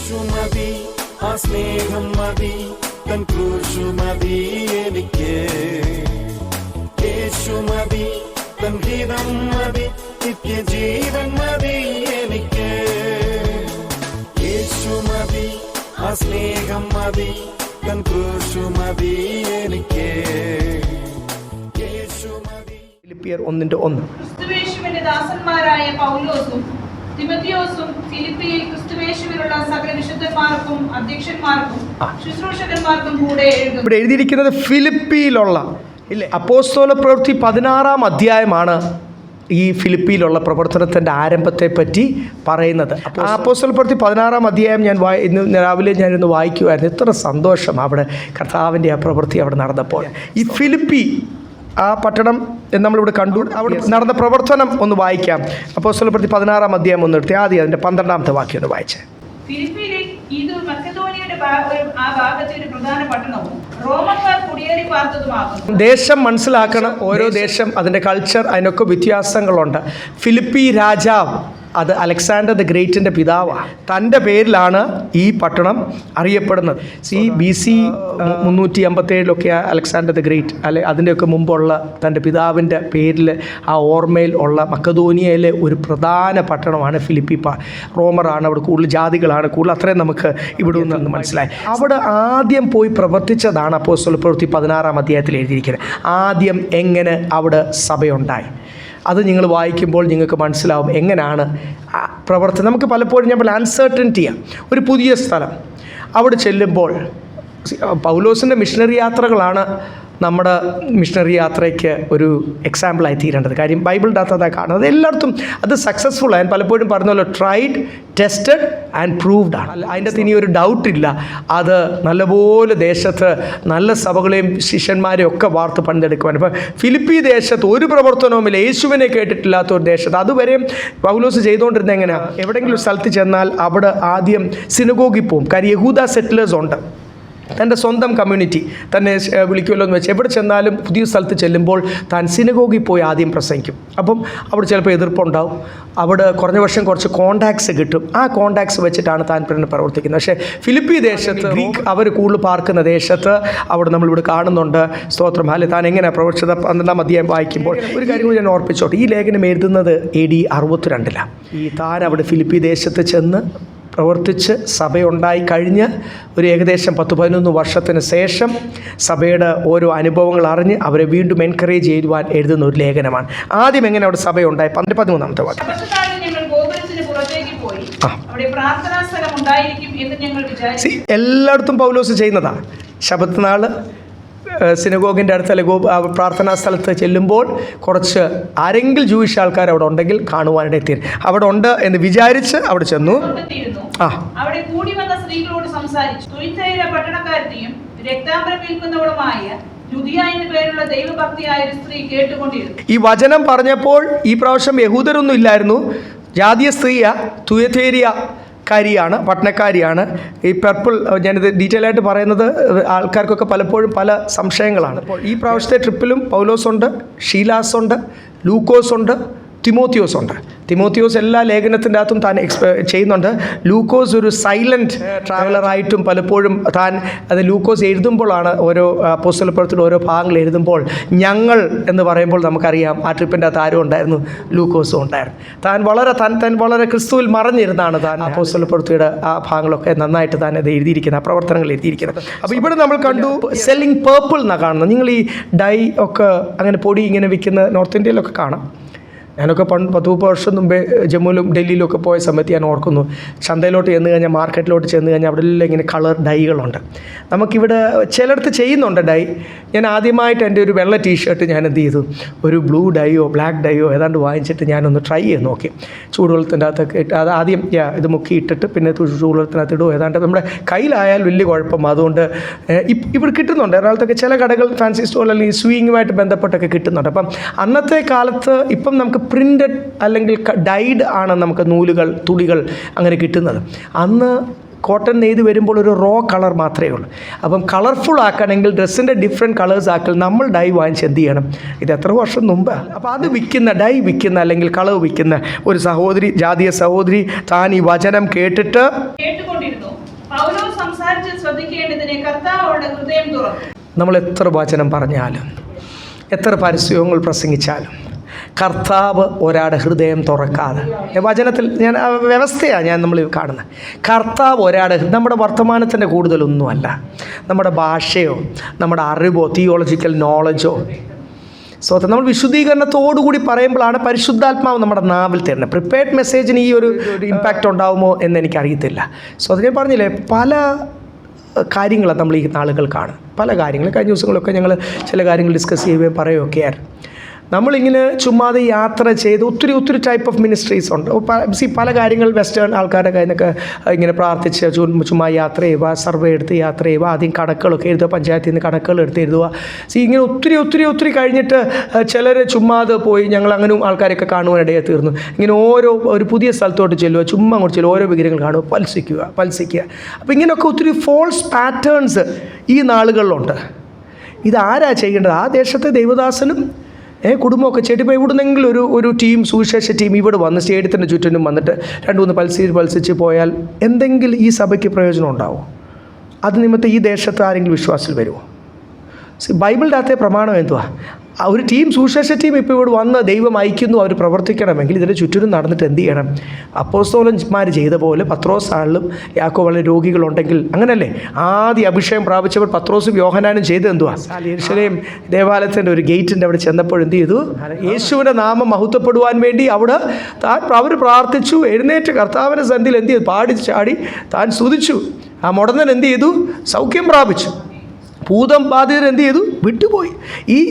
യേശു മതി, ആ സ്നേഹം മതി, തൻ ക്രൂശു മതി എനിക്ക്. യേശു മതി, തൻ ഗീതം മതി, നിത്യജീവൻ മതി എനിക്ക്. യേശു മതി, ആ സ്നേഹം മതി, തൻ ക്രൂശു മതി എനിക്ക്. യേശു മതി. ഫിലിപ്പിയർ 1:1. ക്രിസ്തുയേശുവിന്റെ ദാസന്മാരായ പൗലോസും തിമോഥെയോസും ഫിലിപ്പിയിൽ ക്രിസ്തുയേശുവിലുള്ള സകല വിശുദ്ധന്മാർക്കും അധ്യക്ഷന്മാർക്കും ശുശ്രൂഷകന്മാർക്കും കൂടെ എഴുതും. ഇവിടെ എഴുതിയിരിക്കുന്നത് ഫിലിപ്പിയിലുള്ള അപ്പോസ്തല പ്രവൃത്തി 16-ാം അധ്യായമാണ് ഈ ഫിലിപ്പിയിലുള്ള പ്രവർത്തനത്തിൻ്റെ ആരംഭത്തെ പറ്റി പറയുന്നത്. അപ്പോസ്തല പ്രവൃത്തി 16-ാം അധ്യായം ഇന്ന് രാവിലെ ഞാനിന്ന് വായിക്കുമായിരുന്നു. ഇത്ര സന്തോഷം അവിടെ കർത്താവിൻ്റെ ആ പ്രവൃത്തി അവിടെ നടന്നപ്പോൾ. ഈ ഫിലിപ്പി ആ പട്ടണം നമ്മളിവിടെ കണ്ടു. അവിടെ നടന്ന പ്രവർത്തനം ഒന്ന് വായിക്കാം. അപ്പോസ്തല പ്രവൃത്തി 16-ാം അധ്യായം ഒന്ന് എടുത്ത് ആദ്യം അതിൻ്റെ 12-ാമത്തെ വാക്യം ഒന്ന് വായിച്ചേ. ഫിലിപ്പിയിലെ ഇത് മക്കെദോനിയയുടെ ആ ഭാഗത്തെ ഒരു പ്രധാന പട്ടണവും റോമക്കാർ കുടിയേറി പാർത്തതുമാകുന്നു. ദേശം മനസ്സിലാക്കണം. ഓരോ ദേശം അതിൻ്റെ കൾച്ചർ അതിനൊക്കെ വ്യത്യാസങ്ങളുണ്ട്. ഫിലിപ്പി രാജാവ് അത് അലക്സാണ്ടർ ദ ഗ്രേറ്റിൻ്റെ പിതാവാണ്. തൻ്റെ പേരിലാണ് ഈ പട്ടണം അറിയപ്പെടുന്നത്. BC 357 അലക്സാണ്ടർ ദ ഗ്രേറ്റ് അതിൻ്റെയൊക്കെ മുമ്പുള്ള തൻ്റെ പിതാവിൻ്റെ പേരിൽ ആ ഓർമ്മയിൽ ഉള്ള മക്കദോനിയയിലെ ഒരു പ്രധാന പട്ടണമാണ് ഫിലിപ്പി. റോമറാണ്, അവിടെ കൂടുതൽ ജാതികളാണ് കൂടുതൽ. അത്രയും നമുക്ക് ഇവിടെ നിന്ന് മനസ്സിലായി. അവിടെ ആദ്യം പോയി പ്രവർത്തിച്ചതാണ് അപ്പോസ്തല പ്രവൃത്തി 16-ാം അധ്യായത്തിൽ എഴുതിയിരിക്കുന്നത്. ആദ്യം എങ്ങനെ അവിടെ സഭയുണ്ടായി അത് നിങ്ങൾ വായിക്കുമ്പോൾ നിങ്ങൾക്ക് മനസ്സിലാവും എങ്ങനെയാണ് പ്രവർത്തനം. നമുക്ക് പലപ്പോഴും ഞാൻ അൺസർട്ടനിറ്റിയാണ്. ഒരു പുതിയ സ്ഥലം അവിടെ ചെല്ലുമ്പോൾ പൗലോസിൻ്റെ മിഷണറി യാത്രകളാണ് നമ്മുടെ മിഷണറി യാത്രയ്ക്ക് ഒരു എക്സാമ്പിളായി തീരേണ്ടത്. കാര്യം ബൈബിളിൻ്റെ അകത്ത് അതാണ് കാണുന്നത്. എല്ലായിടത്തും അത് സക്സസ്ഫുൾ ആയി. പലപ്പോഴും പറഞ്ഞല്ലോ ട്രൈഡ്, ടെസ്റ്റഡ് ആൻഡ് പ്രൂവ്ഡ് ആണ്. അതിൻ്റെ അകത്ത് ഇനി ഒരു ഡൗട്ടില്ല. അത് നല്ലപോലെ ദേശത്ത് നല്ല സഭകളെയും ശിഷ്യന്മാരെയും ഒക്കെ വാർത്ത് പണിതെടുക്കുവാൻ. ഇപ്പം ഫിലിപ്പി ദേശത്ത് ഒരു പ്രവർത്തനവുമില്ല, യേശുവിനെ കേട്ടിട്ടില്ലാത്ത ഒരു ദേശത്ത്. അതുവരെയും പൗലോസ് ചെയ്തുകൊണ്ടിരുന്നത് എങ്ങനെയാണ്? എവിടെയെങ്കിലും ഒരു സ്ഥലത്ത് ചെന്നാൽ അവിടെ ആദ്യം സിനഗോഗിൽ പോകും. കാര്യം യഹൂദ സെറ്റിലേഴ്സ് ഉണ്ട്. തൻ്റെ സ്വന്തം കമ്മ്യൂണിറ്റി തന്നെ വിളിക്കുമല്ലോ എന്ന് വെച്ച് എവിടെ ചെന്നാലും പുതിയ സ്ഥലത്ത് ചെല്ലുമ്പോൾ താൻ സിനഗോഗിൽ പോയി ആദ്യം പ്രസംഗിക്കും. അപ്പം അവിടെ ചിലപ്പോൾ എതിർപ്പുണ്ടാവും. അവിടെ കുറഞ്ഞ വർഷം കുറച്ച് കോണ്ടാക്ട്സ് കിട്ടും. ആ കോണ്ടാക്ട്സ് വെച്ചിട്ടാണ് താൻ പിന്നെ പ്രവർത്തിക്കുന്നത്. പക്ഷേ ഫിലിപ്പി ദേശത്ത് ഗ്രീക്ക് അവർ കൂടുതൽ പാർക്കുന്ന ദേശത്ത് അവിടെ നമ്മളിവിടെ കാണുന്നുണ്ട്. സ്തോത്രം. അല്ലെ താൻ എങ്ങനെയാണ് പ്രവർത്തിച്ചത് 12-ാം അധ്യായം വായിക്കുമ്പോൾ ഒരു കാര്യം കൂടി ഞാൻ ഓർപ്പിച്ചോട്ടെ. ഈ ലേഖനം എഴുതുന്നത് AD 62-ലാണ്. ഈ താൻ അവിടെ ഫിലിപ്പി ദേശത്ത് ചെന്ന് പ്രവർത്തിച്ച് സഭയുണ്ടായി കഴിഞ്ഞ് ഒരു ഏകദേശം 10-11 വർഷത്തിന് ശേഷം സഭയുടെ ഓരോ അനുഭവങ്ങൾ അറിഞ്ഞ് അവരെ വീണ്ടും എൻകറേജ് ചെയ്യുവാൻ എഴുതുന്ന ഒരു ലേഖനമാണ്. ആദ്യം എങ്ങനെ അവിടെ സഭയുണ്ടായി 13-ാമത്തെ വാക്യം. എല്ലായിടത്തും പൗലോസ് ചെയ്യുന്നതാണ്. ശബത്ത് നാൾ സിനഗോഗിൻ്റെ അടുത്ത് അല്ലെങ്കിൽ പ്രാർത്ഥനാ സ്ഥലത്ത് ചെല്ലുമ്പോൾ കുറച്ച് ആരെങ്കിലും ജൂയിഷ് ആൾക്കാർ അവിടെ ഉണ്ടെങ്കിൽ കാണുവാനിടയിൽ തീരും. അവിടെ ഉണ്ട് എന്ന് വിചാരിച്ച് അവിടെ ചെന്നു. അവിടെ കൂടി വന്ന സ്ത്രീകളോട് സംസാരിച്ചു. പട്ടണക്കാരത്തെയും രക്താംബരം വിൽക്കുന്നവളുമായ ലുദിയ എന്ന പേരുള്ള ദൈവഭക്തിയായ ഒരു സ്ത്രീ കേട്ടുകൊണ്ടിരുന്നു. ഈ വചനം പറഞ്ഞപ്പോൾ ഈ പ്രാവശ്യം യഹൂദരൊന്നും ഇല്ലായിരുന്നു. ജാതീയ സ്ത്രീയാ, തുയഥേരിയ കാരിയാണ്, പട്ടണക്കാരിയാണ്. ഈ പർപ്പിൾ ഞാനിത് ഡീറ്റെയിൽ ആയിട്ട് പറയുന്നത് ആൾക്കാർക്കൊക്കെ പലപ്പോഴും പല സംശയങ്ങളാണ്. അപ്പോൾ ഈ പ്രാവശ്യത്തെ ട്രിപ്പിലും പൗലോസുണ്ട്, ഷീലാസുണ്ട്, ലൂക്കോസുണ്ട്, തിമോത്തിയോസുണ്ട്. തിമോത്തിയോസ് എല്ലാ ലേഖനത്തിൻ്റെ അകത്തും താൻ ചെയ്യുന്നുണ്ട്. ലൂക്കോസ് ഒരു സൈലൻറ്റ് ട്രാവലറായിട്ടും പലപ്പോഴും താൻ അത് ലൂക്കോസ് എഴുതുമ്പോഴാണ് ഓരോ അപ്പോസ്തല പ്രവൃത്തിയുടെ ഓരോ ഭാഗങ്ങൾ എഴുതുമ്പോൾ ഞങ്ങൾ എന്ന് പറയുമ്പോൾ നമുക്കറിയാം ആ ട്രിപ്പിൻ്റെ അകത്ത് ആരും ഉണ്ടായിരുന്നു, ലൂക്കോസും ഉണ്ടായിരുന്നു. താൻ വളരെ ക്രിസ്തുവിൽ മറഞ്ഞിരുന്നാണ് താൻ അപ്പോസ്തല പ്രവൃത്തിയുടെ ആ ഭാഗങ്ങളൊക്കെ നന്നായിട്ട് താൻ അത് എഴുതിയിരിക്കുന്നത്, ആ പ്രവർത്തനങ്ങൾ എഴുതിയിരിക്കുന്നത്. അപ്പോൾ ഇവിടെ നമ്മൾ കണ്ടു സെല്ലിങ് പേർപ്പിൾ എന്നാണ് കാണുന്നത്. നിങ്ങൾ ഈ ഡൈ ഒക്കെ അങ്ങനെ പൊടി ഇങ്ങനെ വിൽക്കുന്ന നോർത്ത് ഇന്ത്യയിലൊക്കെ കാണാം. ഞാനൊക്കെ 10-30 വർഷം മുമ്പേ ജമ്മുവിലും ഡൽഹിയിലും ഒക്കെ പോയ സമയത്ത് ഞാൻ ഓർക്കുന്നു, ചന്തയിലോട്ട് ചെന്ന് കഴിഞ്ഞാൽ മാർക്കറ്റിലോട്ട് ചെന്ന് കഴിഞ്ഞാൽ അവിടെ എല്ലാം ഇങ്ങനെ കളർ ഡൈകളുണ്ട്. നമുക്കിവിടെ ചിലയിടത്ത് ചെയ്യുന്നുണ്ട് ഡൈ. ഞാൻ ആദ്യമായിട്ട് എൻ്റെ ഒരു വെള്ള ടീഷർട്ട് ഞാൻ എന്ത് ചെയ്തു, ഒരു ബ്ലൂ ഡൈയോ ബ്ലാക്ക് ഡൈയോ ഏതാണ്ട് വാങ്ങിച്ചിട്ട് ഞാനൊന്ന് ട്രൈ ചെയ്ത് നോക്കി. ചൂടുവെള്ളത്തിൻ്റെ അകത്തൊക്കെ ഇട്ട് അത് ആദ്യം ഇത് മുക്കി ഇട്ടിട്ട് പിന്നെ ചൂടുവെള്ളത്തിനകത്ത് ഇടുമോ, ഏതാണ്ട് നമ്മുടെ കയ്യിലായാൽ വലിയ കുഴപ്പം. അതുകൊണ്ട് ഇവിടെ കിട്ടുന്നുണ്ട് എറണാകുളത്തൊക്കെ ചില കടകൾ, ഫാൻസി സ്റ്റോർ അല്ലെങ്കിൽ സ്വീങ്ങുമായിട്ട് ബന്ധപ്പെട്ടൊക്കെ കിട്ടുന്നുണ്ട്. അപ്പം അന്നത്തെ കാലത്ത് ഇപ്പം നമുക്ക് പ്രിൻ്റഡ് അല്ലെങ്കിൽ ഡൈഡ് ആണ് നമുക്ക് നൂലുകൾ തുണികൾ അങ്ങനെ കിട്ടുന്നത്. അന്ന് കോട്ടൺ നെയ്ത് വരുമ്പോൾ ഒരു റോ കളർ മാത്രമേ ഉള്ളൂ. അപ്പം കളർഫുൾ ആക്കണമെങ്കിൽ ഡ്രസ്സിൻ്റെ ഡിഫറെൻറ്റ് കളേഴ്സ് ആക്കൽ നമ്മൾ ഡൈ വാങ്ങിച്ച് എന്ത് ചെയ്യണം? ഇത് എത്ര വർഷം മുമ്പ്. അപ്പോൾ അത് വിൽക്കുന്ന ഡൈ വിൽക്കുന്ന അല്ലെങ്കിൽ കളർ വിൽക്കുന്ന ഒരു സഹോദരി, ജാതീയ സഹോദരി, താൻ ഈ വചനം കേട്ടുകൊണ്ടിരുന്നു. പൗലോസ് സംസാരിച്ച് ശ്രദ്ധിക്കേണ്ടതിനെ കർത്താവ് അവരുടെ ഹൃദയം തുറന്നു. നമ്മൾ എത്ര വചനം പറഞ്ഞാലും എത്ര പരസ്യങ്ങൾ പ്രസംഗിച്ചാലും കർത്താവ് ഒരാളുടെ ഹൃദയം തുറക്കാതെ, വചനത്തിൽ ഞാൻ വ്യവസ്ഥയാണ് നമ്മൾ കാണുന്നത്. കർത്താവ് ഒരാളുടെ, നമ്മുടെ വർത്തമാനത്തിൻ്റെ കൂടുതലൊന്നുമല്ല, നമ്മുടെ ഭാഷയോ നമ്മുടെ അറിവോ തിയോളജിക്കൽ നോളജോ. നമ്മൾ വിശുദ്ധീകരണത്തോടുകൂടി പറയുമ്പോഴാണ് പരിശുദ്ധാത്മാവ് നമ്മുടെ നാവിൽ തരുന്നത്. പ്രിപ്പയർഡ് മെസ്സേജിന് ഈ ഒരു ഇമ്പാക്റ്റ് ഉണ്ടാകുമോ എന്ന് എനിക്കറിയത്തില്ല. ഞാൻ പറഞ്ഞില്ലേ, പല കാര്യങ്ങളാണ് നമ്മൾ ഈ നാളുകൾ കാണും. പല കാര്യങ്ങൾ കഴിഞ്ഞ ദിവസങ്ങളൊക്കെ ഞങ്ങൾ ചില കാര്യങ്ങൾ ഡിസ്കസ് ചെയ്യുകയും പറയുകയൊക്കെയായിരുന്നു. നമ്മളിങ്ങനെ ചുമ്മാതെ യാത്ര ചെയ്ത് ഒത്തിരി ടൈപ്പ് ഓഫ് മിനിസ്ട്രീസ് ഉണ്ട്. പല കാര്യങ്ങൾ വെസ്റ്റേൺ ആൾക്കാരുടെ കയ്യിൽ നിന്നൊക്കെ ഇങ്ങനെ പ്രാർത്ഥിച്ച് ചുമ്മാ യാത്ര ചെയ്യുക, സർവേ എടുത്ത് യാത്ര ചെയ്യുക, ആദ്യം കണക്കുകളൊക്കെ എഴുതുക, പഞ്ചായത്തിൽ നിന്ന് കണക്കുകൾ എടുത്ത് എഴുതുക. ഇങ്ങനെ ഒത്തിരി കഴിഞ്ഞിട്ട് ചിലർ ചുമ്മാതെ പോയി, ഞങ്ങൾ അങ്ങനെയും ആൾക്കാരൊക്കെ കാണുവാനിടയെ തീർന്നു. ഇങ്ങനെ ഒരു പുതിയ സ്ഥലത്തോട്ട് ചെല്ലുക, ചുമ്മാ അങ്ങോട്ട് ചെല്ലുക, ഓരോ വിഗ്രഹങ്ങൾ കാണുക, പൽസിക്കുക. അപ്പോൾ ഇങ്ങനെയൊക്കെ ഒത്തിരി ഫോൾസ് പാറ്റേൺസ് ഈ നാളുകളിലുണ്ട്. ഇതാരാ ചെയ്യേണ്ടത്? ആ ദേശത്തെ ദൈവദാസനും കുടുംബമൊക്കെ ചെയ്തിപ്പോൾ ഇവിടുന്നെങ്കിലും ഒരു ടീം, സുവിശേഷ ടീം ഇവിടെ വന്ന് സ്റ്റേഡിയത്തിൻ്റെ ചുറ്റിനും വന്നിട്ട് 2-3 പൽസിച്ച് പോയാൽ എന്തെങ്കിലും ഈ സഭയ്ക്ക് പ്രയോജനം ഉണ്ടാവും? അത് നിമിത്തം ഈ ദേശത്ത് ആരെങ്കിലും വിശ്വാസത്തിൽ വരുമോ? ബൈബിളിൻ്റെ അകത്തെ പ്രമാണം എന്തുവാ? ഒരു ടീം, സുവിശേഷ ടീം ഇപ്പോൾ ഇവിടെ വന്ന് ദൈവം അയക്കുന്നു, അവർ പ്രവർത്തിക്കണമെങ്കിൽ ഇതിൻ്റെ ചുറ്റിനും നടന്നിട്ട് എന്ത് ചെയ്യണം? അപ്പോസ്തലന്മാർ ചെയ്ത പോലെ പത്രോസാളിലും യാക്കോബിലെ രോഗികളുണ്ടെങ്കിൽ അങ്ങനല്ലേ? ആദ്യ അഭിഷേകം പ്രാപിച്ചപ്പോൾ പത്രോസും യോഹന്നാനും ചെയ്ത് എന്തുവാ? യെരൂശലേം ദേവാലയത്തിൻ്റെ ഒരു ഗേറ്റിൻ്റെ അവിടെ ചെന്നപ്പോൾ എന്ത് ചെയ്തു? യേശുവിൻ്റെ നാമം മഹത്വപ്പെടുവാൻ വേണ്ടി അവർ പ്രാർത്ഥിച്ചു. എഴുന്നേറ്റ് കർത്താവിൻ്റെ സന്ധിയിൽ എന്ത് ചെയ്തു? പാടി ചാടി താൻ സ്തുതിച്ചു. ആ മുടന്തൻ എന്ത് ചെയ്തു? സൗഖ്യം പ്രാപിച്ചു. ഭൂതം ബാധിതർ എന്ത് ചെയ്തു? വിട്ടുപോയി.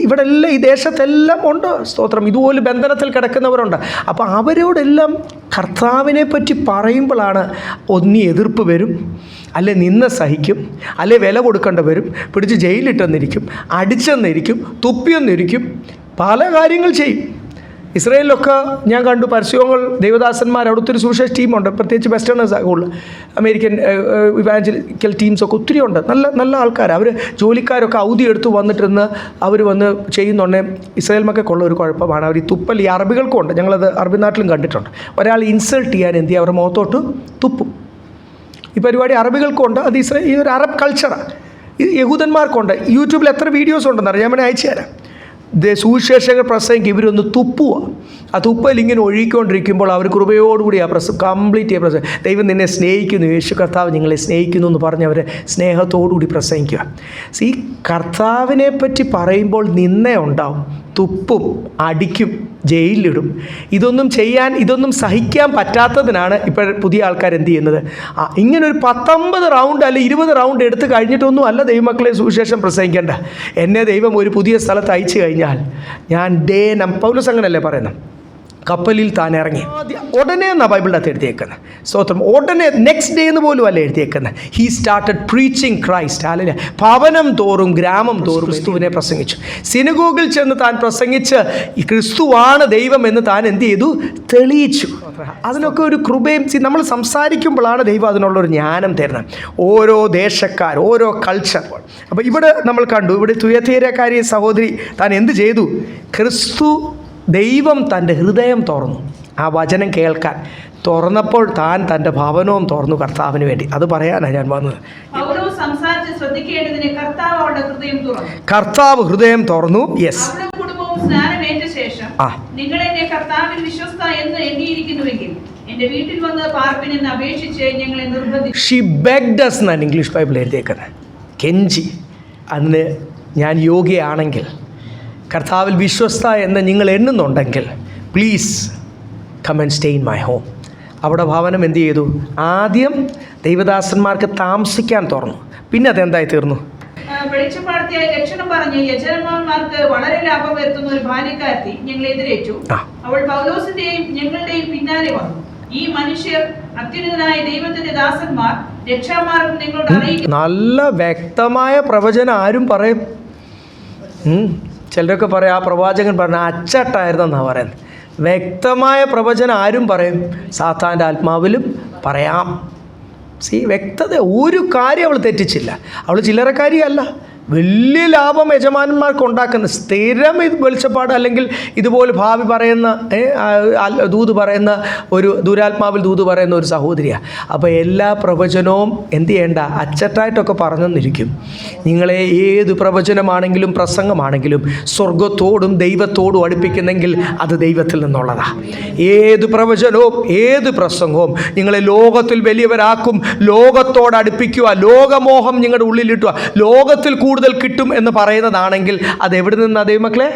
ഇവിടെ എല്ലാം, ഈ ദേശത്തെല്ലാം ഉണ്ട്. സ്തോത്രം. ഇതുപോലെ ബന്ധനത്തിൽ കിടക്കുന്നവരുണ്ട്. അപ്പോൾ അവരോടെല്ലാം കർത്താവിനെ പറ്റി പറയുമ്പോഴാണ് ഒന്നി എതിർപ്പ് വരും, അല്ലെ നിന്ന സഹിക്കും, അല്ലെ വില കൊടുക്കേണ്ടി വരും, പിടിച്ച് ജയിലിട്ടെന്നിരിക്കും, അടിച്ചെന്നിരിക്കും, തുപ്പിയെന്നിരിക്കും, പല കാര്യങ്ങൾ ചെയ്യും. ഇസ്രയേലിലൊക്കെ ഞാൻ കണ്ടു പരസ്യങ്ങൾ, ദൈവദാസന്മാർ, അവിടെ ഒത്തിരി സുവിശേഷ ടീമുണ്ട്, പ്രത്യേകിച്ച് വെസ്റ്റേണേഴ്സ് കൂടുതൽ, അമേരിക്കൻ ഇവാഞ്ചലിക്കൽ ടീംസൊക്കെ ഒത്തിരി ഉണ്ട്. നല്ല ആൾക്കാർ. അവർ ജോലിക്കാരൊക്കെ അവധി എടുത്ത് വന്നിട്ടിരുന്ന് അവർ വന്ന് ചെയ്യുന്നുണ്ടെങ്കിൽ ഇസ്രയേൽ മക്കൾക്കുള്ള ഒരു കുഴപ്പമാണ് അവർ ഈ തുപ്പൽ. ഈ അറബികൾക്കും ഉണ്ട്, ഞങ്ങളത് അറബി നാട്ടിലും കണ്ടിട്ടുണ്ട്. ഒരാൾ ഇൻസൾട്ട് ചെയ്യാൻ എന്ത് ചെയ്യുക? അവരുടെ മുഖത്തോട്ട് തുപ്പും. ഈ പരിപാടി അറബികൾക്കുണ്ട്. അത് ഈ ഒരു അറബ് കൾച്ചറാണ്. ഇത് യഹൂദന്മാർക്കുണ്ട്. യൂട്യൂബിൽ എത്ര വീഡിയോസ് ഉണ്ടെന്ന് അറിയാം, ഞാൻ അയച്ചു തരാം. സുവിശേഷകർ പ്രസംഗിക്കും, ഇവരൊന്ന് തുപ്പുക. ആ തുപ്പൽ ഇങ്ങനെ ഒഴുകിക്കൊണ്ടിരിക്കുമ്പോൾ അവർ കൃപയോടുകൂടി ആ കംപ്ലീറ്റ് ചെയ്യുക. ദൈവം നിന്നെ സ്നേഹിക്കുന്നു, യേശു കർത്താവ് നിങ്ങളെ സ്നേഹിക്കുന്നു എന്ന് പറഞ്ഞ് അവരെ സ്നേഹത്തോടുകൂടി പ്രസംഗിക്കുക. ഈ കർത്താവിനെ പറ്റി പറയുമ്പോൾ നിന്നയുണ്ടാവും, തുപ്പും, അടിക്കും, ജയിലിലിടും. ഇതൊന്നും സഹിക്കാൻ പറ്റാത്തതിനാണ് ഇപ്പോൾ പുതിയ ആൾക്കാർ എന്ത് ചെയ്യുന്നത്? ഇങ്ങനൊരു 19 റൗണ്ട് അല്ലെ 20 റൗണ്ട് എടുത്ത് കഴിഞ്ഞിട്ടൊന്നും അല്ല ദൈവമക്കളെ സുവിശേഷം പ്രസംഗിക്കേണ്ട. എന്നെ ദൈവം ഒരു പുതിയ സ്ഥലത്ത് അയച്ചു കഴിഞ്ഞാൽ ഞാൻ പൗലോസ് അങ്ങനെയല്ലേ പറയുന്നത്, കപ്പലിൽ താൻ ഇറങ്ങി ഉടനെ എന്നാണ് ബൈബിളിൻ്റെ അകത്ത് എഴുതിയേക്കുന്നത്. സ്തോത്രം. ഉടനെ നെക്സ്റ്റ് ഡേ എന്ന് പോലും അല്ല എഴുതിയേക്കുന്നത്. He started preaching Christ. അല്ലെ, ഭവനം തോറും ഗ്രാമം തോറും ക്രിസ്തുവിനെ പ്രസംഗിച്ചു. സിനഗോഗിൽ ചെന്ന് താൻ പ്രസംഗിച്ച് ഈ ക്രിസ്തുവാണ് ദൈവം എന്ന് താൻ എന്ത് ചെയ്തു? തെളിയിച്ചു. അതിനൊക്കെ ഒരു കൃപയും. നമ്മൾ സംസാരിക്കുമ്പോഴാണ് ദൈവം അതിനുള്ളൊരു ജ്ഞാനം തരുന്നത്. ഓരോ ദേശക്കാർ, ഓരോ കൾച്ചർ. അപ്പോൾ ഇവിടെ നമ്മൾ കണ്ടു, ഇവിടെ തുയഥീരക്കാരി സഹോദരി താൻ എന്ത് ചെയ്തു? ദൈവം തൻ്റെ ഹൃദയം തുറന്നു ആ വചനം കേൾക്കാൻ. തുറന്നപ്പോൾ താൻ തൻ്റെ ഭവനവും തുറന്നു കർത്താവിന് വേണ്ടി. അത് പറയാനാണ് ഞാൻ വന്നത്. കർത്താവ് ഹൃദയം തുറന്നു. യെസ്. ഷീ ബെഗ്ഡ് us എന്നാണ് ഇംഗ്ലീഷ് ബൈബിൾ എഴുതിയേക്കുന്നത്. കെഞ്ചി. അന്ന് ഞാൻ യോഗ്യയാണെങ്കിൽ, കർത്താവിൽ വിശ്വസ്ത എന്ന് നിങ്ങൾ എണ്ണുന്നുണ്ടെങ്കിൽ, please come and stay in my home. അവിടെ ഭവനം എന്ത് ചെയ്തു? ആദ്യം ദൈവദാസന്മാർക്ക് താമസിക്കാൻ തുറന്നു. പിന്നെ അതെന്തായി തീർന്നു? വെളിച്ചപ്പാടത്തിയായി ലക്ഷണം പറഞ്ഞ് യജമാനന്മാർക്ക് വളരെ ലാഭം വരുത്തുന്ന ഒരു ബാല്യക്കാരത്തി ഞങ്ങളെ എതിരേറ്റു. അവൾ പൗലോസിന്റെയും ഞങ്ങളുടെയും പിന്നാലെ വന്നു. ഈ മനുഷ്യർ അത്യുന്നതനായ ദൈവത്തിന്റെ ദാസന്മാർ, രക്ഷാമാർഗം നിങ്ങളോട് അറിയിക്കും. നല്ല വ്യക്തമായ പ്രവചനം ആരും പറയും. ചിലരൊക്കെ പറയും ആ പ്രവാചകൻ പറഞ്ഞ അച്ചട്ടായിരുന്നെന്നാണ് പറയുന്നത്. വ്യക്തമായ പ്രവചനം ആരും പറയും. സാത്താൻ്റെ ആത്മാവിലും പറയാം. വ്യക്തത, ഒരു കാര്യം അവൾ തെറ്റിച്ചില്ല. അവൾ ചില്ലറക്കാരിയല്ല. വലിയ ലാഭം യജമാനന്മാർക്ക് ഉണ്ടാക്കുന്ന സ്ഥിരം ഇത് വെളിച്ചപ്പാട് അല്ലെങ്കിൽ ഇതുപോലെ ഭാവി പറയുന്ന ദൂത് പറയുന്ന ഒരു ദുരാത്മാവിൽ ദൂത് പറയുന്ന ഒരു സഹോദരിയാണ്. അപ്പോൾ എല്ലാ പ്രവചനവും എന്ത് ചെയ്യേണ്ട, അച്ചട്ടായിട്ടൊക്കെ പറഞ്ഞെന്നിരിക്കും. നിങ്ങളെ ഏത് പ്രവചനമാണെങ്കിലും പ്രസംഗമാണെങ്കിലും സ്വർഗത്തോടും ദൈവത്തോടും അടുപ്പിക്കുന്നെങ്കിൽ അത് ദൈവത്തിൽ നിന്നുള്ളതാണ്. ഏത് പ്രവചനവും ഏത് പ്രസംഗവും നിങ്ങളെ ലോകത്തിൽ വലിയവരാക്കും, ലോകത്തോട് അടുപ്പിക്കുക, ലോകമോഹം നിങ്ങളുടെ ഉള്ളിലിട്ടുക, ലോകത്തിൽ കൂടുതൽ കിട്ടും എന്ന് പറയുന്നതാണെങ്കിൽ അത് എവിടെ നിന്നാ ദൈവമക്കളെ?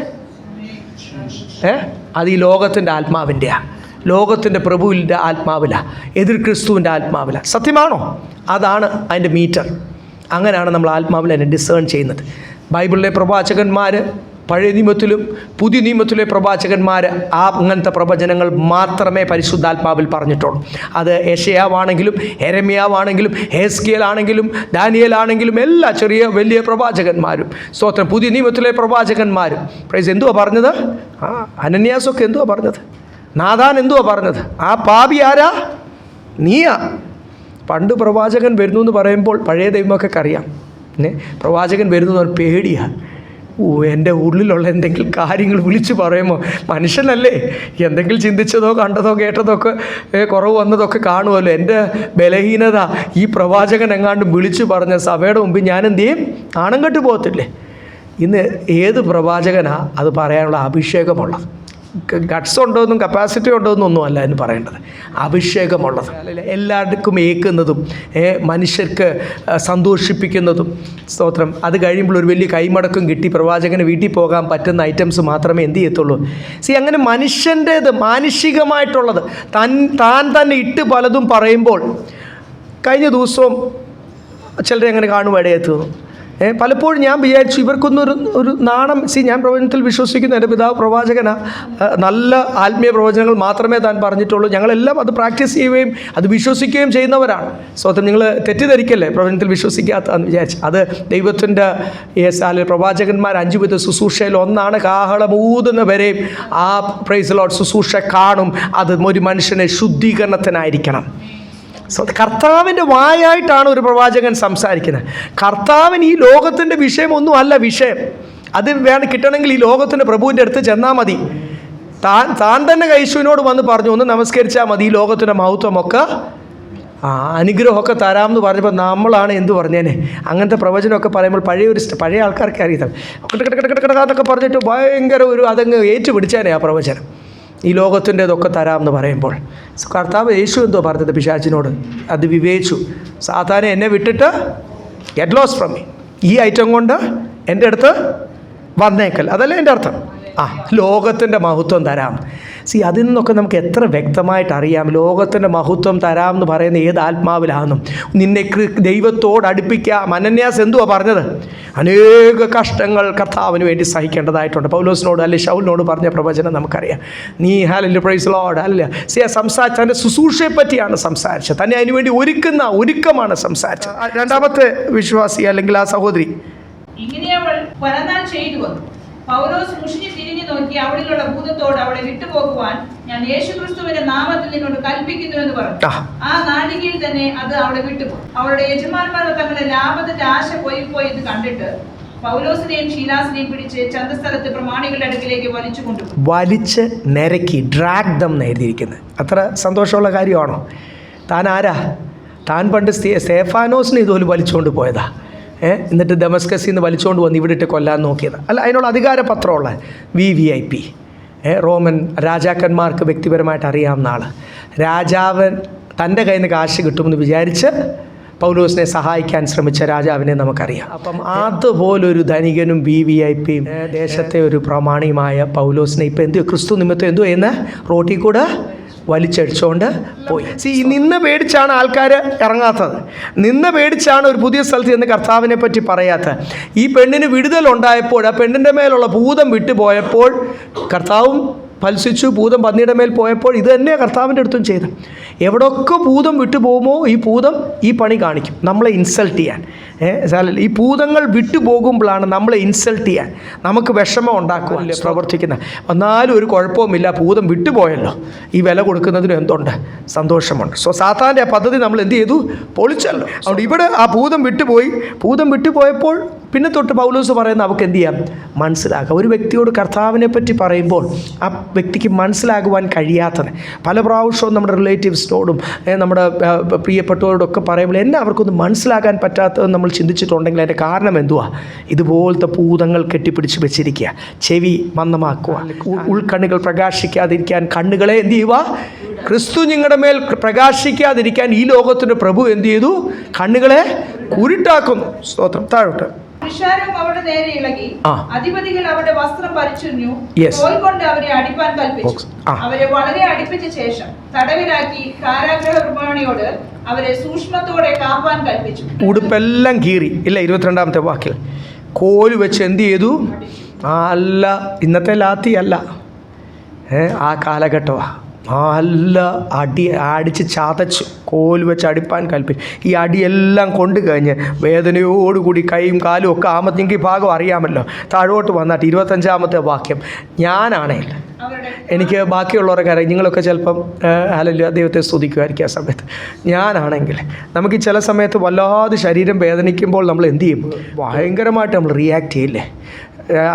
അത് ഈ ലോകത്തിൻ്റെ ആത്മാവിൻ്റെയാണ്, ലോകത്തിൻ്റെ പ്രഭുവിൻ്റെ ആത്മാവിലാണ്, എതിർ ക്രിസ്തുവിൻ്റെ ആത്മാവിലാണ്. സത്യമാണോ? അതാണ് അതിൻ്റെ മീറ്റർ. അങ്ങനെയാണ് നമ്മൾ ആത്മാവിൽ അതിനെ ഡിസേൺ ചെയ്യുന്നത്. ബൈബിളിലെ പ്രവാചകന്മാർ, പഴയ നിയമത്തിലും പുതിയ നിയമത്തിലെ പ്രവാചകന്മാർ അങ്ങനത്തെ പ്രവചനങ്ങൾ മാത്രമേ പരിശുദ്ധാത്മാവിൽ പറഞ്ഞിട്ടുള്ളൂ. അത് യെശയ്യാവാണെങ്കിലും യെരമ്യാവാണെങ്കിലും ഹെസ്കേലാണെങ്കിലും ദാനിയേലാണെങ്കിലും എല്ലാ ചെറിയ വലിയ പ്രവാചകന്മാരും, സ്തോത്രം, പുതിയ നിയമത്തിലെ പ്രവാചകന്മാരും പ്രൈസ് എന്തുവാ പറഞ്ഞത്? അനന്യാസൊക്കെ എന്തുവാ പറഞ്ഞത്? നാഥാൻ എന്തുവാ പറഞ്ഞത്? ആ പാപി ആരാ? നീയാ. പണ്ട് പ്രവാചകൻ വരുന്നു എന്ന് പറയുമ്പോൾ പഴയ ദൈവമൊക്കെ അറിയാം, പ്രവാചകൻ വരുന്നു എന്ന് പേടിയാണ്. എൻ്റെ ഉള്ളിലുള്ള എന്തെങ്കിലും കാര്യങ്ങൾ വിളിച്ച് പറയുമ്പോൾ, മനുഷ്യനല്ലേ, എന്തെങ്കിലും ചിന്തിച്ചതോ കണ്ടതോ കേട്ടതോ ഒക്കെ കുറവ് വന്നതൊക്കെ കാണുമല്ലോ. എൻ്റെ ബലഹീനത ഈ പ്രവാചകൻ എങ്ങാണ്ടും വിളിച്ച് പറഞ്ഞ സഭയുടെ മുമ്പിൽ ഞാൻ എന്ത് ചെയ്യും? നാണം കെട്ട് പോകത്തില്ലേ? ഇന്ന് ഏത് പ്രവാചകനാണ് അത് പറയാനുള്ള അഭിഷേകമുള്ളത്? ഗട്ട്സ് ഉണ്ടോയെന്നും കപ്പാസിറ്റി ഉണ്ടോയെന്നും ഒന്നും അല്ല എന്ന് പറയേണ്ടത്, അഭിഷേകമുള്ളത്, എല്ലാവർക്കും ഏക്കുന്നതും മനുഷ്യർക്ക് സന്തോഷിപ്പിക്കുന്നതും. സ്തോത്രം. അത് കഴിയുമ്പോൾ ഒരു വലിയ കൈമടക്കും കിട്ടി പ്രവാചകന് വീട്ടിൽ പോകാൻ പറ്റുന്ന ഐറ്റംസ് മാത്രമേ എന്ത് ചെയ്യത്തുള്ളൂ. അങ്ങനെ മനുഷ്യൻ്റേത് മാനുഷികമായിട്ടുള്ളത് താൻ തന്നെ ഇട്ട് പലതും പറയുമ്പോൾ, കഴിഞ്ഞ ദിവസവും ചിലരെ അങ്ങനെ കാണുവാടേ തോന്നും. പലപ്പോഴും ഞാൻ വിചാരിച്ചു ഇവർക്കൊന്നും ഒരു നാണം. ഞാൻ പ്രവചനത്തിൽ വിശ്വസിക്കുന്നു. എൻ്റെ പിതാവ് പ്രവാചകനാണ്, നല്ല ആത്മീയ പ്രവചനങ്ങൾ മാത്രമേ താൻ പറഞ്ഞിട്ടുള്ളൂ. ഞങ്ങളെല്ലാം അത് പ്രാക്ടീസ് ചെയ്യുകയും അത് വിശ്വസിക്കുകയും ചെയ്യുന്നവരാണ്. സ്വന്തം നിങ്ങൾ തെറ്റിദ്ധരിക്കല്ലേ പ്രവചനത്തിൽ വിശ്വസിക്കാത്തതെന്ന് വിചാരിച്ചു. അത് ദൈവത്തിൻ്റെ പ്രവാചകന്മാർ 5 വിധ ശുശ്രൂഷയിൽ ഒന്നാണ്. കാഹളമൂതുന്ന വരെയും ആ പ്രൈസ് ലോർഡ് ശുശ്രൂഷ കാണും. അത് ഒരു മനുഷ്യനെ ശുദ്ധീകരണത്തിനായിരിക്കണം. കർത്താവിൻ്റെ വായായിട്ടാണ് ഒരു പ്രവാചകൻ സംസാരിക്കുന്നത്. കർത്താവിന് ഈ ലോകത്തിൻ്റെ വിഷയമൊന്നും അല്ല വിഷയം. അത് വേണം കിട്ടണമെങ്കിൽ ഈ ലോകത്തിൻ്റെ പ്രഭുവിൻ്റെ അടുത്ത് ചെന്നാൽ മതി. താൻ തന്നെ യേശുവിനോട് വന്ന് പറഞ്ഞു, ഒന്ന് നമസ്കരിച്ചാൽ മതി, ഈ ലോകത്തിൻ്റെ മഹത്വമൊക്കെ അനുഗ്രഹമൊക്കെ തരാമെന്ന് പറഞ്ഞപ്പോൾ നമ്മളാണ് എന്ത് പറഞ്ഞേനെ? അങ്ങനത്തെ പ്രവചനമൊക്കെ പറയുമ്പോൾ പഴയ ആൾക്കാർക്ക് അറിയാം, എന്നൊക്കെ പറഞ്ഞിട്ട് ഭയങ്കര അതങ്ങ് ഏറ്റുപിടിച്ചേനെ ആ പ്രവചനം. ഈ ലോകത്തിൻ്റെതൊക്കെ തരാമെന്ന് പറയുമ്പോൾ കർത്താവ് യേശു എന്തോ പറഞ്ഞത് പിശാചിനോട്? അത് വിവേചിച്ചു. സാധാരണ എന്നെ വിട്ടിട്ട് ഗെറ്റ് ലോസ്റ്റ് ഫ്രം മീ, ഈ ഐറ്റം കൊണ്ട് എൻ്റെ അടുത്ത് വന്നേക്കൽ, അതല്ലേ എൻ്റെ അർത്ഥം. ലോകത്തിൻ്റെ മഹത്വം തരാം. അതിൽ നിന്നൊക്കെ നമുക്ക് എത്ര വ്യക്തമായിട്ട് അറിയാം ലോകത്തിൻ്റെ മഹത്വം തരാമെന്ന് പറയുന്ന ഏത് ആത്മാവിലാണെന്നും. നിന്നെ ദൈവത്തോട് അടുപ്പിക്കാം. അനന്യാസ് എന്തുവാ പറഞ്ഞത്? അനേക കഷ്ടങ്ങൾ കർത്താവിന് വേണ്ടി സഹിക്കേണ്ടതായിട്ടുണ്ട്. പൗലോസിനോട് അല്ലെ ശൗലിനോട് പറഞ്ഞ പ്രവചനം നമുക്കറിയാം. നീ ഹല്ലേലൂയ പ്രൈസ് ലോർഡ് അല്ല സംസാരിച്ച തൻ്റെ ശുശ്രൂഷയെ പറ്റിയാണ് സംസാരിച്ചത്. തന്നെ അതിനുവേണ്ടി ഒരുക്കമാണ് സംസാരിച്ചത്. രണ്ടാമത്തെ വിശ്വാസി അല്ലെങ്കിൽ ആ സഹോദരി ഇങ്ങനെ അവൾ പലനാൾ ചെയ്തു വന്നു. പൗലോസ് മുഷിഞ്ഞു തിരിഞ്ഞു നോക്കി അവിടെയുള്ള ഭൂതത്തോട് അവളെ വിട്ടുപോകുവാൻ ഞാൻ യേശുക്രിസ്തുവിന്റെ നാമത്തിൽ നിന്നോട് കൽപ്പിക്കുന്നു എന്ന് പറഞ്ഞു. ആ നാഴികയിൽ തന്നെ അത് അവളെ വിട്ടുപോയി. അവളുടെ യജമാന്മാർ തങ്ങളുടെ ലാഭത്തിന്റെ ആശ പോയി ഇത് കണ്ടിട്ട് പൗലോസിനെയും ശീലാസിനെയും പിടിച്ച് ചന്തസ്ഥലത്ത് പ്രമാണികളുടെ അടുക്കിലേക്ക് വലിച്ച് നിരക്കി ഡ്രാഗ് ദം എഴുതിയിരിക്കുന്നത്. അത്ര സന്തോഷമുള്ള കാര്യമാണോ? താൻ ആരാ? താൻ പണ്ട് സ്തേഫാനോസിനെ ഇതുപോലെ വലിച്ചുകൊണ്ട് പോയതാ. എന്നിട്ട് ദമസ്കസിൽ നിന്ന് വലിച്ചുകൊണ്ട് വന്ന് ഇവിടെ ഇട്ട് കൊല്ലാൻ നോക്കിയത് അല്ല. അതിനുള്ള അധികാരപത്രമുള്ള VIP റോമൻ രാജാക്കന്മാർക്ക് വ്യക്തിപരമായിട്ട് അറിയാവുന്ന ആൾ. രാജാവൻ തൻ്റെ കയ്യിൽ നിന്ന് കാശ് കിട്ടുമെന്ന് വിചാരിച്ച് പൗലോസിനെ സഹായിക്കാൻ ശ്രമിച്ച രാജാവിനെ നമുക്കറിയാം. അപ്പം അതുപോലൊരു ധനികനും VVIPയും ദേശത്തെ ഒരു പ്രമാണിയുമായ പൗലോസിനെ ഇപ്പം എന്തു ക്രിസ്തു നിമിത്തം എന്തു ചെയ്യുന്ന റോട്ടിൽ കൂടെ വലിച്ചടിച്ചുകൊണ്ട് പോയി. നിന്ന് പേടിച്ചാണ് ആൾക്കാർ ഇറങ്ങാത്തത്. നിന്ന് പേടിച്ചാണ് ഒരു പുതിയ സ്ഥലത്ത് ചെന്ന് കർത്താവിനെ പറ്റി പറയാത്തത്. ഈ പെണ്ണിന് വിടുതലുണ്ടായപ്പോൾ, ആ പെണ്ണിൻ്റെ മേലുള്ള ഭൂതം വിട്ടുപോയപ്പോൾ കർത്താവും ഫലിച്ചു. ഭൂതം പന്നിയുടെ മേൽ പോയപ്പോൾ ഇത് തന്നെ കർത്താവിൻ്റെ അടുത്തും ചെയ്തു. എവിടെയൊക്കെ ഭൂതം വിട്ടുപോകുമോ ഈ ഭൂതം ഈ പണി കാണിക്കും, നമ്മളെ ഇൻസൾട്ട് ചെയ്യാൻ. ഈ ഭൂതങ്ങൾ വിട്ടുപോകുമ്പോഴാണ് നമ്മളെ ഇൻസൾട്ട് ചെയ്യാൻ, നമുക്ക് വിഷമം ഉണ്ടാക്കുമല്ലേ പ്രവർത്തിക്കുന്നത്. എന്നാലും ഒരു കുഴപ്പവുമില്ല, ഭൂതം വിട്ടുപോയല്ലോ, ഈ വില കൊടുക്കുന്നതിനും എന്തുണ്ട്, സന്തോഷമുണ്ട്. സോ സാത്താൻ്റെ ആ പദ്ധതി നമ്മൾ എന്ത് ചെയ്തു, പൊളിച്ചല്ലോ. അതുകൊണ്ട് ഇവിടെ ആ ഭൂതം വിട്ടുപോയപ്പോൾ പിന്നെ തൊട്ട് പൗലോസ് പറയുന്ന അവർക്ക് എന്ത് ചെയ്യാം, മനസ്സിലാക്കാം. ഒരു വ്യക്തിയോട് കർത്താവിനെ പറ്റി പറയുമ്പോൾ ആ വ്യക്തിക്ക് മനസ്സിലാകുവാൻ കഴിയാത്തത് പല പ്രാവശ്യവും നമ്മുടെ റിലേറ്റീവ്സിനോടും നമ്മുടെ പ്രിയപ്പെട്ടവരോടൊക്കെ പറയുമ്പോൾ എന്നെ അവർക്കൊന്ന് മനസ്സിലാക്കാൻ പറ്റാത്തതെന്ന് നമ്മൾ ചിന്തിച്ചിട്ടുണ്ടെങ്കിൽ അതിൻ്റെ കാരണം എന്തുവാ, ഇതുപോലത്തെ ഭൂതങ്ങൾ കെട്ടിപ്പിടിച്ച് വെച്ചിരിക്കുക. ചെവി മന്ദമാക്കുക, ഉൾക്കണ്ണുകൾ പ്രകാശിക്കാതിരിക്കാൻ കണ്ണുകളെ എന്ത് ചെയ്യുക, ക്രിസ്തു നിങ്ങളുടെ മേൽ പ്രകാശിക്കാതിരിക്കാൻ ഈ ലോകത്തിൻ്റെ പ്രഭു എന്ത് ചെയ്തു, കണ്ണുകളെ കുരുട്ടാക്കുന്നു. സ്തോത്രം. താഴോട്ട്. പുരുഷാരം അവരുടെ നേരെ ഇളകി, അധിപതികൾ അവരുടെ വസ്ത്രം പരിച്ചുന്നു, കോൽ കൊണ്ട് അവരെ അടിപ്പാൻ കൽപ്പിച്ചു. അവരെ വളരെ അടുപ്പിച്ച ശേഷം തടവിലാക്കി കാരാഗ്രഹ പ്രമാണിയോട് അവരെ സൂക്ഷ്മത്തോടെ കാപ്പാൻ കൽപ്പിച്ചു. ഉടുപ്പെല്ലാം കീറി ഇല്ല. 22-ാമത്തെ വാക്കിൽ കോല് വെച്ച് എന്ത് ചെയ്തു, അല്ല ഇന്നത്തെ ലാത്തി അല്ല, ആ കാലഘട്ടമാണ്. നല്ല അടിച്ച് ചതച്ചു, കോല് വെച്ച് അടിപ്പാൻ കൽപ്പിച്ചു. ഈ അടിയെല്ലാം കൊണ്ട് കഴിഞ്ഞ് വേദനയോടുകൂടി കൈയും കാലും ഒക്കെ ആമത്തെങ്കിൽ ഭാഗം അറിയാമല്ലോ. താഴോട്ട് വന്നിട്ട് 25-ാമത്തെ വാക്യം, ഞാനാണേൽ എനിക്ക് ബാക്കിയുള്ളവരൊക്കെ അറിയാം, നിങ്ങളൊക്കെ ചിലപ്പം ഹല്ലേലൂയ ദൈവത്തെ സ്തുതിക്കുമായിരിക്കും. ആ സമയത്ത് ഞാനാണെങ്കിൽ നമുക്ക് ചില സമയത്ത് വല്ലാതെ ശരീരം വേദനിക്കുമ്പോൾ നമ്മൾ എന്ത് ചെയ്യും, ഭയങ്കരമായിട്ട് നമ്മൾ റിയാക്ട് ചെയ്യില്ലേ.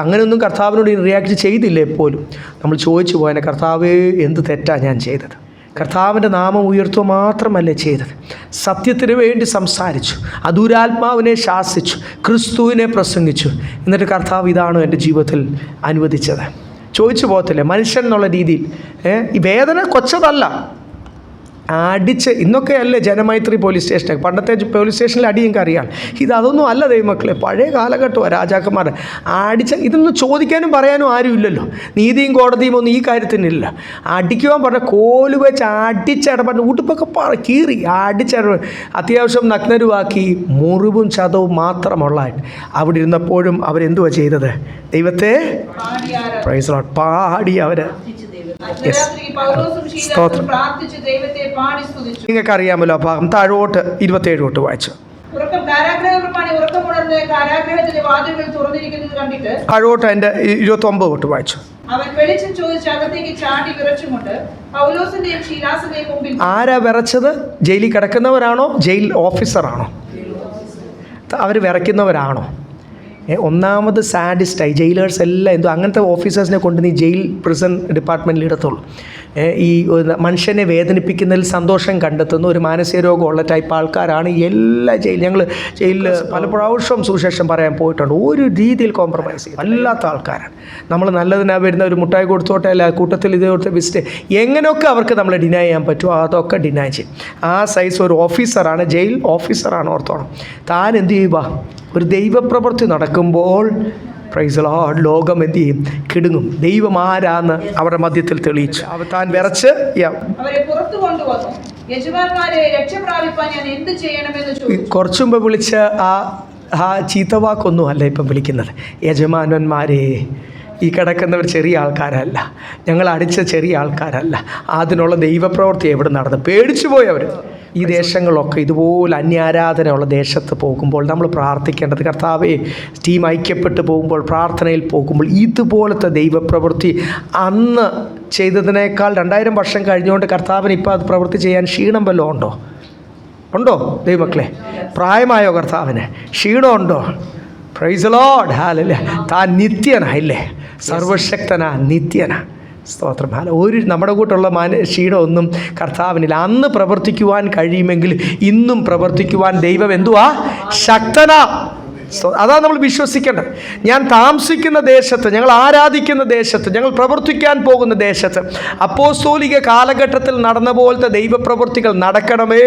അങ്ങനെയൊന്നും കർത്താവിനോട് റിയാക്ട് ചെയ്തില്ലേ എപ്പോഴും. നമ്മൾ ചോദിച്ചു പോയനെ, കർത്താവേ എന്ത് തെറ്റാണ് ഞാൻ ചെയ്തത്. കർത്താവിൻ്റെ നാമം ഉയർത്തുക മാത്രമല്ലേ ചെയ്തത്, സത്യത്തിന് വേണ്ടി സംസാരിച്ചു, അദൂരാത്മാവിനെ ശാസിച്ചു, ക്രിസ്തുവിനെ പ്രസംഗിച്ചു. എന്നിട്ട് കർത്താവ് ഇതാണോ എൻ്റെ ജീവിതത്തിൽ അനുവദിച്ചത്? ചോദിച്ചു പോകത്തില്ലേ മനുഷ്യൻ എന്നുള്ള രീതിയിൽ. ഈ വേദന കൊച്ചതല്ല, അടിച്ച് ഇന്നൊക്കെ അല്ലേ ജനമൈത്രി പോലീസ് സ്റ്റേഷനൊക്കെ, പണ്ടത്തെ പോലീസ് സ്റ്റേഷനിൽ അടിയൊക്കെ അറിയാം. അതൊന്നും അല്ല ദൈവമക്കളെ, പഴയ കാലഘട്ടമാണ് രാജാക്കന്മാരുടെ അടിച്ച. ഇതൊന്നും ചോദിക്കാനും പറയാനും ആരും ഇല്ലല്ലോ, നീതിയും കോടതിയും ഒന്നും ഈ കാര്യത്തിനില്ല. അടിക്കുവാൻ പറഞ്ഞ കോല് വെച്ച് അടിച്ചിടപെട്ട് ഉടുപ്പൊക്കെ കീറി അടിച്ചിട, അത്യാവശ്യം നഗ്നരുവാക്കി, മുറിവും ചതവും മാത്രമുള്ളതായിട്ട് അവിടെ ഇരുന്നപ്പോഴും അവരെന്തുവാ ചെയ്തത്, ദൈവത്തെ പ്രൈസ് ലോർഡ് പാടി അവർ. നിങ്ങൾക്ക് അറിയാമല്ലോ ആ ഭാഗം. താഴോട്ട് 27 തൊട്ട് വായിച്ചു. താഴോട്ട് അതിന്റെ 29 തൊട്ട് വായിച്ചു. ആരാ വിറച്ചത്? ജയിലിൽ കിടക്കുന്നവരാണോ, ജയിൽ ഓഫീസറാണോ? അവർ വിറയ്ക്കുന്നവരാണോ? ഒന്നാമത് സാഡിസ്റ്റായി ജയിലേഴ്സ് എല്ലാം എന്തോ അങ്ങനത്തെ ഓഫീസേഴ്സിനെ കൊണ്ട് നീ ജയിൽ പ്രിസൺ ഡിപ്പാർട്ട്മെൻറ്റിൽ ഇടത്തുള്ളൂ. ഈ മനുഷ്യനെ വേദനിപ്പിക്കുന്നതിൽ സന്തോഷം കണ്ടെത്തുന്ന ഒരു മാനസിക രോഗമുള്ള ടൈപ്പ് ആൾക്കാരാണ് എല്ലാ ഞങ്ങൾ ജയിലിൽ പല പ്രാവശ്യം സുവിശേഷം പറയാൻ പോയിട്ടുണ്ട്. ഒരു രീതിയിൽ കോംപ്രമൈസ് ചെയ്യും അല്ലാത്ത ആൾക്കാരാണ്. നമ്മൾ നല്ലതിനാ വരുന്ന ഒരു മുട്ടായി കൊടുത്തോട്ടെ അല്ല കൂട്ടത്തിൽ ഇത് കൊടുത്ത് വിസിറ്റ് എങ്ങനെയൊക്കെ അവർക്ക് നമ്മളെ ഡിനൈ ചെയ്യാൻ പറ്റുമോ അതൊക്കെ ഡിനൈ ചെയ്യും. ആ സൈസ് ഒരു ഓഫീസറാണ്, ജയിൽ ഓഫീസറാണ്. ഓർത്തോണം, താൻ എന്ത് ചെയ്യുക, ഒരു ദൈവപ്രവൃത്തി നടക്കുമ്പോൾ പ്രൈസ് ലോർഡ് ലോകം എന്ത് ചെയ്യും, കിടുങ്ങും. ദൈവം ആരാന്ന് അവരുടെ മധ്യത്തിൽ തെളിയിച്ചു. താൻ വിറച്ച് കുറച്ചു മുമ്പ് വിളിച്ച ആ ചീത്തവാക്കൊന്നും അല്ല ഇപ്പം വിളിക്കുന്നത്. യജമാനന്മാരെ, ഈ കിടക്കുന്നവർ ചെറിയ ആൾക്കാരല്ല, ഞങ്ങൾ അടിച്ച ചെറിയ ആൾക്കാരല്ല. അതിനുള്ള ദൈവപ്രവൃത്തി എവിടെ നടന്നു പേടിച്ചു പോയവർ. ഈ ദേശങ്ങളൊക്കെ ഇതുപോലെ അന്യാരാധനയുള്ള ദേശത്ത് പോകുമ്പോൾ നമ്മൾ പ്രാർത്ഥിക്കേണ്ടത്, കർത്താവേ, ടീം ഐക്യപ്പെട്ട് പോകുമ്പോൾ, പ്രാർത്ഥനയിൽ പോകുമ്പോൾ ഇതുപോലത്തെ ദൈവപ്രവൃത്തി അന്ന് ചെയ്തതിനേക്കാൾ 2000 വർഷം കഴിഞ്ഞുകൊണ്ട് കർത്താവിന് ഇപ്പോൾ അത് പ്രവൃത്തി ചെയ്യാൻ ക്ഷീണം വല്ലതും ഉണ്ടോ ദൈവമക്കളെ? പ്രായമായോ കർത്താവിന്? ക്ഷീണമുണ്ടോ? Praise Lord, hallelujah. താൻ നിത്യനായില്ലേ, സർവശക്തനാ, നിത്യനാ. സ്തോത്രം. ഒരു നമ്മുടെ കൂട്ടുള്ള ക്ഷീണമൊന്നും കർത്താവിനില്ല. അന്ന് പ്രവർത്തിക്കുവാൻ കഴിയുമെങ്കിൽ ഇന്നും പ്രവർത്തിക്കുവാൻ ദൈവം എന്തുവാ, ശക്തനാ. അതാണ് നമ്മൾ വിശ്വസിക്കേണ്ടത്. ഞാൻ താമസിക്കുന്ന ദേശത്ത്, ഞങ്ങൾ ആരാധിക്കുന്ന ദേശത്ത്, ഞങ്ങൾ പ്രവർത്തിക്കാൻ പോകുന്ന ദേശത്ത് അപ്പോസ്തോലിക കാലഘട്ടത്തിൽ നടന്ന പോലത്തെ ദൈവപ്രവൃത്തികൾ നടക്കണമേ.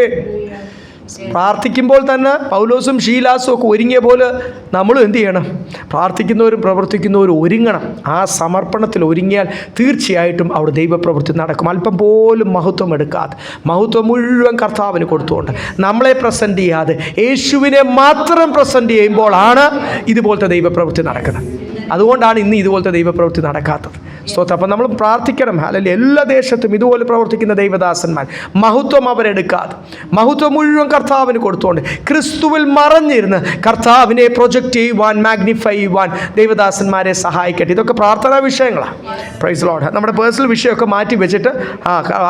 പ്രാർത്ഥിക്കുമ്പോൾ തന്നെ പൗലോസും ശീലാസും ഒക്കെ ഒരുങ്ങിയ പോലെ നമ്മളും എന്ത് ചെയ്യണം? പ്രാർത്ഥിക്കുന്നവരും പ്രവർത്തിക്കുന്നവരും ഒരുങ്ങണം. ആ സമർപ്പണത്തിൽ ഒരുങ്ങിയാൽ തീർച്ചയായിട്ടും അവിടെ ദൈവപ്രവൃത്തി നടക്കും. അല്പം പോലും മഹത്വം എടുക്കാതെ, മഹത്വം മുഴുവൻ കർത്താവിന് കൊടുത്തുകൊണ്ട് നമ്മളെ പ്രസൻറ്റ് ചെയ്യാതെ യേശുവിനെ മാത്രം പ്രസൻറ്റ് ചെയ്യുമ്പോൾ ആണ് ഇതുപോലത്തെ ദൈവപ്രവൃത്തി നടക്കുന്നത്. അതുകൊണ്ടാണ് ഇന്ന് ഇതുപോലത്തെ ദൈവപ്രവൃത്തി നടക്കാത്തത്. സ്തോത്രം. അപ്പം നമ്മൾ പ്രാർത്ഥിക്കണം. ഹല്ലേലൂയ. എല്ലാ ദേശത്തും ഇതുപോലെ പ്രവർത്തിക്കുന്ന ദൈവദാസന്മാർ മഹത്വം അവരെടുക്കാതെ മഹത്വം മുഴുവൻ കർത്താവിന് കൊടുത്തുകൊണ്ട് ക്രിസ്തുവിൽ മറഞ്ഞിരുന്ന് കർത്താവിനെ പ്രൊജക്റ്റ് ചെയ്യുവാൻ, മാഗ്നിഫൈ ചെയ്യുവാൻ ദൈവദാസന്മാരെ സഹായിക്കട്ടെ. ഇതൊക്കെ പ്രാർത്ഥനാ വിഷയങ്ങളാണ്. Praise lord. നമ്മുടെ പേഴ്സണൽ വിഷയമൊക്കെ മാറ്റി വെച്ചിട്ട്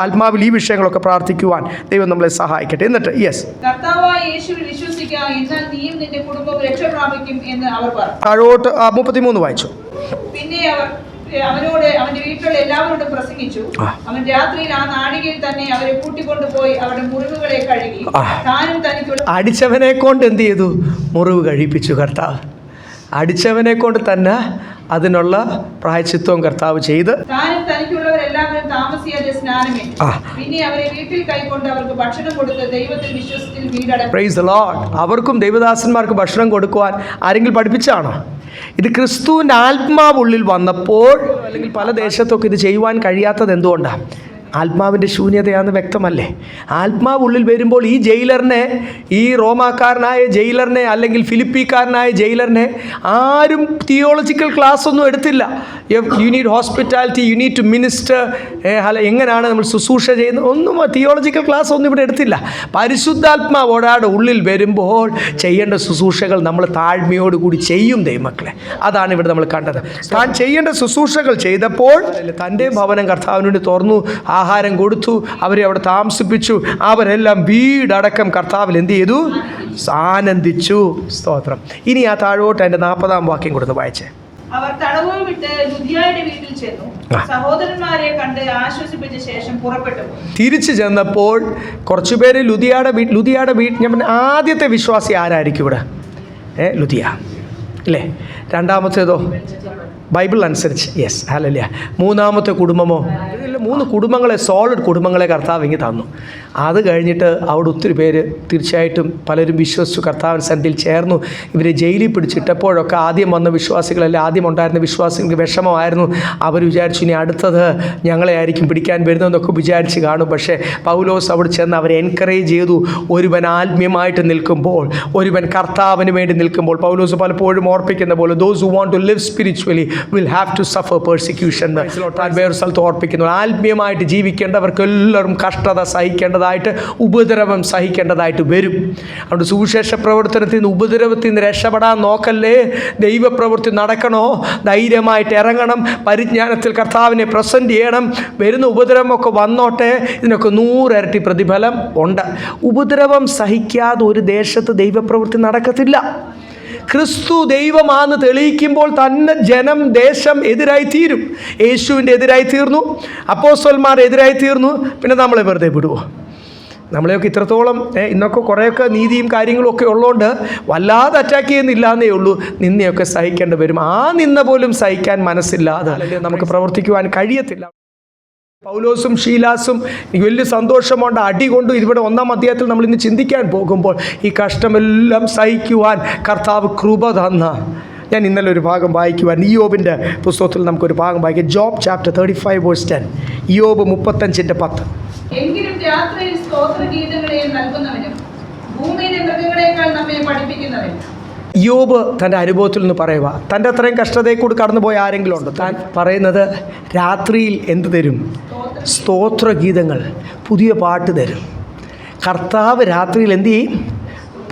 ആത്മാവിൽ ഈ വിഷയങ്ങളൊക്കെ പ്രാർത്ഥിക്കുവാൻ ദൈവം നമ്മളെ സഹായിക്കട്ടെ. എന്നിട്ട് യെസ്, കർത്താവായ യേശുവിൽ വിശ്വസിക്കുക, എന്നാൽ നീയും നിന്റെ കുടുംബവും രക്ഷ പ്രാപിക്കും എന്ന് അവർ പറഞ്ഞു. താഴോട്ട് 33 വായിച്ചു. പിന്നെ അവനോട് അവന്റെ വീട്ടിലുള്ള എല്ലാവരോടും പ്രസംഗിച്ചു. അവൻ രാത്രിയിൽ ആ നാഴികയിൽ തന്നെ അവരെ കൂട്ടിക്കൊണ്ടുപോയി അവരുടെ മുറിവുകളെ കഴുകി താനും തനിക്കുള്ള അടിച്ചവനെ കൊണ്ട് എന്ത് ചെയ്തു? മുറിവ് കഴിപ്പിച്ചു കർത്താവ്. അടിച്ചവനെ കൊണ്ട് തന്നെ അതിനുള്ള പ്രായശ്ചിത്വം കർത്താവ് ചെയ്ത് താനും തനിക്കുള്ളവരെല്ലാവരും താമസിയാതെ സ്നാനമേറ്റു. പിന്നെ അവരെ വീട്ടിൽ കൈക്കൊണ്ട് അവർക്ക് ഭക്ഷണം കൊടുത്ത് ദൈവത്തിൽ വിശ്വസത്തിൽ വീടടക്കി. Praise the Lord. അവർക്കും ദൈവദാസന്മാർക്ക് ഭക്ഷണം കൊടുക്കുവാൻ ആരെങ്കിലും പഠിപ്പിച്ചാണോ? ഇത് ക്രിസ്തുവിൻ്റെ ആത്മാവ് ഉള്ളിൽ വന്നപ്പോൾ, അല്ലെങ്കിൽ പല ദേശത്തൊക്കെ ഇത് ചെയ്യുവാൻ കഴിയാത്തത് എന്തുകൊണ്ടാണ്? ആത്മാവിൻ്റെ ശൂന്യതയാണെന്ന് വ്യക്തമല്ലേ? ആത്മാവ് ഉള്ളിൽ വരുമ്പോൾ ഈ ജയിലറിനെ, ഈ റോമാക്കാരനായ ജയിലറിനെ അല്ലെങ്കിൽ ഫിലിപ്പിക്കാരനായ ജയിലറിനെ ആരും തിയോളജിക്കൽ ക്ലാസ് ഒന്നും എടുത്തില്ല. You need hospitality, you need to minister, എങ്ങനെയാണ് നമ്മൾ ശുശ്രൂഷ ചെയ്യുന്നത്, ഒന്നും തിയോളജിക്കൽ ക്ലാസ് ഒന്നും ഇവിടെ എടുത്തില്ല. പരിശുദ്ധാത്മാവ് ഒരാളുടെ ഉള്ളിൽ വരുമ്പോൾ ചെയ്യേണ്ട ശുശ്രൂഷകൾ നമ്മൾ താഴ്മയോടുകൂടി ചെയ്യും ദൈവമക്കളെ. അതാണ് ഇവിടെ നമ്മൾ കണ്ടത്. താൻ ചെയ്യേണ്ട ശുശ്രൂഷകൾ ചെയ്തപ്പോൾ തൻ്റെ ഭവനം കർത്താവിന് വേണ്ടി തുറന്നു, ആഹാരം കൊടുത്തു, അവരെ അവിടെ താമസിപ്പിച്ചു. അവരെല്ലാം വീടടക്കം കർത്താവിൽ എന്ത് ചെയ്തു? ആനന്ദിച്ചു. സ്തോത്രം. ഇനി ആ താഴോട്ട് എൻ്റെ 40-ാം വാക്യം കൊടുത്ത് വായിച്ചേ. അവർ തടവ് വിട്ട് ലുദിയായുടെ വീട്ടിൽ ചെന്നു. സഹോദരന്മാരെ കണ്ട് ആശ്വസിപ്പിച്ച ശേഷം പുറപ്പെട്ടു. തിരിച്ചു ചെന്നപ്പോൾ കുറച്ചുപേര് ലുദിയായുടെ വീട്ടിൽ, ഞാൻ ആദ്യത്തെ വിശ്വാസി ആരായിരിക്കും ഇവിടെ? ലുദിയ അല്ലേ? രണ്ടാമത്തേതോ ബൈബിൾ അനുസരിച്ച് യെസ്, ഹല്ലേലൂയ. മൂന്നാമത്തെ കുടുംബമോ? 3 കുടുംബങ്ങളെ, സോളിഡ് കുടുംബങ്ങളെ കർത്താവ് ഇങ്ങ് തന്നു. അത് കഴിഞ്ഞിട്ട് അവിടെ ഒത്തിരി പേര് തീർച്ചയായിട്ടും പലരും വിശ്വസിച്ചു, കർത്താവിൻ സന്നിധിയിൽ ചേർന്നു. ഇവരെ ജയിലിൽ പിടിച്ചിട്ടപ്പോഴൊക്കെ ആദ്യം വന്ന വിശ്വാസികളല്ല, ആദ്യം ഉണ്ടായിരുന്ന വിശ്വാസികൾക്ക് വിഷമമായിരുന്നു. അവർ വിചാരിച്ചു ഇനി അടുത്തത് ഞങ്ങളെ ആയിരിക്കും പിടിക്കാൻ വരുന്നതെന്നൊക്കെ വിചാരിച്ച് കാണും. പക്ഷേ പൗലോസ് അവിടെ ചെന്ന് അവരെ എൻകറേജ് ചെയ്തു. ഒരുവൻ ആത്മീയമായിട്ട് നിൽക്കുമ്പോൾ, ഒരുവൻ കർത്താവിന് വേണ്ടി നിൽക്കുമ്പോൾ, പൗലോസ് പലപ്പോഴും ഓർപ്പിക്കുന്ന പോലെ those who want to live spiritually will have to suffer persecution. വേറെ സ്ഥലത്ത് ഓർപ്പിക്കുന്നു, ആത്മീയമായിട്ട് ജീവിക്കേണ്ടവർക്കെല്ലാവരും കഷ്ടത സഹിക്കേണ്ടതായിട്ട്, ഉപദ്രവം സഹിക്കേണ്ടതായിട്ട് വരും. അതുകൊണ്ട് സുവിശേഷ പ്രവർത്തനത്തിൽ നിന്ന്, ഉപദ്രവത്തിൽ നിന്ന് രക്ഷപ്പെടാൻ നോക്കല്ലേ. ദൈവപ്രവൃത്തി നടക്കണോ, ധൈര്യമായിട്ട് ഇറങ്ങണം, പരിജ്ഞാനത്തിൽ കർത്താവിനെ പ്രസൻറ്റ് ചെയ്യണം. വരുന്ന ഉപദ്രവമൊക്കെ വന്നോട്ടെ, ഇതിനൊക്കെ 100 ഇരട്ടി പ്രതിഫലം ഉണ്ട്. ഉപദ്രവം സഹിക്കാതെ ഒരു ദേശത്ത് ദൈവപ്രവൃത്തി നടക്കത്തില്ല. ക്രിസ്തു ദൈവമാണെന്ന് തെളിയിക്കുമ്പോൾ തന്നെ ജനം, ദേശം എതിരായി തീരും. യേശുവിൻ്റെ എതിരായി തീർന്നു, അപ്പോസ്തലന്മാർ എതിരായി തീർന്നു. പിന്നെ നമ്മളെ വെറുതെ വിടുവോ? നമ്മളെയൊക്കെ ഇത്രത്തോളം ഇന്നൊക്കെ കുറേയൊക്കെ നീതിയും കാര്യങ്ങളും ഒക്കെ ഉള്ളതുകൊണ്ട് വല്ലാതെ അറ്റാക്ക് ചെയ്യുന്നില്ല എന്നേ ഉള്ളൂ. നിന്നയൊക്കെ സഹിക്കേണ്ടി വരും. ആ നിന്ന പോലും സഹിക്കാൻ മനസ്സില്ലാതെ നമുക്ക് പ്രവർത്തിക്കുവാൻ കഴിയത്തില്ല. പൗലോസും ശീലാസും വലിയ സന്തോഷമുണ്ട്, അടി കൊണ്ട് ഇവിടെ 1-ാം അധ്യായത്തിൽ നമ്മൾ ഇന്ന് ചിന്തിക്കാൻ പോകുമ്പോൾ ഈ കഷ്ടമെല്ലാം സഹിക്കുവാൻ കർത്താവ് കൃപ തന്ന. ഞാൻ ഇന്നലെ ഒരു ഭാഗം വായിക്കുവാൻ, ഇയ്യോബിൻ്റെ പുസ്തകത്തിൽ നമുക്കൊരു ഭാഗം വായിക്കാം. Job chapter 35:10. ഇയ്യോബ് 35:10. എങ്കിലും രാത്രിയിൽ സ്തോത്രഗീതങ്ങളെ നൽകുന്നവനും ഭൂമിയിലെ മൃഗങ്ങളെക്കാൾ നമ്മെ പഠിപ്പിക്കുന്നവനും. യോബ് തൻ്റെ അനുഭവത്തിൽ നിന്ന് പറയുക, തൻ്റെ അത്രയും കഷ്ടതയെക്കൂടി കടന്നുപോയ ആരെങ്കിലും ഉണ്ട്? താൻ പറയുന്നത് രാത്രിയിൽ എന്ത് തരും? സ്തോത്രഗീതങ്ങൾ, പുതിയ പാട്ട് തരും. കർത്താവ് രാത്രിയിൽ എന്ത് ചെയ്യും?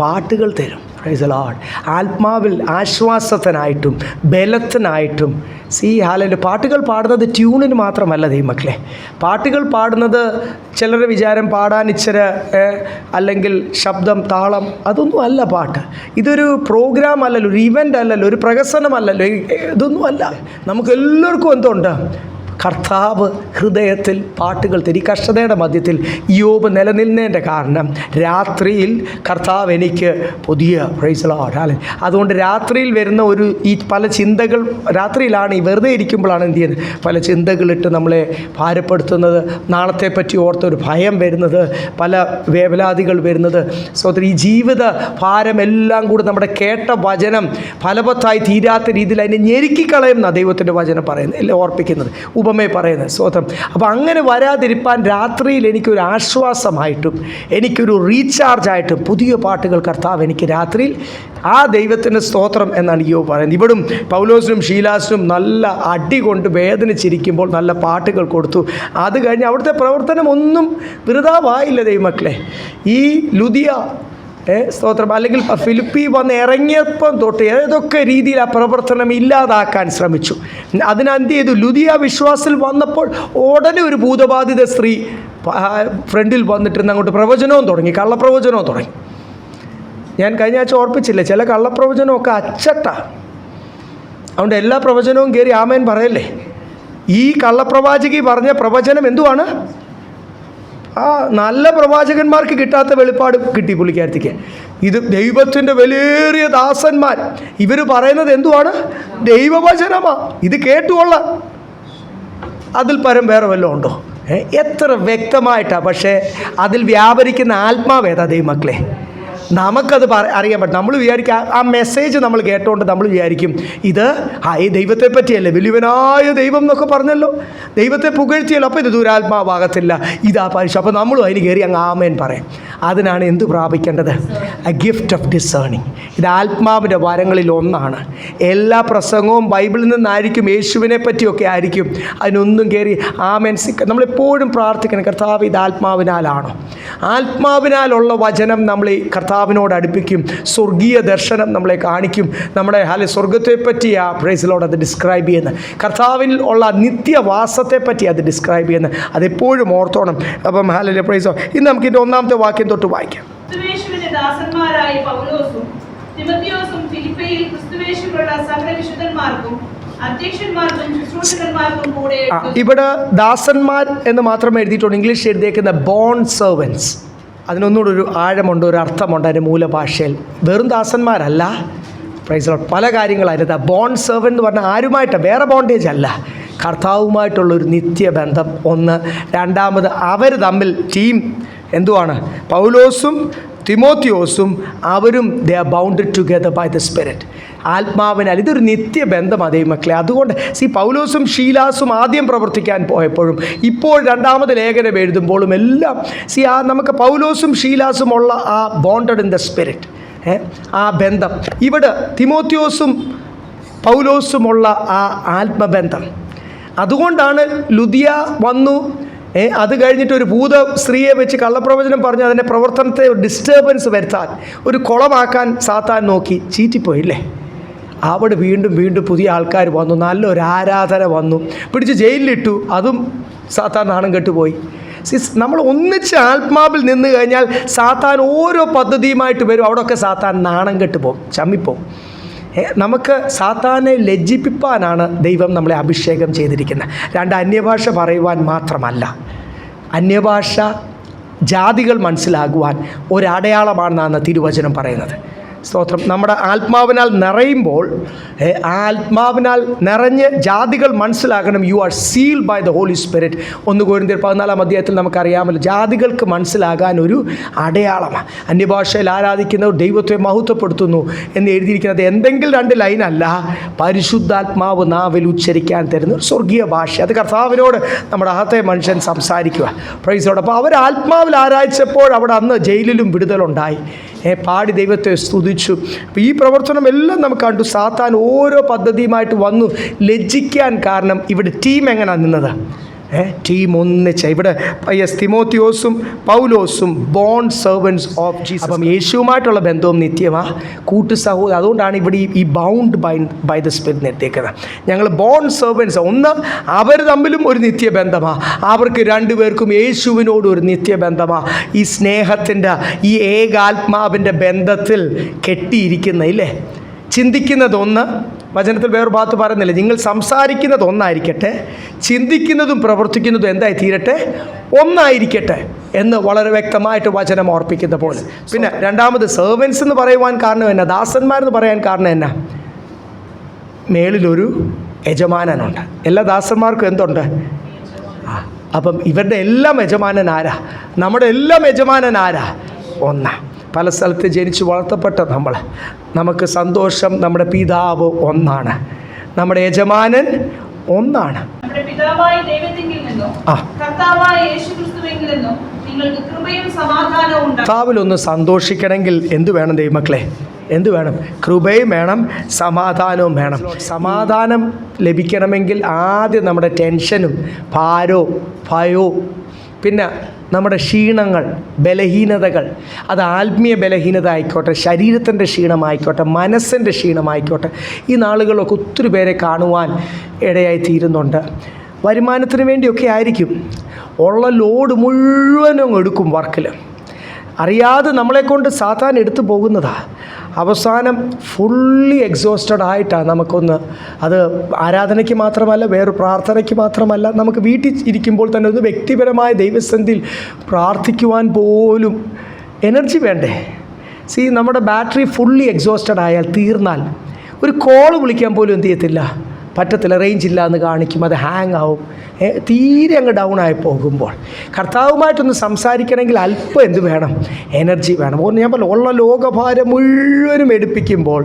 പാട്ടുകൾ തരും. Price the Lord. ആത്മാവിൽ ആശ്വാസത്തിനായിട്ടും ബലത്തിനായിട്ടും. ഹല്ലേലൂയ. പാട്ടുകൾ പാടുന്നത് ട്യൂണിന് മാത്രമല്ല ദൈവമക്കളെ. പാട്ടുകൾ പാടുന്നത് ചിലരുടെ വിചാരം പാടാൻ ഇച്ചിരി അല്ലെങ്കിൽ ശബ്ദം, താളം, അതൊന്നും അല്ല പാട്ട്. ഇതൊരു പ്രോഗ്രാം അല്ലല്ലോ, ഒരു ഇവൻ്റ് അല്ലല്ലോ, ഒരു പ്രഹസനമല്ലല്ലോ, ഇതൊന്നും അല്ല. നമുക്കെല്ലാവർക്കും എന്തുണ്ട്? കർത്താവ് ഹൃദയത്തിൽ പാട്ടുകൾ തരും. ഈ കഷ്ടതയുടെ മധ്യത്തിൽ യോബ് നിലനിന്നതിൻ്റെ കാരണം രാത്രിയിൽ കർത്താവ് എനിക്ക് പുതിയ പ്രൈസ് ദി ലോർഡ്. അതുകൊണ്ട് രാത്രിയിൽ വരുന്ന ഈ പല ചിന്തകൾ, രാത്രിയിലാണ് ഈ വെറുതെ ഇരിക്കുമ്പോഴാണ് എന്ത് ചെയ്യുന്നത്? പല ചിന്തകളിട്ട് നമ്മളെ ഭാരപ്പെടുത്തുന്നത്, നാളത്തെ പറ്റി ഓർത്തൊരു ഭയം വരുന്നത്, പല വേവലാതികൾ വരുന്നത്. സഹോദരി, ഈ ജീവിത ഭാരമെല്ലാം കൂടി നമ്മുടെ കേട്ട വചനം ഫലവത്തായി തീരാത്ത രീതിയിൽ അതിനെ ഞെരുക്കിക്കളയുന്ന ദൈവത്തിൻ്റെ വചനം പറയുന്നത്, അല്ലേ ഓർപ്പിക്കുന്നത്. ഉപമയെ പറയുന്നത്. സ്തോത്രം. അപ്പോൾ അങ്ങനെ വരാതിരിപ്പാൻ രാത്രിയിൽ എനിക്കൊരു ആശ്വാസമായിട്ടും എനിക്കൊരു റീചാർജായിട്ടും പുതിയ പാട്ടുകൾ കർത്താവ് എനിക്ക് രാത്രിയിൽ ആ ദൈവത്തിൻ്റെ സ്തോത്രം എന്നാണ് യോ പറയുന്നത്. ഇവിടും പൗലോസിനും ശീലാസിനും നല്ല അടി കൊണ്ട് വേദനിച്ചിരിക്കുമ്പോൾ നല്ല പാട്ടുകൾ കൊടുത്തു. അത് കഴിഞ്ഞ് അവിടുത്തെ പ്രവർത്തനം ഒന്നും വൃഥാവായില്ല ദൈവമക്കളെ. ഈ ലുദിയ സ്തോത്രം അല്ലെങ്കിൽ ഫിലിപ്പി വന്ന് ഇറങ്ങിയപ്പം തൊട്ട് ഏതൊക്കെ രീതിയിൽ ആ പ്രവർത്തനം ഇല്ലാതാക്കാൻ ശ്രമിച്ചു. അതിനെന്ത് ചെയ്തു? ലുദിയ വിശ്വാസത്തിൽ വന്നപ്പോൾ ഉടനെ ഒരു ഭൂതബാധിത സ്ത്രീ ഫ്രണ്ടിൽ വന്നിട്ട് അങ്ങോട്ട് പ്രവചനവും തുടങ്ങി, കള്ളപ്രവചനവും തുടങ്ങി. ഞാൻ കഴിഞ്ഞ ആഴ്ച ഓർപ്പിച്ചില്ലേ, ചില കള്ളപ്രവചനമൊക്കെ അച്ചട്ടാണ്. അതുകൊണ്ട് എല്ലാ പ്രവചനവും കയറി ആമേൻ പറയല്ലേ. ഈ കള്ളപ്രവാചകി പറഞ്ഞ പ്രവചനം എന്തുവാണ്? ആ നല്ല പ്രവാചകന്മാർക്ക് കിട്ടാത്ത വെളിപ്പാട് കിട്ടി പുള്ളിക്കാരത്തിക്ക്. ഇത് ദൈവത്തിൻ്റെ വിലയേറിയ ദാസന്മാർ, ഇവർ പറയുന്നത് എന്തുവാണ്? ദൈവവചനമാണ്. ഇത് കേട്ടുകൊള്ളാം. അതിൽ പരം വേറെ വല്ലതും ഉണ്ടോ? എത്ര വ്യക്തമായിട്ടാണ്. പക്ഷേ അതിൽ വ്യാപരിക്കുന്ന ആത്മാവേതാ ദൈവമക്കളെ? നമുക്കത് അറിയാൻ പറ്റും. നമ്മൾ വിചാരിക്കും ആ മെസ്സേജ് നമ്മൾ കേട്ടോണ്ട് നമ്മൾ വിചാരിക്കും ഇത് ഈ ദൈവത്തെ പറ്റിയല്ലേ, വലിയവനായ ദൈവം എന്നൊക്കെ പറഞ്ഞല്ലോ, ദൈവത്തെ പുകഴ്ത്തിയല്ലോ, അപ്പോൾ ഇത് ദുരാത്മാവാകത്തില്ല, ഇതാ പരിശു. അപ്പോൾ നമ്മളും അതിന് കയറി അങ്ങ് ആമേൻ പറയും. അതിനാണ് എന്ത് പ്രാപിക്കേണ്ടത്? A gift of discerning. ഇത് ആത്മാവിൻ്റെ വരങ്ങളിൽ ഒന്നാണ്. എല്ലാ പ്രസംഗവും ബൈബിളിൽ നിന്നായിരിക്കും, യേശുവിനെ പറ്റിയൊക്കെ ആയിരിക്കും. അതിനൊന്നും കയറി ആമേൻ നമ്മളെപ്പോഴും പ്രാർത്ഥിക്കണം, കർത്താവ് ഇത് ആത്മാവിനാലാണോ? ആത്മാവിനാലുള്ള വചനം നമ്മളെ കർത്താവിനോട് അടുപ്പിക്കും. സ്വർഗീയ ദർശനം നമ്മളെ കാണിക്കും. നമ്മുടെ സ്വർഗത്തെ പറ്റി ആ പ്രൈസിലോട് അത് ഡിസ്ക്രൈബ് ചെയ്യുന്നത്, കർത്താവിൽ ഉള്ള നിത്യവാസത്തെ പറ്റി അത് ഡിസ്ക്രൈബ് ചെയ്യുന്നത്. അതെപ്പോഴും ഓർത്തോണം. അപ്പം ഹാലേ പ്രൈസോ. ഇന്ന് നമുക്ക് ഇതിൻ്റെ 1-ാമത്തെ വാക്യം തൊട്ട് വായിക്കാം. ദാസന്മാരായ പൗലോസും തിമോത്തിയോസും ഫിലിപ്പിയിൽ ക്രിസ്തുയേശുവിലുള്ള സകല വിശുദ്ധന്മാർക്കും അധ്യക്ഷന്മാർക്കും ശുശ്രൂഷകന്മാർക്കും കൂടെ. ഇവിടെ ദാസന്മാർ എന്ന് മാത്രം എഴുതിയിട്ടുണ്ട്. ഇംഗ്ലീഷ് എഴുതിയേക്കുന്ന ബോണ്ട് സെർവൻസ്. അതിനൊന്നുകൂടെ ഒരു ആഴമുണ്ട്, ഒരു അർത്ഥമുണ്ട് അതിൻ്റെ മൂലഭാഷയിൽ. വെറും ദാസന്മാരല്ല, പ്രൈസ് പല കാര്യങ്ങളായിരുന്നു. ബോണ്ട് സെർവൻ്റ് എന്ന് പറഞ്ഞാൽ ആരുമായിട്ട് വേറെ ബോണ്ടേജ് അല്ല, കർത്താവുമായിട്ടുള്ളൊരു നിത്യബന്ധം ഒന്ന്. രണ്ടാമത് അവർ തമ്മിൽ ടീം എന്തുവാണ്? പൗലോസും തിമോത്തിയോസും അവരും they are bounded together by the spirit. ആത്മാവിനാൽ ഇതൊരു നിത്യബന്ധം അതേ മക്കളെ. അതുകൊണ്ട് പൗലോസും ശീലാസും ആദ്യം പ്രവർത്തിക്കാൻ പോയപ്പോഴും ഇപ്പോൾ രണ്ടാമത് ലേഖനം എഴുതുമ്പോഴും എല്ലാം നമുക്ക് പൗലോസും ശീലാസും ഉള്ള ആ ബോണ്ടഡ് ഇൻ ദ സ്പിരിറ്റ്, ആ ബന്ധം. ഇവിടെ തിമോത്തിയോസും പൗലോസുമുള്ള ആ ആത്മബന്ധം. അതുകൊണ്ടാണ് ലുദിയ വന്നു, അത് കഴിഞ്ഞിട്ട് ഒരു ഭൂത സ്ത്രീയെ വെച്ച് കള്ളപ്രവചനം പറഞ്ഞ് അതിൻ്റെ പ്രവർത്തനത്തെ ഡിസ്റ്റർബൻസ് വരുത്താൻ, ഒരു കുളമാക്കാൻ സാത്താൻ നോക്കി, ചീറ്റിപ്പോയില്ലേ. അവിടെ വീണ്ടും വീണ്ടും പുതിയ ആൾക്കാർ വന്നു, നല്ലൊരു ആരാധന വന്നു, പിടിച്ച് ജയിലിലിട്ടു, അതും സാത്താൻ നാണം കെട്ടുപോയി. നമ്മൾ ഒന്നിച്ച് ആത്മാവിൽ നിന്ന് കഴിഞ്ഞാൽ സാത്താൻ ഓരോ പദ്ധതിയുമായിട്ട് വരും. അവിടെയൊക്കെ സാത്താൻ നാണം കെട്ടുപോകും, ചമ്മിപ്പോകും. നമുക്ക് സാത്താനെ ലജ്ജിപ്പിക്കാനാണ് ദൈവം നമ്മളെ അഭിഷേകം ചെയ്തിരിക്കുന്നത്. രണ്ട്, അന്യഭാഷ പറയുവാൻ മാത്രമല്ല, അന്യഭാഷ ജാതികൾ മനസ്സിലാകുവാൻ ഒരടയാളമാണെന്നാണ് തിരുവചനം പറയുന്നത്. സ്തോത്രം. നമ്മുടെ ആത്മാവിനാൽ നിറയുമ്പോൾ, ആത്മാവിനാൽ നിറഞ്ഞ് ജാതികൾ മനസ്സിലാക്കണം. You are sealed by the holy spirit. 1 കൊരിന്ത്യർ 14-ാം അധ്യായത്തിൽ നമുക്കറിയാമല്ലോ, ജാതികൾക്ക് മനസ്സിലാകാൻ ഒരു അടയാളമാണ്. അന്യഭാഷയിൽ ആരാധിക്കുന്നവർ ദൈവത്തെ മഹത്വപ്പെടുത്തുന്നു എന്ന് എഴുതിയിരിക്കുന്നത് എന്തെങ്കിലും 2 ലൈനല്ല, പരിശുദ്ധാത്മാവ് നാവിൽ ഉച്ചരിക്കാൻ തരുന്ന ഒരു സ്വർഗീയ ഭാഷ. അത് കർത്താവിനോട് നമ്മുടെ അകത്തെ മനുഷ്യൻ സംസാരിക്കുക. പ്രൈസോട്. അപ്പോൾ അവർ ആത്മാവിൽ ആരാധിച്ചപ്പോൾ അവിടെ അന്ന് ജയിലിലും വിടുതലുണ്ടായി. പാടി ദൈവത്തെ സ്തുതിച്ചു. അപ്പോൾ ഈ പ്രവർത്തനം എല്ലാം നമുക്ക് കണ്ടു. സാത്താൻ ഓരോ പദ്ധതിയുമായിട്ട് വന്നു ലജ്ജിക്കാൻ കാരണം ഇവിടെ ടീം എങ്ങനെയാണ് നിന്നത്? ടീം ഒന്നിച്ച്. ഇവിടെ തിമോത്തിയോസും പൗലോസും ബോണ്ട് സെർവൻസ് ഓഫ് ജീസസ്. അപ്പം യേശുവുമായിട്ടുള്ള ബന്ധവും നിത്യമാണ്, കൂട്ടുസഹോദരൻ. അതുകൊണ്ടാണ് ഇവിടെ ഈ ബൗണ്ട് ബൈ ദ സ്പിരിറ്റ് നിർത്തിയേക്കുന്നത്. ഞങ്ങൾ ബോണ്ട് സെർവൻസ്. ഒന്ന്, അവർ തമ്മിലും ഒരു നിത്യബന്ധമാണ്, അവർക്ക് 2 പേർക്കും യേശുവിനോട് ഒരു നിത്യബന്ധമാണ്. ഈ സ്നേഹത്തിൻ്റെ, ഈ ഏകാത്മാവിൻ്റെ ബന്ധത്തിൽ കെട്ടിയിരിക്കുന്ന, ഇല്ലേ, ചിന്തിക്കുന്നതൊന്ന്. വചനത്തിൽ വേറൊരു ഭാഗത്ത് പറയുന്നില്ല, നിങ്ങൾ സംസാരിക്കുന്നത് ഒന്നായിരിക്കട്ടെ, ചിന്തിക്കുന്നതും പ്രവർത്തിക്കുന്നതും എന്തായി തീരട്ടെ, ഒന്നായിരിക്കട്ടെ എന്ന് വളരെ വ്യക്തമായിട്ട് വചനം ഓർപ്പിക്കുന്ന പോലെ. പിന്നെ രണ്ടാമത് സെർവൻസ് എന്ന് പറയുവാൻ കാരണം എന്നാ, ദാസന്മാരെന്ന് പറയാൻ കാരണം എന്നാ, മേളിലൊരു യജമാനനുണ്ട്. എല്ലാ ദാസന്മാർക്കും എന്തുണ്ട്? അപ്പം ഇവരുടെ എല്ലാം യജമാനൻ ആരാ? നമ്മുടെ എല്ലാം യജമാനൻ ആരാ? ഒന്നാ. പല സ്ഥലത്ത് ജനിച്ച് വളർത്തപ്പെട്ട നമുക്ക് സന്തോഷം. നമ്മുടെ പിതാവ് ഒന്നാണ്, നമ്മുടെ യജമാനൻ ഒന്നാണ്. നമ്മുടെ പിതാവ് പിതാവായ ദൈവത്തിങ്കിൽ നിന്നും കർത്താവായ യേശുക്രിസ്തുവിൽ നിന്നും നിങ്ങൾക്ക് കൃപയും സമാധാനവും ഉണ്ടാകും. കർത്താവിലൊന്ന് സന്തോഷിക്കണമെങ്കിൽ എന്ത് വേണം ദൈവമക്കളെ? എന്ത് വേണം? കൃപയും വേണം, സമാധാനവും വേണം. സമാധാനം ലഭിക്കണമെങ്കിൽ ആദ്യം നമ്മുടെ ടെൻഷനും ഭാരവും ഭയവും പിന്നെ നമ്മുടെ ക്ഷീണങ്ങൾ, ബലഹീനതകൾ, അത് ആത്മീയ ബലഹീനത ആയിക്കോട്ടെ, ശരീരത്തിൻ്റെ ക്ഷീണമായിക്കോട്ടെ, മനസ്സിൻ്റെ ക്ഷീണമായിക്കോട്ടെ, ഈ നാളുകളൊക്കെ ഒത്തിരി പേരെ കാണുവാൻ ഇടയായി തീരുന്നുണ്ട്. വരുമാനത്തിന് വേണ്ടിയൊക്കെ ആയിരിക്കും. ഉള്ള ലോഡ് മുഴുവനും എടുക്കും വർക്കിൽ. അറിയാതെ നമ്മളെക്കൊണ്ട് സാത്താൻ എടുത്തു പോകുന്നതാണ്. അവസാനം ഫുള്ളി എക്സോസ്റ്റഡ് ആയിട്ടാണ് നമുക്കൊന്ന്, അത് ആരാധനയ്ക്ക് മാത്രമല്ല, വേറെ പ്രാർത്ഥനയ്ക്ക് മാത്രമല്ല, നമുക്ക് വീട്ടിൽ ഇരിക്കുമ്പോൾ തന്നെ ഒന്ന് വ്യക്തിപരമായ ദൈവസന്നിധിയിൽ പ്രാർത്ഥിക്കുവാൻ പോലും എനർജി വേണ്ടേ? നമ്മുടെ ബാറ്ററി ഫുള്ളി എക്സോസ്റ്റഡ് ആയാൽ, തീർന്നാൽ ഒരു കോൾ വിളിക്കാൻ പോലും എന്ത് ചെയ്യത്തില്ല, പറ്റത്തില്ല, റേഞ്ച് ഇല്ല എന്ന് കാണിക്കും, അത് ഹാങ് ആവും. തീരെ അങ്ങ് ഡൗൺ ആയി പോകുമ്പോൾ കർത്താവുമായിട്ടൊന്ന് സംസാരിക്കണമെങ്കിൽ അല്പം എന്ത് വേണം? എനർജി വേണം. ഞാൻ പറഞ്ഞു, ഉള്ള ലോകഭാരം മുഴുവനും എടുപ്പിക്കുമ്പോൾ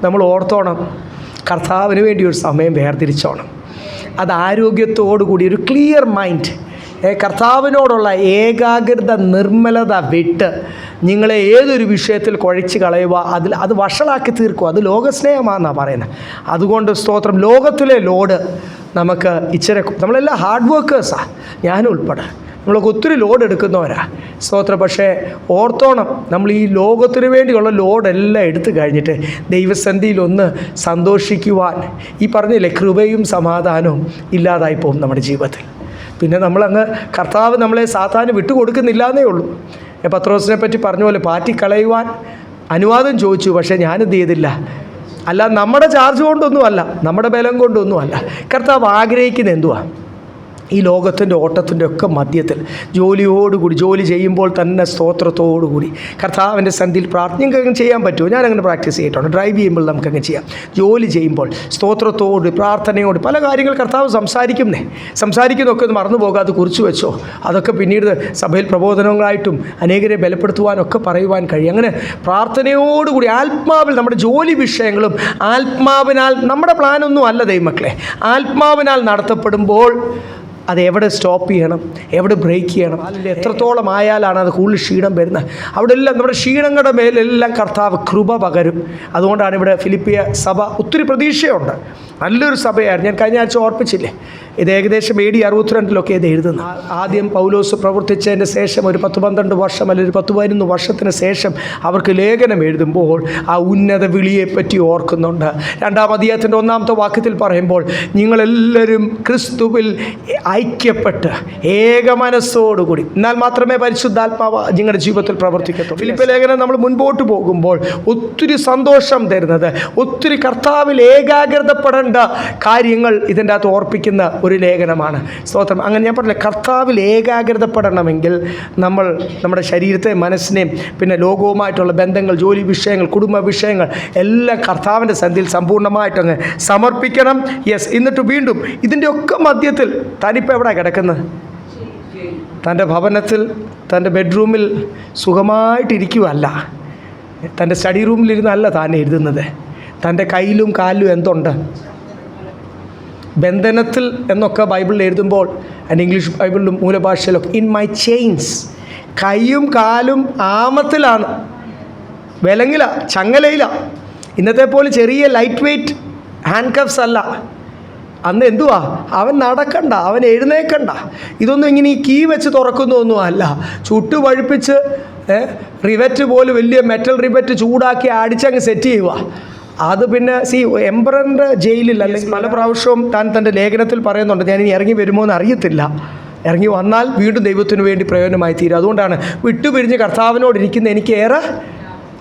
നമ്മൾ ഓർത്തോണം, കർത്താവിന് വേണ്ടി ഒരു സമയം വേർതിരിച്ചോണം. അത് ആരോഗ്യത്തോടുകൂടി ഒരു ക്ലിയർ മൈൻഡ്, കർത്താവിനോടുള്ള ഏകാഗ്രത, നിർമ്മലത വിട്ട് നിങ്ങളെ ഏതൊരു വിഷയത്തിൽ കുഴച്ച് കളയുക, അത് വഷളാക്കി തീർക്കുക. അത് ലോകസ്നേഹമാണെന്നാണ് പറയുന്നത്. അതുകൊണ്ട് സ്തോത്രം, ലോകത്തിലെ ലോഡ് നമുക്ക് ഇച്ചിരി, നമ്മളെല്ലാം ഹാർഡ് വർക്കേഴ്സാണ്, ഞാനും ഉൾപ്പെടെ, നമ്മളൊക്കെ ഒത്തിരി ലോഡ് എടുക്കുന്നവരാ സ്തോത്രം. പക്ഷേ ഓർത്തോണം, നമ്മൾ ഈ ലോകത്തിന് വേണ്ടിയുള്ള ലോഡെല്ലാം എടുത്തു കഴിഞ്ഞിട്ട് ദൈവസന്നിധിയിലൊന്ന് സന്തോഷിക്കുവാൻ, ഈ പറഞ്ഞില്ലേ, കൃപയും സമാധാനവും ഇല്ലാതായി പോകും നമ്മുടെ ജീവിതത്തിൽ. പിന്നെ നമ്മളങ്ങ്, കർത്താവ് നമ്മളെ സാത്താന് വിട്ടുകൊടുക്കുന്നില്ല എന്നേ ഉള്ളൂ. പത്രോസിനെ പറ്റി പറഞ്ഞ പോലെ പാറ്റിക്കളയുവാൻ അനുവാദം ചോദിച്ചു, പക്ഷേ ഞാനെന്ത് ചെയ്തില്ല. അല്ല, നമ്മുടെ ചാർജ് കൊണ്ടൊന്നുമല്ല, നമ്മുടെ ബലം കൊണ്ടൊന്നുമല്ല. കർത്താവ് ആഗ്രഹിക്കുന്നത് എന്തുവാ? ഈ ലോകത്തിൻ്റെ ഓട്ടത്തിൻ്റെ ഒക്കെ മധ്യത്തിൽ ജോലിയോടുകൂടി, ജോലി ചെയ്യുമ്പോൾ തന്നെ സ്തോത്രത്തോടുകൂടി കർത്താവിൻ്റെ സന്ധിയിൽ പ്രാർത്ഥനയ്ക്കങ്ങ് ചെയ്യാൻ പറ്റുമോ? ഞാനങ്ങനെ പ്രാക്ടീസ് ചെയ്തിട്ടുണ്ട്. ഡ്രൈവ് ചെയ്യുമ്പോൾ നമുക്കങ്ങ് ചെയ്യാം. ജോലി ചെയ്യുമ്പോൾ സ്തോത്രത്തോട്, പ്രാർത്ഥനയോട് പല കാര്യങ്ങൾ കർത്താവ് സംസാരിക്കുന്നതൊക്കെ ഒന്ന് മറന്നു പോകാതെ കുറിച്ച് വെച്ചോ. അതൊക്കെ പിന്നീട് സഭയിൽ പ്രബോധനങ്ങളായിട്ടും അനേകരെ ബലപ്പെടുത്തുവാനൊക്കെ പറയുവാൻ കഴിയും. അങ്ങനെ പ്രാർത്ഥനയോടുകൂടി ആത്മാവിൽ നമ്മുടെ ജോലി വിഷയങ്ങളും ആത്മാവിനാൽ, നമ്മുടെ പ്ലാനൊന്നും അല്ല ദൈവമക്കളെ, ആത്മാവിനാൽ നടത്തപ്പെടുമ്പോൾ അത് എവിടെ സ്റ്റോപ്പ് ചെയ്യണം, എവിടെ ബ്രേക്ക് ചെയ്യണം, അല്ലെങ്കിൽ എത്രത്തോളം ആയാലാണ് അത് കൂടുതൽ ക്ഷീണം വരുന്നത്, അവിടെ എല്ലാം നമ്മുടെ ക്ഷീണങ്ങളുടെ മേലെല്ലാം കർത്താവ് കൃപ പകരും. അതുകൊണ്ടാണ് ഇവിടെ ഫിലിപ്പിയ സഭ ഒത്തിരി പ്രതീക്ഷയുണ്ട്. നല്ലൊരു സഭയായിരുന്നു. ഞാൻ കഴിഞ്ഞ ആഴ്ച ഓർപ്പിച്ചില്ലേ, ഇത് ഏകദേശം AD 62 ഇത് എഴുതുന്നു. ആദ്യം പൗലോസ് പ്രവർത്തിച്ചതിൻ്റെ ശേഷം ഒരു 10-12 വർഷം അല്ലെങ്കിൽ 10-11 വർഷത്തിന് ശേഷം അവർക്ക് ലേഖനം എഴുതുമ്പോൾ ആ ഉന്നത വിളിയെപ്പറ്റി ഓർക്കുന്നുണ്ട്. 2-ാം അധ്യായത്തിൻ്റെ 1-ാമത്തെ വാക്യത്തിൽ പറയുമ്പോൾ, നിങ്ങളെല്ലാവരും ക്രിസ്തുവിൽ ഐക്യപ്പെട്ട് ഏകമനസ്സോടുകൂടി എന്നാൽ മാത്രമേ പരിശുദ്ധാത്മാവ് നിങ്ങളുടെ ജീവിതത്തിൽ പ്രവർത്തിക്കത്തുള്ളൂ. ഫിലിപ്പിയ ലേഖനം നമ്മൾ മുൻപോട്ട് പോകുമ്പോൾ ഒത്തിരി സന്തോഷം തരുന്നത്, ഒത്തിരി കർത്താവിൽ ഏകാഗ്രതപ്പെടേണ്ട കാര്യങ്ങൾ ഇതിൻ്റെ അകത്ത് ഓർപ്പിക്കുന്ന ഒരു ലേഖനമാണ്. സ്തോത്രം. അങ്ങനെ ഞാൻ പറഞ്ഞില്ല, കർത്താവിൽ ഏകാഗ്രതപ്പെടണമെങ്കിൽ നമ്മൾ നമ്മുടെ ശരീരത്തെ, മനസ്സിനെയും പിന്നെ ലോകവുമായിട്ടുള്ള ബന്ധങ്ങൾ, ജോലി വിഷയങ്ങൾ, കുടുംബ വിഷയങ്ങൾ എല്ലാം കർത്താവിൻ്റെ സന്ധിയിൽ സമ്പൂർണ്ണമായിട്ടങ്ങ് സമർപ്പിക്കണം. എന്നിട്ട് വീണ്ടും ഇതിൻ്റെ ഒക്കെ മധ്യത്തിൽ താനിപ്പോൾ എവിടെ കിടക്കുന്നത്? തൻ്റെ ഭവനത്തിൽ, തൻ്റെ ബെഡ്റൂമിൽ സുഖമായിട്ടിരിക്കുകയല്ല, തൻ്റെ സ്റ്റഡി റൂമിലിരുന്നല്ല താൻ എഴുതുന്നത്. തൻ്റെ കയ്യിലും കാലിലും എന്തുണ്ട്? ബന്ധനത്തിൽ എന്നൊക്കെ ബൈബിളിൽ എഴുതുമ്പോൾ, ആൻഡ് ഇംഗ്ലീഷ് ബൈബിളിലും മൂലഭാഷയിലൊക്കെ ഇൻ മൈ ചെയിൻസ്, കൈയും കാലും ആമത്തിലാണ്, വിലങ്ങില, ചങ്ങലയില. ഇന്നത്തെ പോലെ ചെറിയ ലൈറ്റ് വെയ്റ്റ് ഹാൻഡ് കഫ്സ് അല്ല. അന്ന് എന്തുവാ, അവൻ നടക്കണ്ട, അവൻ എഴുന്നേക്കണ്ട. ഇതൊന്നും ഇങ്ങനെ ഈ കീ വെച്ച് തുറക്കുന്നൊന്നും അല്ല, ചുട്ടു പഴുപ്പിച്ച് റിവറ്റ് പോലെ വലിയ മെറ്റൽ റിവറ്റ് ചൂടാക്കി അടിച്ചങ്ങ് സെറ്റ് ചെയ്യുക. അത് പിന്നെ എംപററിൻ്റെ ജയിലിൽ, അല്ലെങ്കിൽ പല പ്രാവശ്യവും തൻ്റെ ലേഖനത്തിൽ പറയുന്നുണ്ട്, ഞാനിനി ഇറങ്ങി വരുമോ എന്ന് അറിയത്തില്ല, ഇറങ്ങി വന്നാൽ വീണ്ടും ദൈവത്തിന് വേണ്ടി പ്രയോജനമായി തീരും. അതുകൊണ്ടാണ് വിട്ടുപിരിഞ്ഞ് കർത്താവിനോടിരിക്കുന്ന എനിക്ക് ഏറെ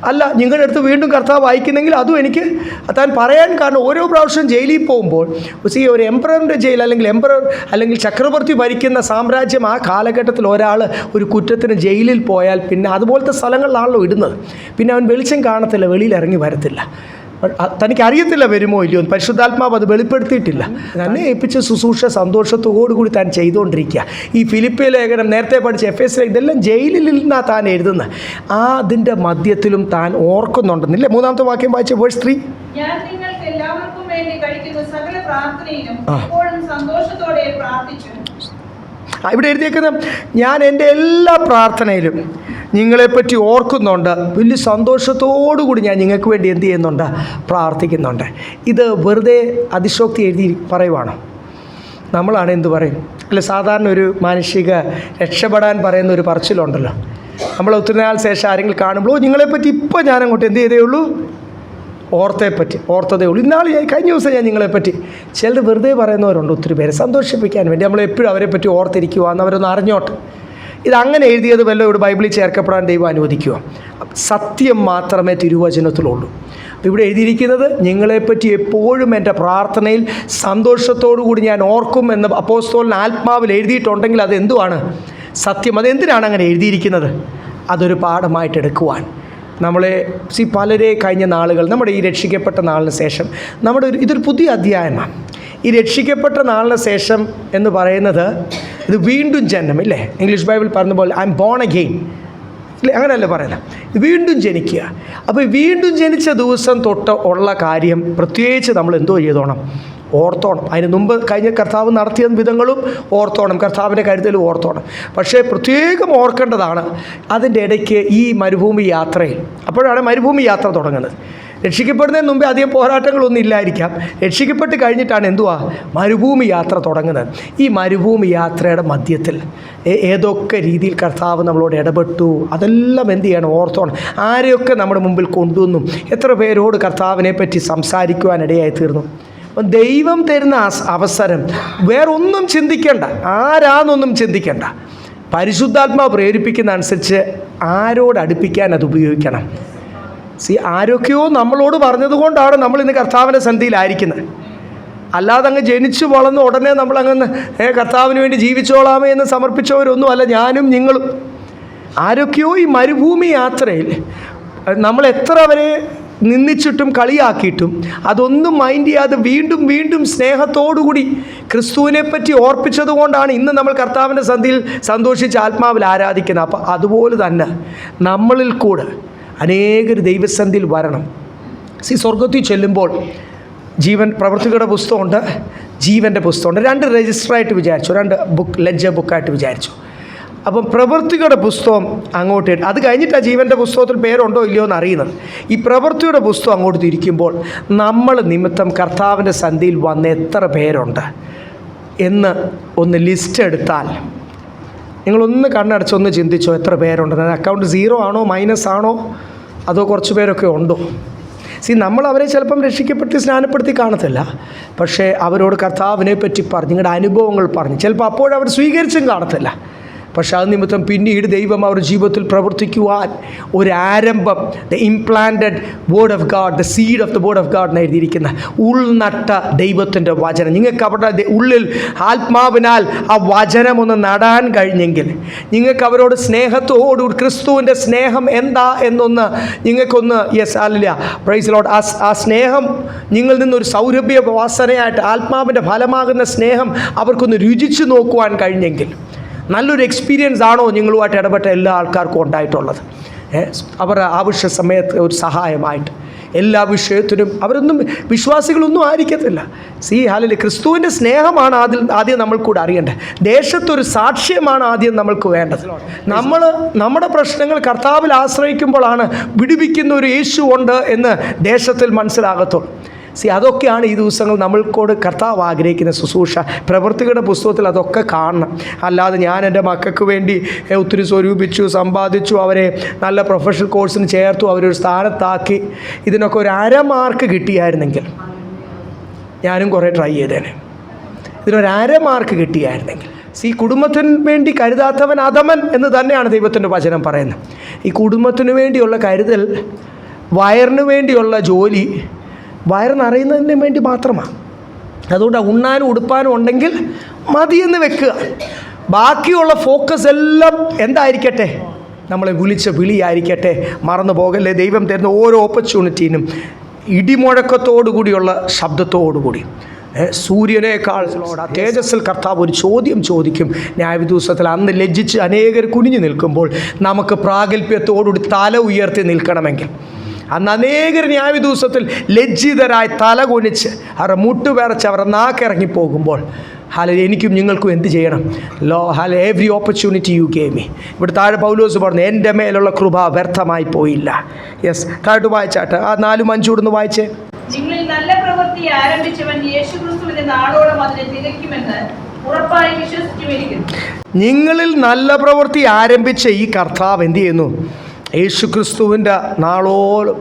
അല്ല, നിങ്ങളുടെ അടുത്ത് വീണ്ടും കർത്താവ് വായിക്കുന്നെങ്കിൽ അതും എനിക്ക് താൻ പറയാൻ കാരണം, ഓരോ പ്രാവശ്യം ജയിലിൽ പോകുമ്പോൾ ഒരു എംപററിൻ്റെ ജയിൽ, അല്ലെങ്കിൽ ചക്രവർത്തി ഭരിക്കുന്ന സാമ്രാജ്യം, ആ കാലഘട്ടത്തിൽ ഒരാൾ ഒരു കുറ്റത്തിന് ജയിലിൽ പോയാൽ പിന്നെ അതുപോലത്തെ സ്ഥലങ്ങളിലാണല്ലോ ഇടുന്നത്. പിന്നെ അവൻ വെളിച്ചം കാണത്തില്ല, വെളിയിൽ ഇറങ്ങി വരത്തില്ല. തനിക്കറിയത്തില്ല വരുമോ ഇല്ലയോ, പരിശുദ്ധാത്മാവ് അത് വെളിപ്പെടുത്തിയിട്ടില്ല. തന്നെ ഏൽപ്പിച്ച ശുശ്രൂഷ സന്തോഷത്തോടുകൂടി താൻ ചെയ്തുകൊണ്ടിരിക്കുക. ഈ ഫിലിപ്പിയ ലേഖനം, നേരത്തെ പഠിച്ച FS, ഇതെല്ലാം ജയിലിൽ നിന്നാണ് താൻ എഴുതുന്നത്. അതിൻ്റെ മധ്യത്തിലും താൻ ഓർക്കുന്നുണ്ടെന്നില്ലേ? 3-ാമത്തെ വാക്യം വായിച്ച വേഴ്സ് 3, ഞാൻ നിങ്ങൾക്ക് എല്ലാവർക്കും വേണ്ടി കഴിക്കുന്ന സകല പ്രാർത്ഥനയിലും എപ്പോഴും സന്തോഷത്തോടെ പ്രാർത്ഥിച്ചു. ഇവിടെ എഴുതിയേക്കുന്ന ഞാൻ എൻ്റെ എല്ലാ പ്രാർത്ഥനയിലും നിങ്ങളെപ്പറ്റി ഓർക്കുന്നുണ്ട്, വലിയ സന്തോഷത്തോടുകൂടി ഞാൻ നിങ്ങൾക്ക് വേണ്ടി എന്ത് ചെയ്യുന്നുണ്ട്? പ്രാർത്ഥിക്കുന്നുണ്ട്. ഇത് വെറുതെ അതിശോക്തി എഴുതി പറയുവാണോ? നമ്മളാണ് എന്ത് പറയും? അല്ല, സാധാരണ ഒരു മാനുഷിക രക്ഷപ്പെടാൻ പറയുന്ന ഒരു പറച്ചിലുണ്ടല്ലോ. നമ്മൾ ഒത്തിരി നാൾ ശേഷം ആരെങ്കിലും കാണുമ്പോൾ നിങ്ങളെപ്പറ്റി ഇപ്പോൾ ഞാൻ അങ്ങോട്ട് എന്ത് ചെയ്തേ ഉള്ളൂ? ഓർത്തതേ ഉള്ളൂ. കഴിഞ്ഞ ദിവസം ഞാൻ നിങ്ങളെപ്പറ്റി. ചിലർ വെറുതെ പറയുന്നവരുണ്ട്, ഒത്തിരി പേരെ സന്തോഷിപ്പിക്കാൻ വേണ്ടി നമ്മളെപ്പോഴും അവരെപ്പറ്റി ഓർത്തിരിക്കുവാന്ന് അവരൊന്ന് അറിഞ്ഞോട്ടെ. ഇതങ്ങനെ എഴുതിയത് വല്ല ഇവിടെ ബൈബിളിൽ ചേർക്കപ്പെടാൻ ദൈവം അനുവദിക്കുക. സത്യം മാത്രമേ തിരുവചനത്തിലുള്ളൂ. ഇവിടെ എഴുതിയിരിക്കുന്നത് നിങ്ങളെപ്പറ്റി എപ്പോഴും എൻ്റെ പ്രാർത്ഥനയിൽ സന്തോഷത്തോടു കൂടി ഞാൻ ഓർക്കും എന്ന് അപ്പോസ്തലൻ ആത്മാവിൽ എഴുതിയിട്ടുണ്ടെങ്കിൽ അത് എന്തുവാണ്? സത്യം. അതെന്തിനാണ് അങ്ങനെ എഴുതിയിരിക്കുന്നത്? അതൊരു പാഠമായിട്ട് എടുക്കുവാൻ നമ്മളെ പലരെ കഴിഞ്ഞ നാളുകൾ, നമ്മുടെ ഈ രക്ഷിക്കപ്പെട്ട നാളിന് ശേഷം ഇതൊരു പുതിയ അധ്യായമാണ്. ഈ രക്ഷിക്കപ്പെട്ട നാളിന് ശേഷം എന്ന് പറയുന്നത് ഇത് വീണ്ടും ജനനം, ഇല്ലേ? ഇംഗ്ലീഷ് ബൈബിൾ പറഞ്ഞ പോലെ ഐ എം ബോൺ അഗെയിൻ, ഇല്ലേ? അങ്ങനെയല്ലേ പറയുന്നത്? വീണ്ടും ജനിക്കുക. അപ്പോൾ വീണ്ടും ജനിച്ച ദിവസം തൊട്ട് ഉള്ള കാര്യം പ്രത്യേകിച്ച് നമ്മൾ എന്തോ ചെയ്തോണം? ഓർത്തോണം. അതിന് മുമ്പ് കഴിഞ്ഞ കർത്താവ് നടത്തിയ വിധങ്ങളും ഓർത്തോണം, കർത്താവിൻ്റെ കരുതലും ഓർത്തോണം. പക്ഷേ പ്രത്യേകം ഓർക്കേണ്ടതാണ് അതിൻ്റെ ഇടയ്ക്ക് ഈ മരുഭൂമി യാത്രയിൽ. അപ്പോഴാണ് മരുഭൂമി യാത്ര തുടങ്ങുന്നത്. രക്ഷിക്കപ്പെടുന്നതിന് മുമ്പേ അധികം പോരാട്ടങ്ങളൊന്നും ഇല്ലായിരിക്കാം. രക്ഷിക്കപ്പെട്ട് കഴിഞ്ഞിട്ടാണ് എന്തുവാ മരുഭൂമി യാത്ര തുടങ്ങുന്നത്. ഈ മരുഭൂമി യാത്രയുടെ മധ്യത്തിൽ ഏതൊക്കെ രീതിയിൽ കർത്താവ് നമ്മളോട് ഇടപെട്ടു, അതെല്ലാം എന്ത് ചെയ്യണം? ഓർത്തോണം. ആരെയൊക്കെ നമ്മുടെ മുമ്പിൽ കൊണ്ടുവന്നു, എത്ര പേരോട് കർത്താവിനെ പറ്റി സംസാരിക്കുവാനിടയായി തീർന്നു. അപ്പം ദൈവം തരുന്ന അവസരം വേറൊന്നും ചിന്തിക്കേണ്ട, ആരാന്നൊന്നും ചിന്തിക്കേണ്ട. പരിശുദ്ധാത്മാവ് പ്രേരിപ്പിക്കുന്ന അനുസരിച്ച് ആരോട് അടുപ്പിക്കാൻ അത് ഉപയോഗിക്കണം. ആരൊക്കെയോ നമ്മളോട് പറഞ്ഞതുകൊണ്ടാണ് നമ്മൾ ഇന്ന് കർത്താവിൻ്റെ സന്ധിയിലായിരിക്കുന്നത്. അല്ലാതെ അങ്ങ് ജനിച്ചു വളർന്ന് ഉടനെ നമ്മളങ്ങ് കർത്താവിന് വേണ്ടി ജീവിച്ചോളാമേ എന്ന് സമർപ്പിച്ചവരൊന്നും അല്ല ഞാനും നിങ്ങളും. ആരൊക്കെയോ ഈ മരുഭൂമി യാത്രയിൽ നമ്മൾ എത്ര അവരെ നിന്ദിച്ചിട്ടും കളിയാക്കിയിട്ടും അതൊന്നും മൈൻഡ് ചെയ്യാതെ വീണ്ടും വീണ്ടും സ്നേഹത്തോടുകൂടി ക്രിസ്തുവിനെ പറ്റി ഓർപ്പിച്ചത് കൊണ്ടാണ് ഇന്ന് നമ്മൾ കർത്താവിൻ്റെ സന്ധിയിൽ സന്തോഷിച്ച് ആത്മാവിൽ ആരാധിക്കുന്നത്. അപ്പോൾ അതുപോലെ തന്നെ നമ്മളിൽ കൂടെ അനേകർ ദൈവസന്ധിയിൽ വരണം. സ്വർഗത്തിൽ ചെല്ലുമ്പോൾ പ്രവൃത്തികളുടെ പുസ്തകമുണ്ട്, ജീവൻ്റെ പുസ്തകമുണ്ട്. 2 രജിസ്റ്ററായിട്ട് വിചാരിച്ചു, 2 ലെഡ്ജർ ബുക്കായിട്ട് വിചാരിച്ചു. അപ്പം പ്രവൃത്തികളുടെ പുസ്തകം അങ്ങോട്ട്, അത് കഴിഞ്ഞിട്ടാണ് ജീവൻ്റെ പുസ്തകത്തിൽ പേരുണ്ടോ ഇല്ലയോ എന്ന് അറിയുന്നത്. ഈ പ്രവൃത്തിയുടെ പുസ്തകം അങ്ങോട്ട് തിരിക്കുമ്പോൾ നമ്മൾ നിമിത്തം കർത്താവിൻ്റെ സന്ധിയിൽ വന്ന എത്ര പേരുണ്ട് എന്ന് ഒന്ന് ലിസ്റ്റ് എടുത്താൽ, നിങ്ങളൊന്ന് കണ്ണടച്ചൊന്ന് ചിന്തിച്ചോ എത്ര പേരുണ്ട്? അക്കൗണ്ട് 0 ആണോ മൈനസ് ആണോ അതോ കുറച്ച് പേരൊക്കെ ഉണ്ടോ? നമ്മൾ അവരെ ചിലപ്പം രക്ഷിക്കപ്പെട്ട് സ്നാനപ്പെടുത്തി കാണത്തില്ല, പക്ഷേ അവരോട് കർത്താവിനെ പറ്റി പറഞ്ഞ് നിങ്ങളുടെ അനുഭവങ്ങൾ പറഞ്ഞ് ചിലപ്പോൾ അപ്പോഴവർ സ്വീകരിച്ചും കാണത്തില്ല. പക്ഷെ അത് നിമിത്തം പിന്നീട് ദൈവം അവരുടെ ജീവിതത്തിൽ പ്രവർത്തിക്കുവാൻ ഒരു ആരംഭം, the implanted word of God, the seed of the word of God എഴുതിയിരിക്കുന്ന ഉൾനട്ട ദൈവത്തിൻ്റെ വചനം. നിങ്ങൾക്ക് അവരുടെ ഉള്ളിൽ ആത്മാവിനാൽ ആ വചനം ഒന്ന് നടാൻ കഴിഞ്ഞെങ്കിൽ, നിങ്ങൾക്ക് അവരോട് സ്നേഹത്തോടു ക്രിസ്തുവിൻ്റെ സ്നേഹം എന്താ എന്നൊന്ന് നിങ്ങൾക്കൊന്ന് പ്രൈസ് ലോർഡ്, ആ സ്നേഹം നിങ്ങളിൽ നിന്നൊരു സൗരഭ്യ വാസനയായിട്ട് ആത്മാവിൻ്റെ ഫലമാകുന്ന സ്നേഹം അവർക്കൊന്ന് രുചിച്ച് നോക്കുവാൻ കഴിഞ്ഞെങ്കിൽ, നല്ലൊരു എക്സ്പീരിയൻസ് ആണോ നിങ്ങളുമായിട്ട് ഇടപെട്ട എല്ലാ ആൾക്കാർക്കും ഉണ്ടായിട്ടുള്ളത്? അവരുടെ ആവശ്യ സമയത്ത് ഒരു സഹായമായിട്ട് എല്ലാ വിഷയത്തിനും അവരൊന്നും വിശ്വാസികളൊന്നും ആയിരിക്കത്തില്ല. ക്രിസ്തുവിൻ്റെ സ്നേഹമാണ് ആദ്യം നമ്മൾക്കൂടെ അറിയേണ്ടത്. ദേശത്തൊരു സാക്ഷ്യമാണ് ആദ്യം നമ്മൾക്ക് വേണ്ടത്. നമ്മുടെ പ്രശ്നങ്ങൾ കർത്താവിൽ ആശ്രയിക്കുമ്പോഴാണ് വിടുവിക്കുന്ന ഒരു യേശു ഉണ്ട് എന്ന് ദേശത്തിൽ മനസ്സിലാകത്തുള്ളൂ. അതൊക്കെയാണ് ഈ ദിവസങ്ങൾ നമ്മൾക്കോട് കർത്താവ് ആഗ്രഹിക്കുന്ന ശുശ്രൂഷ. പ്രവൃത്തികളുടെ പുസ്തകത്തിൽ അതൊക്കെ കാണണം. അല്ലാതെ ഞാൻ എൻ്റെ മക്കൾക്ക് വേണ്ടി ഒത്തിരി സ്വരൂപിച്ചു, സമ്പാദിച്ചു, അവരെ നല്ല പ്രൊഫഷണൽ കോഴ്സിന് ചേർത്തു, അവരൊരു സ്ഥാനത്താക്കി, ഇതിനൊക്കെ ഒരു 1/2 മാർക്ക് കിട്ടിയായിരുന്നെങ്കിൽ ഞാനും കുറേ ട്രൈ ചെയ്തേനെ. ഇതിനൊരു 1/2 മാർക്ക് കിട്ടിയായിരുന്നെങ്കിൽ. കുടുംബത്തിന് വേണ്ടി കരുതാത്തവൻ അധമൻ എന്ന് തന്നെയാണ് ദൈവത്തിൻ്റെ വചനം പറയുന്നത്. ഈ കുടുംബത്തിന് വേണ്ടിയുള്ള കരുതൽ, വയറിന് വേണ്ടിയുള്ള ജോലി വയറിനറിയുന്നതിന് വേണ്ടി മാത്രമാണ്. അതുകൊണ്ട് ഉണ്ണാനും ഉടുപ്പാനും ഉണ്ടെങ്കിൽ മതിയെന്ന് വെക്കുക. ബാക്കിയുള്ള ഫോക്കസ് എല്ലാം എന്തായിരിക്കട്ടെ? നമ്മളെ വിളിച്ച വിളിയായിരിക്കട്ടെ. മറന്നു പോകല്ലേ. ദൈവം തരുന്ന ഓരോ ഓപ്പർച്യൂണിറ്റീനും ഇടിമുഴക്കത്തോടുകൂടിയുള്ള ശബ്ദത്തോടുകൂടി സൂര്യനേക്കാൾ തേജസ്സിൽ കർത്താവ് ഒരു ചോദ്യം ചോദിക്കും ന്യായവിധിവസത്തിൽ. അന്ന് ലജ്ജിച്ച് അനേകർ കുനിഞ്ഞു നിൽക്കുമ്പോൾ നമുക്ക് പ്രാഗൽഭ്യത്തോടുകൂടി തല ഉയർത്തി നിൽക്കണമെങ്കിൽ അന്ന് അനേകർ ന്യായവിധൂസത്തിൽ ലജ്ജിതരായി തല കുനിച്ച് അവരുടെ മുട്ടുപേറച്ച് അവരുടെ നാക്കിറങ്ങിപ്പോകുമ്പോൾ എനിക്കും നിങ്ങൾക്കും എന്ത് ചെയ്യണം? Every opportunity U gave me. ഇവിടെ താഴെ പൗലോസ് പറഞ്ഞു, എൻ്റെ മേലുള്ള കൃപ വ്യർത്ഥമായി പോയില്ല. യെസ്, താഴോട്ട് വായിച്ചാട്ടെ, ആ 4-5 കൂടെ വായിച്ചേ. നിങ്ങളിൽ നല്ല പ്രവൃത്തി ആരംഭിച്ചവൻ യേശുക്രിസ്തുവിന്റെ നാളോളം അതിനെ തികയ്ക്കുമെന്ന് ഉറപ്പായി വിശ്വസിച്ചുമിരിക്കുന്നു. നിങ്ങളിൽ നല്ല പ്രവൃത്തി ആരംഭിച്ച ഈ കർത്താവ് എന്ത് ചെയ്യുന്നു? യേശുക്രിസ്തുവിൻ്റെ നാളോളം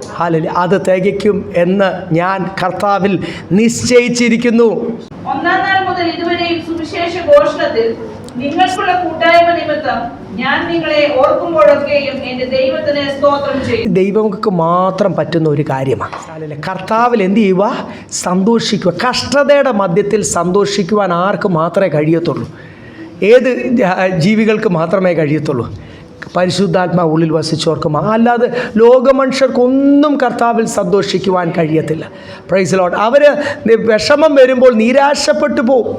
അത് തികയ്ക്കും എന്ന് ഞാൻ കർത്താവിൽ നിശ്ചയിച്ചിരിക്കുന്നു. ഒന്നാം നാൾ മുതൽ ഇതുവരെയും സുവിശേഷ ഘോഷണത്തിൽ നിങ്ങൾക്കുള്ള കൂട്ടായ്മ നിമിത്തം ഞാൻ നിങ്ങളെ ഓർക്കുമ്പോഴൊക്കെയും എൻ്റെ ദൈവത്തിന് സ്തോത്രം ചെയ്യും. ദൈവങ്ങൾക്ക് മാത്രം പറ്റുന്ന ഒരു കാര്യമാണ്. കർത്താവിൽ എന്ത് ചെയ്യുക? സന്തോഷിക്കുക. കഷ്ടതയുടെ മധ്യത്തിൽ സന്തോഷിക്കുവാൻ ആർക്ക് മാത്രമേ കഴിയത്തുള്ളൂ? ഏത് ജീവികൾക്ക് മാത്രമേ കഴിയത്തുള്ളൂ? പരിശുദ്ധാത്മാവ് ഉള്ളിൽ വസിച്ചവർക്ക്. അല്ലാതെ ലോകമനുഷ്യർക്കൊന്നും കർത്താവിൽ സന്തോഷിക്കുവാൻ കഴിയത്തില്ല. Price the Lord. അവർ വിഷമം വരുമ്പോൾ നിരാശപ്പെട്ടു പോവും,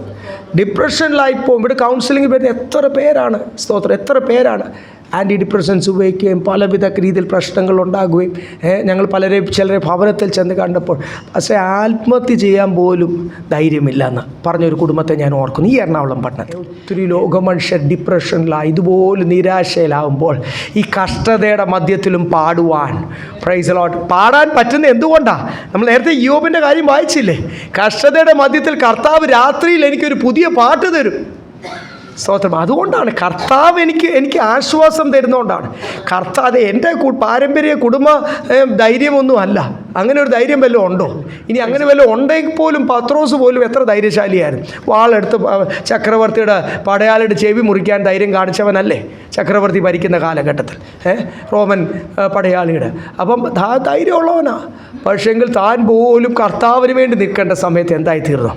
ഡിപ്രഷനിലായി പോവും. ഇവിടെ കൗൺസിലിംഗ് വരുന്ന എത്ര പേരാണ്, സ്തോത്രം, എത്ര പേരാണ് ആൻറ്റി ഡിപ്രഷൻസ് ഉപയോഗിക്കുകയും പലവിധ രീതിയിൽ പ്രശ്നങ്ങൾ ഉണ്ടാകുകയും ഞങ്ങൾ ചിലരെ ഭവനത്തിൽ ചെന്ന് കണ്ടപ്പോൾ പക്ഷേ ആത്മഹത്യ ചെയ്യാൻ പോലും ധൈര്യമില്ലെന്ന് പറഞ്ഞൊരു കുടുംബത്തെ ഞാൻ ഓർക്കുന്നു, ഈ എറണാകുളം പട്ടണത്തിൽ. ഒത്തിരി ലോകമനുഷ്യർ ഡിപ്രഷനിലായി ഇതുപോലെ നിരാശയിലാവുമ്പോൾ ഈ കഷ്ടതയുടെ മധ്യത്തിലും പാടുവാൻ, പ്രൈസ് ദി ലോർഡ്, പാടാൻ പറ്റുന്ന എന്തുകൊണ്ടാണ്? നമ്മൾ നേരത്തെ യോബിൻ്റെ കാര്യം വായിച്ചില്ലേ? കഷ്ടതയുടെ മധ്യത്തിൽ കർത്താവ് രാത്രിയിൽ എനിക്കൊരു പുതിയ പാട്ട് തരും. സ്തോത്രം. അതുകൊണ്ടാണ് കർത്താവ് എനിക്ക് ആശ്വാസം തരുന്നതുകൊണ്ടാണ്. കർത്താവ് എൻ്റെ പാരമ്പര്യ കുടുംബ ധൈര്യമൊന്നും അല്ല. അങ്ങനെ ഒരു ധൈര്യം വല്ലതും ഉണ്ടോ? ഇനി അങ്ങനെ വല്ലതും ഉണ്ടെങ്കിൽ പോലും പത്രോസ് പോലും എത്ര ധൈര്യശാലിയായിരുന്നു. വാളെടുത്ത് ചക്രവർത്തിയുടെ പടയാളിയുടെ ചെവി മുറിക്കാൻ ധൈര്യം കാണിച്ചവനല്ലേ ചക്രവർത്തി ഭരിക്കുന്ന കാലഘട്ടത്തിൽ, റോമൻ പടയാളിയുടെ. അപ്പം ധൈര്യമുള്ളവനാ. പക്ഷേങ്കിൽ താൻ പോലും കർത്താവിന് വേണ്ടി നിൽക്കേണ്ട സമയത്ത് എന്തായി തീർന്നു?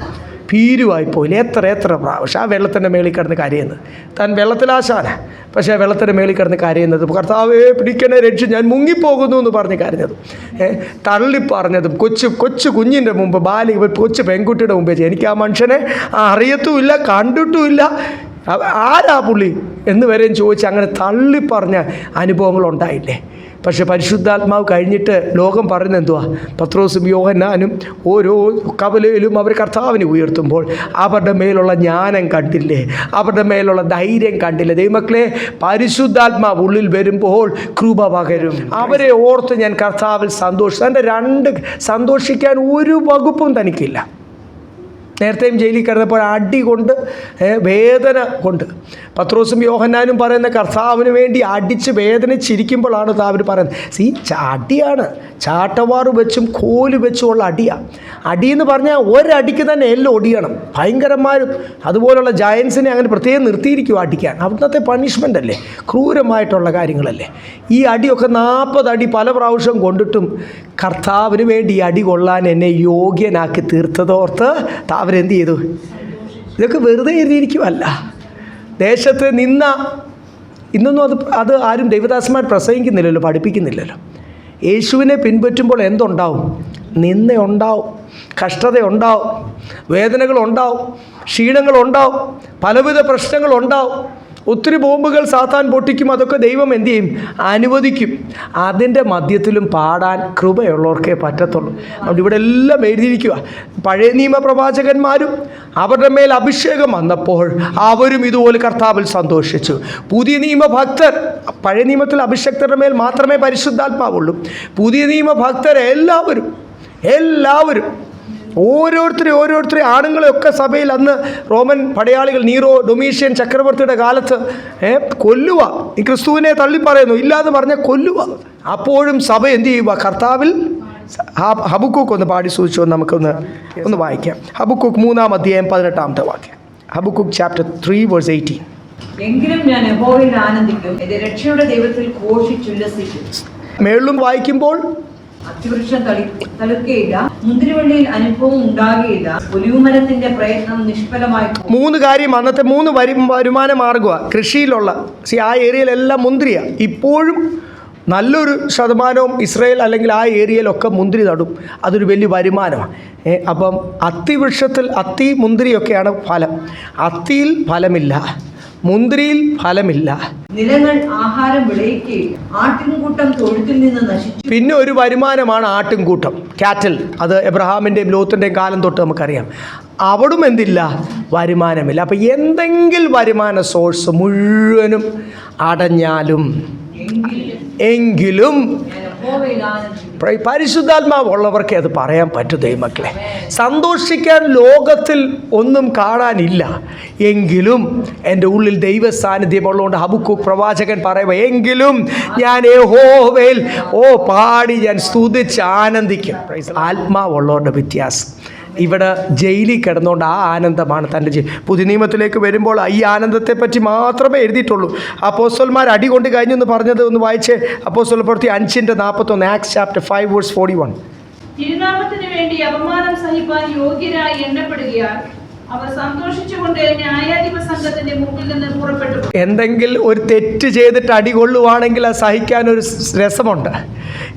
ഭീരുവായിപ്പോയില്ല. എത്ര പ്രാവശ്യം ആ വെള്ളത്തിൻ്റെ മേളിൽ കിടന്ന് കരയുന്നത്. താൻ വെള്ളത്തിലാശാന, പക്ഷേ ആ വെള്ളത്തിൻ്റെ മേളിൽ കിടന്ന് കരയുന്നത്, കർത്താവേ പിടിക്കണേ, രക്ഷ, ഞാൻ മുങ്ങിപ്പോകുന്നു എന്ന് പറഞ്ഞ് കരഞ്ഞതും തള്ളിപ്പറഞ്ഞതും കൊച്ചു കുഞ്ഞിൻ്റെ മുമ്പ് കൊച്ചു പെൺകുട്ടിയുടെ മുമ്പേ എനിക്ക് ആ മനുഷ്യനെ അറിയത്തുമില്ല, കണ്ടിട്ടുമില്ല, ആരാ പുള്ളി എന്ന് വരെയും ചോദിച്ച് അങ്ങനെ തള്ളിപ്പറഞ്ഞ അനുഭവങ്ങളുണ്ടായില്ലേ? പക്ഷേ പരിശുദ്ധാത്മാവ് കഴിഞ്ഞിട്ട് ലോകം പറയുന്നത് എന്തുവാ? പത്രോസും യോഹന്നാനും ഓരോ കവലയിലും അവർ കർത്താവിനെ ഉയർത്തുമ്പോൾ അവരുടെ മേലുള്ള ജ്ഞാനം കണ്ടില്ലേ? അവരുടെ മേലുള്ള ധൈര്യം കണ്ടില്ലേ? ദൈവമക്കളെ, പരിശുദ്ധാത്മാവ് ഉള്ളിൽ വരുമ്പോൾ കൃപ പകരും. അവരെ ഓർത്ത് ഞാൻ കർത്താവിൽ സന്തോഷിക്കാൻ ഒരു വകുപ്പും തനിക്കില്ല. നേരത്തെയും ജയിലിൽ കിടന്നപ്പോൾ അടി കൊണ്ട്, വേദന കൊണ്ട് പത്രോസും യോഹന്നാനും പറയുന്ന കർത്താവിന് വേണ്ടി അടിച്ച് വേദനിച്ചിരിക്കുമ്പോഴാണ് അവർ പറയുന്നത്, അടിയാണ്, ചാട്ടവാറ് വെച്ചും കോല് വെച്ചുമുള്ള അടിയാണ്. അടിയെന്ന് പറഞ്ഞാൽ ഒരടിക്ക് തന്നെ എല്ലാം ഒടിയണം. ഭയങ്കരന്മാരും അതുപോലുള്ള ജയൻസിനെ അങ്ങനെ പ്രത്യേകം നിർത്തിയിരിക്കും അടിക്കാൻ. അവിടുത്തെ പണിഷ്മെൻ്റ് അല്ലേ, ക്രൂരമായിട്ടുള്ള കാര്യങ്ങളല്ലേ. ഈ അടിയൊക്കെ 40 അടി പല പ്രാവശ്യം കൊണ്ടിട്ടും കർത്താവിന് വേണ്ടി ഈ അടി കൊള്ളാൻ എന്നെ യോഗ്യനാക്കി തീർത്തതോർത്ത് അവരെന്ത് ചെയ്തു? ഇതൊക്കെ വെറുതെ എഴുതിയിരിക്കുമല്ല. ദേശത്ത് ഇന്നൊന്നും അത് ആരും ദൈവദാസന്മാർ പ്രസംഗിക്കുന്നില്ലല്ലോ, പഠിപ്പിക്കുന്നില്ലല്ലോ. യേശുവിനെ പിൻപറ്റുമ്പോൾ എന്തുണ്ടാവും? നിന്ദയുണ്ടാവും, കഷ്ടതയുണ്ടാവും, വേദനകളുണ്ടാവും, ക്ഷീണങ്ങളുണ്ടാവും, പലവിധ പ്രശ്നങ്ങളുണ്ടാവും. ഒത്തിരി ബോംബുകൾ സാത്താൻ പൊട്ടിക്കും. അതൊക്കെ ദൈവം എന്തു ചെയ്യും? അനുവദിക്കും. അതിൻ്റെ മധ്യത്തിലും പാടാൻ കൃപയുള്ളവർക്കേ പറ്റത്തുള്ളൂ. അതുകൊണ്ട് ഇവിടെ എല്ലാം എഴുതിയിരിക്കുക. പഴയ നിയമ പ്രവാചകന്മാരും അവരുടെ മേൽ അഭിഷേകം വന്നപ്പോൾ അവരും ഇതുപോലെ കർത്താവിൽ സന്തോഷിച്ചു. പുതിയ നിയമ ഭക്തർ, പഴയ നിയമത്തിൽ അഭിഷക്തരുടെ മേൽ മാത്രമേ പരിശുദ്ധാത്മാവുള്ളൂ. പുതിയ നിയമ ഭക്തർ എല്ലാവരും ഓരോരുത്തരെ ആണുങ്ങളെയൊക്കെ സഭയിൽ അന്ന് റോമൻ പടയാളികൾ, നീറോ, ഡൊമീഷ്യൻ ചക്രവർത്തിയുടെ കാലത്ത് കൊല്ലുക. ഈ ക്രിസ്തുവിനെ തള്ളിപ്പറയുന്നു, ഇല്ലാതെ പറഞ്ഞ കൊല്ലുക. അപ്പോഴും സഭ എന്ത് ചെയ്യുക? കർത്താവിൽ. ഹബക്കൂക്ക് ഒന്ന് പാടി സൂചിച്ചു നമുക്കൊന്ന് വായിക്കാം. ഹബക്കൂക്ക് 3-ാം അധ്യായം 18-ാമത്തെ വാക്യം. Habakkuk chapter 3 verse 18. എങ്കിലും ഞാൻ യഹോവയിൽ ആനന്ദിക്കും, എന്റെ രക്ഷയുടെ ദൈവത്തിൽ ഘോഷിച്ചുല്ലസിക്കും. മേളിലും വായിക്കുമ്പോൾ അത്തിവൃക്ഷം തളിർക്കയില്ല, മുന്തിരിവള്ളിയിൽ അനുഭവം ഉണ്ടാകുകയില്ല, ഒലിവുമരത്തിന്റെ പ്രയത്നം നിഷ്ഫലമായി. 3 കാര്യം അന്നത്തെ 3 വരുമാന മാർഗമാണ് കൃഷിയിലുള്ള. ആ ഏരിയയിലെല്ലാം മുന്തിരിയാണ്. ഇപ്പോഴും നല്ലൊരു ശതമാനവും ഇസ്രായേൽ അല്ലെങ്കിൽ ആ ഏരിയയിലൊക്കെ മുന്തിരി നടും. അതൊരു വലിയ വരുമാനമാണ്. അപ്പം അത്തിവൃക്ഷത്തിൽ മുന്തിരിയൊക്കെയാണ് ഫലം. അത്തിയിൽ ഫലമില്ല, മുന്തിരിയിൽ ഫലമില്ല, നിലങ്ങൾ ആഹാരം വിളയിക്കുകയും ആട്ടിൻകൂട്ടം തൊഴുത്തിൽ നിന്ന് നശിച്ചു. പിന്നെ ഒരു വരുമാനമാണ് ആട്ടിൻകൂട്ടം, കാറ്റൽ. അത് എബ്രഹാമിൻ്റെയും ലോത്തിൻ്റെയും കാലം തൊട്ട് നമുക്കറിയാം. അവിടും എന്തില്ല, വരുമാനമില്ല. അപ്പം എന്തെങ്കിലും വരുമാന സോഴ്സ് മുഴുവനും അടഞ്ഞാലും എങ്കിലും പരിശുദ്ധാത്മാവ് ഉള്ളവർക്ക് അത് പറയാൻ പറ്റും. ദൈവമക്കളെ, സന്തോഷിക്കാൻ ലോകത്തിൽ ഒന്നും കാണാനില്ല, എങ്കിലും എൻ്റെ ഉള്ളിൽ ദൈവ സാന്നിധ്യമുള്ളതുകൊണ്ട് ഹബക്കൂക്ക് പ്രവാചകൻ പറയുക, എങ്കിലും ഞാൻ യഹോവയിൽ പാടി ഞാൻ സ്തുതിച്ച് ആനന്ദിക്കും. ആത്മാവുള്ളവരുടെ വ്യത്യാസം. ഇവിടെ ജയിലിൽ കിടന്നുകൊണ്ട് ആ ആനന്ദമാണ് തൻ്റെ പുതിയ നിയമത്തിലേക്ക് വരുമ്പോൾ ഈ ആനന്ദത്തെപ്പറ്റി മാത്രമേ എഴുതിയിട്ടുള്ളൂ. അപ്പോസ്തലന്മാർ അടി കൊണ്ട് കഴിഞ്ഞു എന്ന് പറഞ്ഞത് ഒന്ന് വായിച്ച്. അപ്പോസ്തല പ്രവൃത്തി 5:41, ആക്ട്സ് ചാപ്റ്റർ 5:41. തിരുനാമത്തിന് വേണ്ടി അപമാനം സഹിപ്പാൻ യോഗ്യരായി എണ്ണപ്പെടുകയാൽ അവർ സന്തോഷിച്ചുകൊണ്ട് ന്യായാധിപ സംഘത്തിന്റെ മുമ്പിൽ നിന്ന് പുറപ്പെട്ടു. എന്തെങ്കിലും ഒരു തെറ്റ് ചെയ്തിട്ട് അടി കൊള്ളുവാണെങ്കിൽ അത് സഹിക്കാനൊരു രസമുണ്ട്.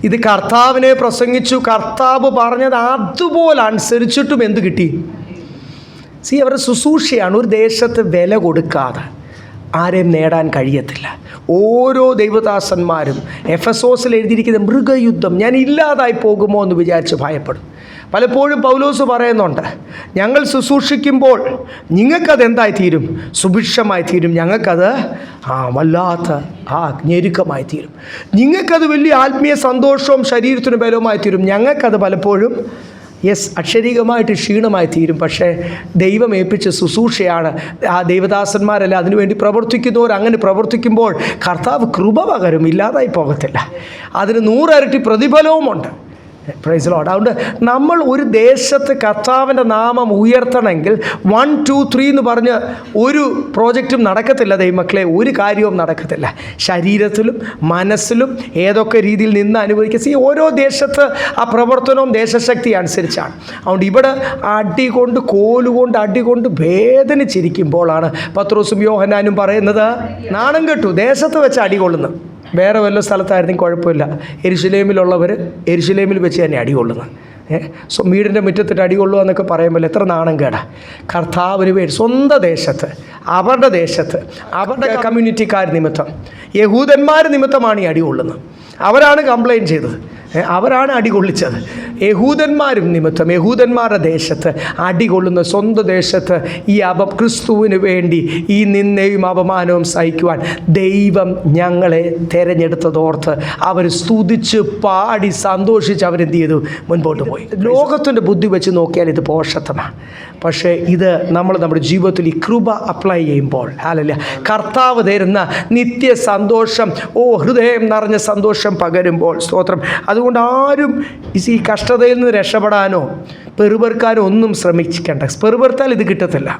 ഇത് കർത്താവിനെ പ്രസംഗിച്ചു, കർത്താവ് പറഞ്ഞത് അതുപോലെ അനുസരിച്ചിട്ടും എന്ത് കിട്ടി? അവരുടെ ശുശ്രൂഷയാണ്. ഒരു ദേശത്ത് വില കൊടുക്കാതെ ആരെയും നേടാൻ കഴിയത്തില്ല. ഓരോ ദൈവദാസന്മാരും എഫെസോസിൽ എഴുതിയിരിക്കുന്ന മൃഗയുദ്ധം, ഞാൻ ഇല്ലാതായി പോകുമോ എന്ന് വിചാരിച്ച് ഭയപ്പെടും. പലപ്പോഴും പൗലോസ് പറയുന്നുണ്ട്, ഞങ്ങൾ ശുശ്രൂഷിക്കുമ്പോൾ നിങ്ങൾക്കത് എന്തായി തീരും? സുഭിക്ഷമായി തീരും. ഞങ്ങൾക്കത് വല്ലാത്ത ഞെരുക്കമായി തീരും. നിങ്ങൾക്കത് വലിയ ആത്മീയ സന്തോഷവും ശരീരത്തിന് ബലവുമായി തീരും. ഞങ്ങൾക്കത് പലപ്പോഴും അക്ഷരീകമായിട്ട് ക്ഷീണമായി തീരും. പക്ഷേ ദൈവം ഏൽപ്പിച്ച ശുശ്രൂഷയാണ്. ആ ദൈവദാസന്മാരല്ല അതിനുവേണ്ടി പ്രവർത്തിക്കുന്നവർ. അങ്ങനെ പ്രവർത്തിക്കുമ്പോൾ കർത്താവ് കൃപ പകരും, ഇല്ലാതായി പോകത്തില്ല. അതിന് 100 ഇരട്ടി പ്രതിഫലവുമുണ്ട്. Praise Lord. അതുകൊണ്ട് നമ്മൾ ഒരു ദേശത്ത് കർത്താവിൻ്റെ നാമം ഉയർത്തണമെങ്കിൽ 1, 2, 3 എന്ന് പറഞ്ഞ് ഒരു പ്രോജക്റ്റും നടക്കത്തില്ല ദൈവമക്കളെ. ഒരു കാര്യവും നടക്കത്തില്ല. ശരീരത്തിലും മനസ്സിലും ഏതൊക്കെ രീതിയിൽ നിന്ന് അനുഭവിക്കുക. ഓരോ ദേശത്ത് ആ പ്രവർത്തനവും ദേശശക്തി അനുസരിച്ചാണ്. അതുകൊണ്ട് ഇവിടെ അടികൊണ്ട് കോലുകൊണ്ട് അടികൊണ്ട് വേദനിച്ചിരിക്കുമ്പോഴാണ് പത്രോസും യോഹന്നാനും പറയുന്നത്, നാണം കെട്ടു ദേശത്ത് വെച്ച് അടികൊള്ളുന്നത്. വേറെ വല്ല സ്ഥലത്തായിരുന്നെങ്കിൽ കുഴപ്പമില്ല. യെരുശലേമിലുള്ളവർ യെരുശലേമിൽ വെച്ച് തന്നെ അടികൊള്ളുന്നത്. വീടിൻ്റെ മുറ്റത്തിട്ട് അടികൊള്ളുക എന്നൊക്കെ പറയുമ്പോൾ എത്ര നാണം കേടാ. കർത്താവിന് വേണ്ടി സ്വന്തം ദേശത്ത്, അവരുടെ ദേശത്ത്, അവരുടെ കമ്മ്യൂണിറ്റിക്കാർ നിമിത്തം, യഹൂദന്മാർ നിമിത്തമാണ് ഈ അടികൊള്ളുന്നത്. അവരാണ് കംപ്ലയിൻറ്റ് ചെയ്തത്, അവരാണ് അടികൊള്ളിച്ചത്. യഹൂദന്മാരും നിമിത്തം യഹൂദന്മാരുടെ ദേശത്ത് അടികൊള്ളുന്ന സ്വന്തം ദേശത്ത് ഈ ക്രിസ്തുവിന് വേണ്ടി ഈ നിന്ദയും അപമാനവും സഹിക്കുവാൻ ദൈവം ഞങ്ങളെ തിരഞ്ഞെടുത്തതോർത്ത് അവർ സ്തുതിച്ച് പാടി സന്തോഷിച്ച് അവരെന്ത് ചെയ്തു? മുൻപോട്ട് പോയി. ലോകത്തിൻ്റെ ബുദ്ധി വെച്ച് നോക്കിയാൽ ഇത് പോഷത്വമാണ്. പക്ഷേ ഇത് നമ്മൾ നമ്മുടെ ജീവിതത്തിൽ ഈ കൃപ അപ്ലൈ ചെയ്യുമ്പോൾ, ഹല്ലേലൂയ, കർത്താവ് തരുന്ന നിത്യ സന്തോഷം, ഹൃദയം നിറഞ്ഞ സന്തോഷം പകരുമ്പോൾ, സ്തോത്രം. അതുകൊണ്ട് ആരും ഈ കഷ്ടതയിൽ നിന്ന് രക്ഷപ്പെടാനോ പെറുപെറുക്കാനോ ഒന്നും ശ്രമിക്കേണ്ട. പെറുപെറുത്താൽ ഇത് കിട്ടത്തില്ല.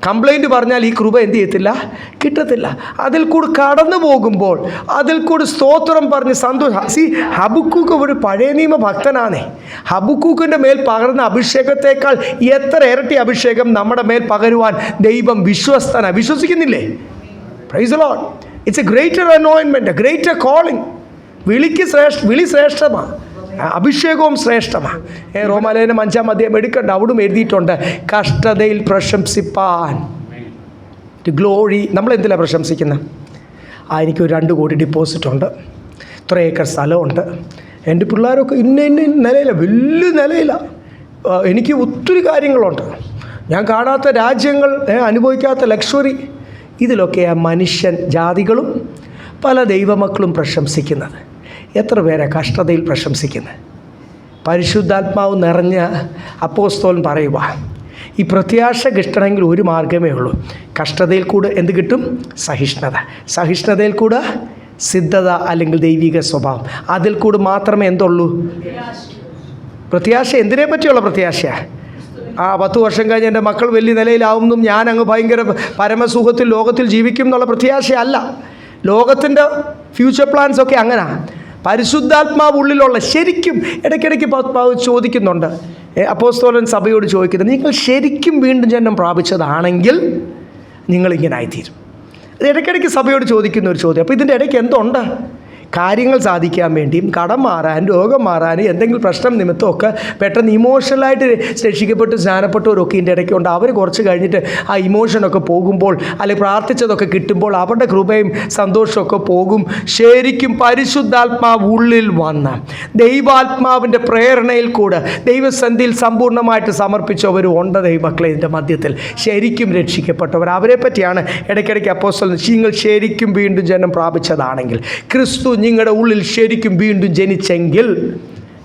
കംപ്ലൈൻറ്റ് പറഞ്ഞാൽ ഈ കൃപ എന്ത് ചെയ്യത്തില്ല? കിട്ടത്തില്ല. അതിൽ കൂടി കടന്നു പോകുമ്പോൾ അതിൽ കൂടി സ്തോത്രം പറഞ്ഞ് സന്തോഷം. ഹബക്കൂക്ക് ഒരു പഴയ നിയമ ഭക്തനാണേ. ഹബക്കൂക്കിൻ്റെ മേൽ പകർന്ന അഭിഷേകത്തേക്കാൾ എത്ര ഇരട്ടി അഭിഷേകം നമ്മുടെ മേൽ പകരുവാൻ ദൈവം വിശ്വസ്തനാണ്. വിശ്വസിക്കുന്നില്ലേ? Praise the Lord. It's a greater anointment, a greater calling. വിളി ശ്രേഷ്ഠമാണ്, അഭിഷേകവും ശ്രേഷ്ഠമാണ്. റോമാലേഖനം 5-ാം അധ്യായം എടുക്കണ്ട, അവിടും എഴുതിയിട്ടുണ്ട്, കഷ്ടതയിൽ പ്രശംസിപ്പാൻ. ഗ്ലോറി. നമ്മളെന്തിലാണ് പ്രശംസിക്കുന്നത്? എനിക്കൊരു 2 കോടി ഡിപ്പോസിറ്റ് ഉണ്ട്, 3 ഏക്കർ സ്ഥലമുണ്ട്, എൻ്റെ പിള്ളേരൊക്കെ ഇന്ന നിലയിലാണ്, വലിയ നിലയിലാണ്, എനിക്ക് ഒത്തിരി കാര്യങ്ങളുണ്ട്, ഞാൻ കാണാത്ത രാജ്യങ്ങൾ, അനുഭവിക്കാത്ത ലക്ഷറി. ഇതിലൊക്കെയാണ് മനുഷ്യൻ, ജാതികളും പല ദൈവമക്കളും പ്രശംസിക്കുന്നത്. എത്ര പേരെ കഷ്ടതയിൽ പ്രശംസിക്കുന്നത്? പരിശുദ്ധാത്മാവ് നിറഞ്ഞ അപ്പോസ്തലൻ പറയുക, ഈ പ്രത്യാശ കിട്ടണമെങ്കിൽ ഒരു മാർഗ്ഗമേ ഉള്ളൂ. കഷ്ടതയിൽ കൂടെ എന്ത് കിട്ടും? സഹിഷ്ണുത. സഹിഷ്ണുതയിൽ കൂടെ സിദ്ധത അല്ലെങ്കിൽ ദൈവിക സ്വഭാവം. അതിൽ കൂടെ മാത്രമേ എന്തുള്ളൂ? പ്രത്യാശ. എന്തിനെ പറ്റിയുള്ള പ്രത്യാശ? 10 വർഷം കഴിഞ്ഞ് എൻ്റെ മക്കൾ വലിയ നിലയിലാവുമെന്നും ഞാൻ അങ്ങ് ഭയങ്കര പരമസുഖത്തിൽ ലോകത്തിൽ ജീവിക്കും എന്നുള്ള പ്രത്യാശയല്ല. ലോകത്തിൻ്റെ ഫ്യൂച്ചർ പ്ലാൻസ് ഒക്കെ അങ്ങനെ. പരിശുദ്ധാത്മാവ് ഉള്ളിലുള്ള ശരിക്കും ഇടയ്ക്കിടയ്ക്ക് ചോദിക്കുന്നുണ്ട്, അപ്പോസ്തലൻ സഭയോട് ചോദിക്കുന്നത്, നിങ്ങൾ ശരിക്കും വീണ്ടും ജന്മം പ്രാപിച്ചതാണെങ്കിൽ നിങ്ങളിങ്ങനെ ആയിത്തീരും. ഇത് ഇടയ്ക്കിടയ്ക്ക് സഭയോട് ചോദിക്കുന്ന ഒരു ചോദ്യം. അപ്പോൾ ഇതിൻ്റെ ഇടയ്ക്ക് എന്തുണ്ട്? കാര്യങ്ങൾ സാധിക്കാൻ വേണ്ടിയും കടം മാറാൻ, രോഗം മാറാൻ, എന്തെങ്കിലും പ്രശ്നം നിമിത്തമൊക്കെ പെട്ടെന്ന് ഇമോഷണലായിട്ട് രക്ഷിക്കപ്പെട്ട് സ്നാനപ്പെട്ടവരൊക്കെ ഇതിൻ്റെ ഇടയ്ക്കുണ്ട്. അവർ കുറച്ച് കഴിഞ്ഞിട്ട് ആ ഇമോഷനൊക്കെ പോകുമ്പോൾ, അല്ലെങ്കിൽ പ്രാർത്ഥിച്ചതൊക്കെ കിട്ടുമ്പോൾ അവരുടെ കൃപയും സന്തോഷമൊക്കെ പോകും. ശരിക്കും പരിശുദ്ധാത്മാവ് ഉള്ളിൽ വന്ന് ദൈവാത്മാവിൻ്റെ പ്രേരണയിൽ കൂടെ ദൈവസന്ധിയിൽ സമ്പൂർണ്ണമായിട്ട് സമർപ്പിച്ചവരും ഉണ്ട് ദൈവമക്കളെ ഇതിൻ്റെ മധ്യത്തിൽ. ശരിക്കും രക്ഷിക്കപ്പെട്ടവർ, അവരെ പറ്റിയാണ് ഇടയ്ക്കിടയ്ക്ക് അപ്പോസ്തലൻ, നിങ്ങൾ ശരിക്കും വീണ്ടും ജനം പ്രാപിച്ചതാണെങ്കിൽ, ക്രിസ്തു നിങ്ങളുടെ ഉള്ളിൽ ശരിക്കും വീണ്ടും ജനിച്ചെങ്കിൽ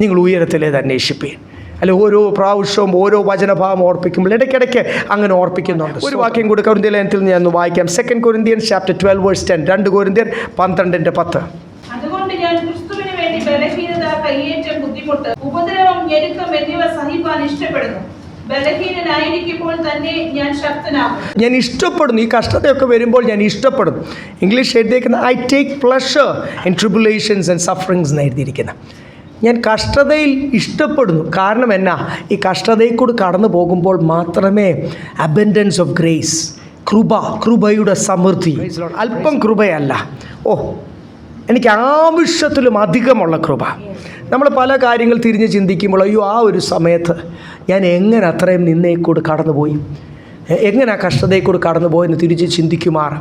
നിങ്ങൾ ഉയരത്തിലേത് അന്വേഷിപ്പീൻ. അല്ലെ, ഓരോ പ്രാവശ്യവും ഓരോ വചനഭാവം ഓർപ്പിക്കുമ്പോൾ ഇടയ്ക്കിടയ്ക്ക് അങ്ങനെ ഓർപ്പിക്കുന്നുണ്ട്. ഒരു വാക്യം കൂടി കൊരിന്ത്യർ ലേഖനത്തിൽ ഞാൻ ഒന്ന് വായിക്കാം. 2 Corinthians chapter 12 verse 10. 2 Corinthians 12:10. അതുകൊണ്ട് ഞാൻ ക്രിസ്തുവിന് വേണ്ടി ബലഹീനത, കയ്യേറ്റം, ബുദ്ധിമുട്ട്, ഉപദ്രവം, ഞെരുക്കം എന്നിവ സഹിപ്പാൻ ഇഷ്ടപ്പെടുന്നു. ബലഹീനനായിരിക്കുമ്പോൾ തന്നെ ഞാൻ ശക്തനാകും. ഞാൻ ഇഷ്ടപ്പെടുന്നു. ഈ കഷ്ടതയൊക്കെ വരുമ്പോൾ ഞാൻ ഇഷ്ടപ്പെടുന്നു. ഇംഗ്ലീഷ് എഴുതിയിരിക്കുന്ന I take pleasure in tribulations and sufferings എന്ന് എഴുതിയിരിക്കുന്നത്. ഞാൻ കഷ്ടതയിൽ ഇഷ്ടപ്പെടുന്നു. കാരണം എന്നാ, ഈ കഷ്ടതയിൽ കൂടി കടന്നു പോകുമ്പോൾ മാത്രമേ അബൻഡൻസ് ഓഫ് ഗ്രേസ്, കൃപയുടെ സമൃദ്ധി, അല്പം കൃപയല്ല, എനിക്ക് ആവശ്യത്തിലും അധികമുള്ള കൃപ. നമ്മൾ പല കാര്യങ്ങൾ തിരിഞ്ഞ് ചിന്തിക്കുമ്പോൾ, അയ്യോ ആ ഒരു സമയത്ത് ഞാൻ എങ്ങനെ അത്രയും നിന്നേക്കൂടി കടന്നുപോയി, എങ്ങനെ ആ കഷ്ടതയിൽ കൂടി കടന്നുപോയെന്ന് തിരിച്ച് ചിന്തിക്കുമാർ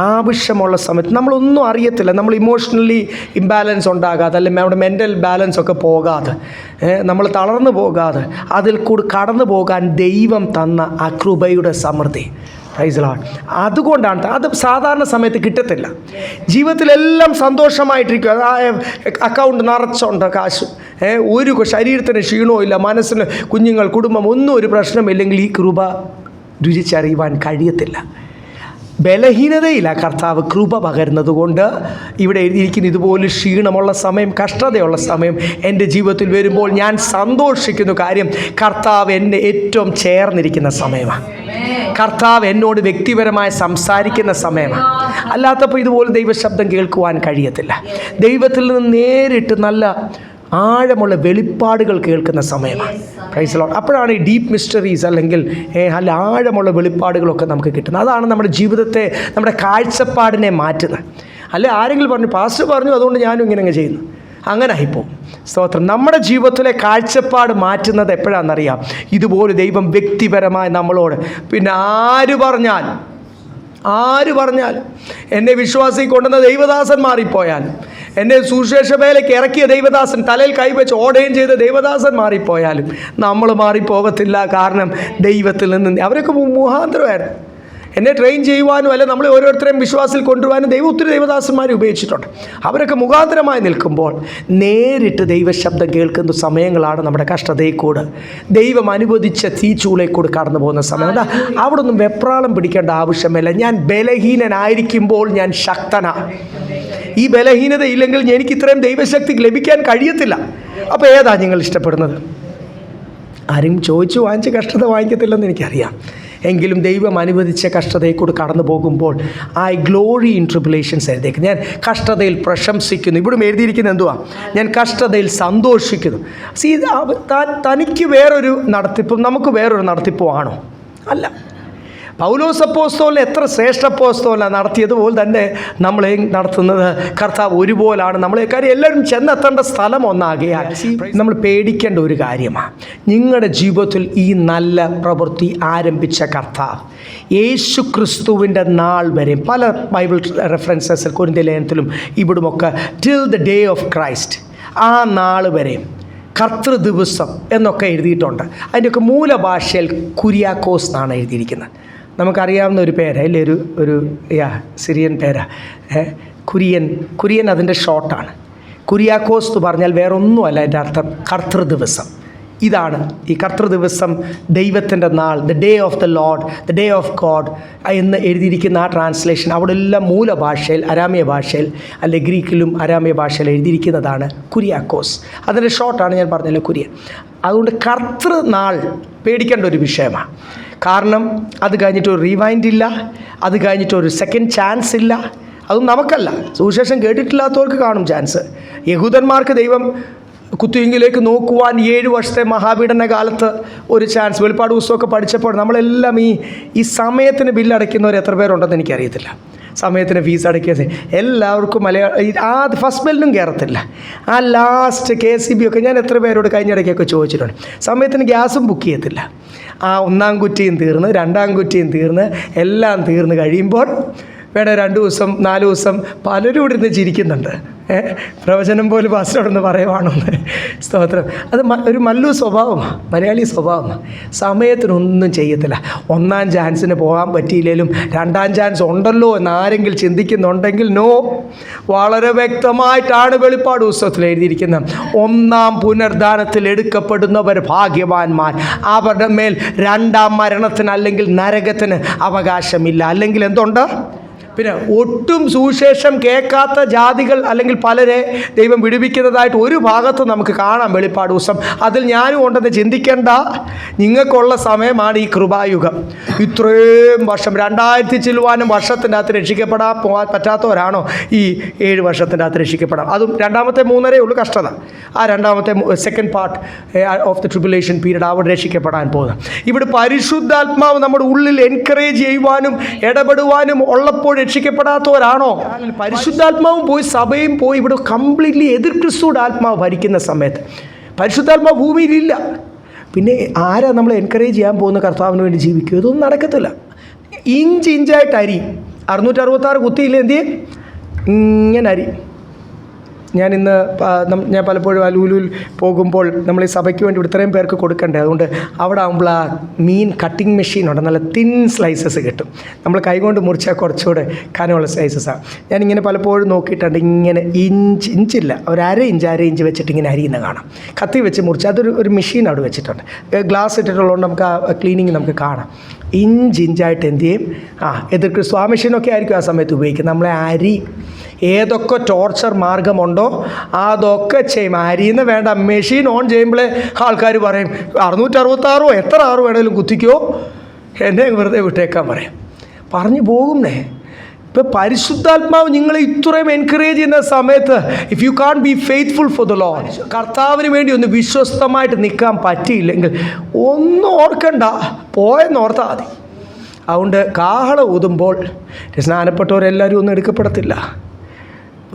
ആവശ്യമുള്ള സമയത്ത് നമ്മളൊന്നും അറിയത്തില്ല. നമ്മൾ ഇമോഷണലി ഇംബാലൻസ് ഉണ്ടാകാതെ, അല്ലെങ്കിൽ നമ്മുടെ മെൻ്റൽ ബാലൻസ് ഒക്കെ പോകാതെ, നമ്മൾ തളർന്നു പോകാതെ അതിൽ കൂടി കടന്നു പോകാൻ ദൈവം തന്ന ആ കൃപയുടെ സമൃദ്ധി. Praise lord. അതുകൊണ്ടാണ് അത് സാധാരണ സമയത്ത് കിട്ടത്തില്ല. ജീവിതത്തിലെല്ലാം സന്തോഷമായിട്ടിരിക്കും, അക്കൗണ്ട് നിറച്ചുണ്ട് കാശ്, ഒരു ശരീരത്തിന് ക്ഷീണവും ഇല്ല, മനസ്സിന്, കുഞ്ഞുങ്ങൾ, കുടുംബം ഒന്നും ഒരു പ്രശ്നമില്ലെങ്കിൽ ഈ കൃപ രുചിച്ചറിയുവാൻ കഴിയത്തില്ല. ബലഹീനതയില്ല കർത്താവ് കൃപ പകരുന്നത് കൊണ്ട് ഇവിടെ എഴുതിയിരിക്കുന്ന ഇതുപോലെ ക്ഷീണമുള്ള സമയം, കഷ്ടതയുള്ള സമയം എൻ്റെ ജീവിതത്തിൽ വരുമ്പോൾ ഞാൻ സന്തോഷിക്കുന്നു. കാര്യം കർത്താവ് എന്നെ ഏറ്റവും ചേർന്നിരിക്കുന്ന സമയമാണ്. കർത്താവ് എന്നോട് വ്യക്തിപരമായി സംസാരിക്കുന്ന സമയമാണ്. അല്ലാത്തപ്പോൾ ഇതുപോലെ ദൈവശബ്ദം കേൾക്കുവാൻ കഴിയത്തില്ല. ദൈവത്തിൽ നിന്ന് നേരിട്ട് നല്ല ആഴമുള്ള വെളിപ്പാടുകൾ കേൾക്കുന്ന സമയമാണ്. Praise lord. അപ്പോഴാണ് ഈ ഡീപ്പ് മിസ്റ്ററീസ് അല്ലെങ്കിൽ നല്ല ആഴമുള്ള വെളിപ്പാടുകളൊക്കെ നമുക്ക് കിട്ടുന്നത്. അതാണ് നമ്മുടെ ജീവിതത്തെ, നമ്മുടെ കാഴ്ചപ്പാടിനെ മാറ്റുന്നത്. അല്ലെ ആരെങ്കിലും പറഞ്ഞു, പാസ്റ്റർ പറഞ്ഞു അതുകൊണ്ട് ഞാനും ഇങ്ങനെ ചെയ്യുന്നു, അങ്ങനെ ആയിപ്പോവും. സ്തോത്രം. നമ്മുടെ ജീവിതത്തിലെ കാഴ്ചപ്പാട് മാറ്റുന്നത് എപ്പോഴാണെന്നറിയാം, ഇതുപോലെ ദൈവം വ്യക്തിപരമായി നമ്മളോട്. പിന്നെ ആര് പറഞ്ഞാൽ എന്നെ വിശ്വാസി കൊണ്ടുവന്ന ദൈവദാസൻ മാറിപ്പോയാൽ, എന്നെ സുശേഷ വേലയ്ക്ക് ഇറക്കിയ ദൈവദാസൻ, തലയിൽ കൈവച്ച് ഓടുകയും ചെയ്ത ദൈവദാസൻ മാറിപ്പോയാലും നമ്മൾ മാറിപ്പോകത്തില്ല. കാരണം ദൈവത്തിൽ നിന്ന് അവരൊക്കെ മുഖാന്തരമായിരുന്നു. എന്നെ ട്രെയിൻ ചെയ്യുവാനും അല്ല നമ്മളെ ഓരോരുത്തരെയും വിശ്വാസത്തിൽ കൊണ്ടുപോകാനും ദൈവം ഒത്തിരി ദൈവദാസന്മാരെ ഉപയോഗിച്ചിട്ടുണ്ട്. അവരൊക്കെ മുഖാന്തരമായി നിൽക്കുമ്പോൾ നേരിട്ട് ദൈവശബ്ദം കേൾക്കുന്ന സമയങ്ങളാണ് നമ്മുടെ കഷ്ടതയിൽ കൂടെ, ദൈവം അനുവദിച്ച തീച്ചൂളയിൽ കൂടെ കടന്നു പോകുന്ന സമയം. അവിടെ ഒന്നും വെപ്രാളം പിടിക്കേണ്ട ആവശ്യമില്ല. ഞാൻ ബലഹീനനായിരിക്കുമ്പോൾ ഞാൻ ശക്തനാണ്. ഈ ബലഹീനത ഇല്ലെങ്കിൽ എനിക്ക് ഇത്രയും ദൈവശക്തി ലഭിക്കാൻ കഴിയത്തില്ല. അപ്പോൾ ഏതാ നിങ്ങൾ ഇഷ്ടപ്പെടുന്നത്? ആരും ചോദിച്ചു വാങ്ങിച്ച് കഷ്ടത വാങ്ങിക്കത്തില്ലെന്ന് എനിക്കറിയാം. എങ്കിലും ദൈവം അനുവദിച്ച കഷ്ടതയിൽ കൂടി കടന്നു പോകുമ്പോൾ ഐ ഗ്ലോറി ഇൻ ട്രിബുലേഷൻസ് എഴുതിയേക്കും. ഞാൻ കഷ്ടതയിൽ പ്രശംസിക്കുന്നു. ഇവിടെ എഴുതിയിരിക്കുന്നത് എന്തുവാ? ഞാൻ കഷ്ടതയിൽ സന്തോഷിക്കുന്നു. തനിക്ക് വേറൊരു നടത്തിപ്പും നമുക്ക് വേറൊരു നടത്തിപ്പും ആണോ? അല്ല. പൗലോസ് അപ്പോസ്തലൻ എത്ര ശ്രേഷ്ഠ അപ്പോസ്തലനാണ് നടത്തിയതുപോലെ തന്നെ നമ്മളെ നടത്തുന്നത് കർത്താവ് ഒരുപോലാണ്. നമ്മളെ കാര്യം എല്ലാവരും ചെന്നെത്തേണ്ട സ്ഥലം ഒന്നാകയാൽ നമ്മൾ പേടിക്കേണ്ട ഒരു കാര്യമാണ്. നിങ്ങളുടെ ജീവിതത്തിൽ ഈ നല്ല പ്രവൃത്തി ആരംഭിച്ച കർത്താവ് യേശു ക്രിസ്തുവിൻ്റെ നാൾ വരെ പല ബൈബിൾ റെഫറൻസസിൽ കൊരിന്ത്യർ ലേഖനത്തിലും ഇവിടുമൊക്കെ till the day of Christ, ആ നാൾ വരെ കർത്തൃ ദിവസം എന്നൊക്കെ എഴുതിയിട്ടുണ്ട്. അതിൻ്റെയൊക്കെ മൂലഭാഷയിൽ കുര്യാക്കോസ് എന്നാണ് എഴുതിയിരിക്കുന്നത്. നമുക്കറിയാവുന്ന ഒരു പേരാ അല്ലേ, ഒരു സിറിയൻ പേരാ കുര്യൻ. അതിൻ്റെ ഷോർട്ടാണ്. കുര്യാക്കോസ് എന്ന് പറഞ്ഞാൽ വേറൊന്നുമല്ല, അതിൻ്റെ അർത്ഥം കർത്തൃ ദിവസം. ഇതാണ് ഈ കർത്തൃ ദിവസം, ദൈവത്തിൻ്റെ നാൾ, the day of the Lord, the day of God എന്ന് എഴുതിയിരിക്കുന്ന ആ ട്രാൻസ്ലേഷൻ അവിടെ എല്ലാം മൂലഭാഷയിൽ, അരാമ്യ ഭാഷയിൽ അല്ലെ ഗ്രീക്കിലും അരാമ്യ ഭാഷയിൽ എഴുതിയിരിക്കുന്നതാണ് കുര്യാക്കോസ്. അതിൻ്റെ ഷോർട്ടാണ് ഞാൻ പറഞ്ഞല്ലോ, കുര്യൻ. അതുകൊണ്ട് കർത്തൃനാൾ പേടിക്കേണ്ട ഒരു വിഷയമാണ്. കാരണം അത് കഴിഞ്ഞിട്ട് ഒരു റീവൈൻഡ് ഇല്ല, അത് കഴിഞ്ഞിട്ട് ഒരു സെക്കൻഡ് ചാൻസ് ഇല്ല. അതും നമുക്കല്ല, സുവിശേഷം കേട്ടിട്ടില്ലാത്തവർക്ക് കാണും ചാൻസ്. യഹൂദന്മാർക്ക് ദൈവം കുത്തിയെങ്കിലേക്ക് നോക്കുവാൻ 7 വർഷത്തെ മഹാപീഡന കാലത്ത് ഒരു ചാൻസ്. വെളിപ്പാട് പുസ്തകമൊക്കെ പഠിച്ചപ്പോൾ നമ്മളെല്ലാം ഈ സമയത്തിന് ബില്ലടയ്ക്കുന്നവർ എത്ര പേരുണ്ടെന്ന് എനിക്കറിയത്തില്ല. സമയത്തിന് ഫീസ് അടയ്ക്കുക. എല്ലാവർക്കും ആ ഫസ്റ്റ് ബെല്ലിനും കയറത്തില്ല. ആ ലാസ്റ്റ് KCB ഒക്കെ ഞാൻ എത്ര പേരോട് കഴിഞ്ഞിടയ്ക്കൊക്കെ ചോദിച്ചിട്ടുണ്ട്. സമയത്തിന് ഗ്യാസും ബുക്ക് ചെയ്യത്തില്ല. ആ 1-ാം കുറ്റിയും തീർന്ന് 2-ാം കുറ്റിയും തീർന്ന് എല്ലാം തീർന്ന് കഴിയുമ്പോൾ വേണേൽ 2 ദിവസം 4 ദിവസം പലരും ഇവിടെ ഇരുന്ന് ചിരിക്കുന്നുണ്ട്. പ്രവചനം പോലും പാസ്റ്ററോടൊന്ന് പറയുവാണെന്ന്. സ്തോത്രം. അത് ഒരു മല്ലു സ്വഭാവമാണ്, മലയാളി സ്വഭാവമാണ്. സമയത്തിനൊന്നും ചെയ്യത്തില്ല. 1-ാം ചാൻസിന് പോകാൻ പറ്റിയില്ലെങ്കിലും 2-ാം ചാൻസ് ഉണ്ടല്ലോ എന്ന് ആരെങ്കിലും ചിന്തിക്കുന്നുണ്ടെങ്കിൽ നോ. വളരെ വ്യക്തമായിട്ടാണ് വെളിപ്പാട് പുസ്തകത്തിൽ എഴുതിയിരിക്കുന്നത്. 1-ാം പുനർദാനത്തിൽ എടുക്കപ്പെടുന്നവർ ഭാഗ്യവാന്മാർ. അവരുടെ മേൽ 2-ാം മരണത്തിന് അല്ലെങ്കിൽ നരകത്തിന് അവകാശമില്ല. അല്ലെങ്കിൽ എന്തുണ്ട്? പിന്നെ ഒട്ടും സുവിശേഷം കേൾക്കാത്ത ജാതികൾ അല്ലെങ്കിൽ പലരെ ദൈവം വിടുവിക്കുന്നതായിട്ട് ഒരു ഭാഗത്ത് നമുക്ക് കാണാം വെളിപ്പാട് ദിവസം. അതിൽ ഞാനും ഉണ്ടെന്ന് ചിന്തിക്കേണ്ട. നിങ്ങൾക്കുള്ള സമയമാണ് ഈ കൃപായുഗം. ഇത്രയും വർഷം 2000 ചില്ലുവാനും വർഷത്തിൻ്റെ അകത്ത് രക്ഷിക്കപ്പെടാൻ പറ്റാത്തവരാണോ ഈ 7 വർഷത്തിൻ്റെ അകത്ത് രക്ഷിക്കപ്പെടാം? അതും 2-ാമത്തെ 3.5 ഉള്ളൂ കഷ്ടത. ആ 2-ാമത്തെ second part of the tribulation period അവിടെ രക്ഷിക്കപ്പെടാൻ പോകുന്നത്. ഇവിടെ പരിശുദ്ധാത്മാവ് നമ്മുടെ ഉള്ളിൽ എൻകറേജ് ചെയ്യുവാനും ഇടപെടുവാനും ഉള്ളപ്പോൾ രക്ഷിക്കപ്പെടാത്തവരാണോ? പരിശുദ്ധാത്മാവും പോയി സഭയും പോയി ഇവിടെ കംപ്ലീറ്റ്ലി എതിർ ക്രിസ്തുവിടെ ആത്മാവ് ഭരിക്കുന്ന സമയത്ത് പരിശുദ്ധാത്മാവ് ഭൂമിയിലില്ല. പിന്നെ ആരാ നമ്മളെ എൻകറേജ് ചെയ്യാൻ പോകുന്ന കർത്താവിന് വേണ്ടി ജീവിക്കുക? ഇതൊന്നും നടക്കത്തില്ല. ഇഞ്ചായിട്ട് അരിയും. 666 കുത്തിയില്ല എന്ത് ചെയ്യും? ഇങ്ങനെ അരിയും. ഞാൻ പലപ്പോഴും ലൂലുവിൽ പോകുമ്പോൾ നമ്മൾ ഈ സഭയ്ക്ക് വേണ്ടി ഇത്രയും പേർക്ക് കൊടുക്കണ്ടേ, അതുകൊണ്ട് അവിടെ ആകുമ്പോൾ ആ മീൻ കട്ടിങ് മെഷീനുണ്ട്. നല്ല തിൻ സ്ലൈസസ് കിട്ടും. നമ്മൾ കൈകൊണ്ട് മുറിച്ചാൽ കുറച്ചുകൂടെ കനമുള്ള സ്ലൈസസാണ്. ഞാനിങ്ങനെ പലപ്പോഴും നോക്കിയിട്ടുണ്ട്. ഇങ്ങനെ ഇഞ്ചില്ല, ഒരു അര ഇഞ്ച് വെച്ചിട്ട് ഇങ്ങനെ അരിയുന്ന കാണാം. കത്തി വെച്ച് മുറിച്ച് അതൊരു മെഷീൻ അവിടെ വെച്ചിട്ടുണ്ട്. ഗ്ലാസ് ഇട്ടിട്ടുള്ളതുകൊണ്ട് നമുക്ക് ആ ക്ലീനിങ് നമുക്ക് കാണാം. ഇഞ്ചായിട്ട് എന്ത് ചെയ്യും? എതിർ ക്രിസ്തു ആ മെഷീനൊക്കെ ആയിരിക്കും ആ സമയത്ത് ഉപയോഗിക്കുന്നത്. നമ്മളെ അരി ഏതൊക്കെ ടോർച്ചർ മാർഗമുണ്ടോ അതൊക്കെ ചെയ്യും. അരിന്ന് വേണ്ട, മെഷീൻ ഓൺ ചെയ്യുമ്പോഴേ ആൾക്കാർ പറയും 666 എത്ര 6 വേണമെങ്കിലും കുത്തിക്കോ, എന്നെ വെറുതെ വിട്ടേക്കാൻ പറയും. പറഞ്ഞു പോകുന്നേ. ഇപ്പം പരിശുദ്ധാത്മാവ് നിങ്ങളെ ഇത്രയും എൻകറേജ് ചെയ്യുന്ന സമയത്ത് if you can be faithful for the lord, കർത്താവിന് വേണ്ടി ഒന്ന് വിശ്വസ്തമായിട്ട് നിൽക്കാൻ പറ്റിയില്ലെങ്കിൽ ഒന്നും ഓർക്കണ്ട, പോയെന്നോർത്താൽ മതി. അതുകൊണ്ട് കാഹളം ഊതുമ്പോൾ സ്നാനപ്പെട്ടവരെല്ലാവരും ഒന്നും എടുക്കപ്പെടത്തില്ല.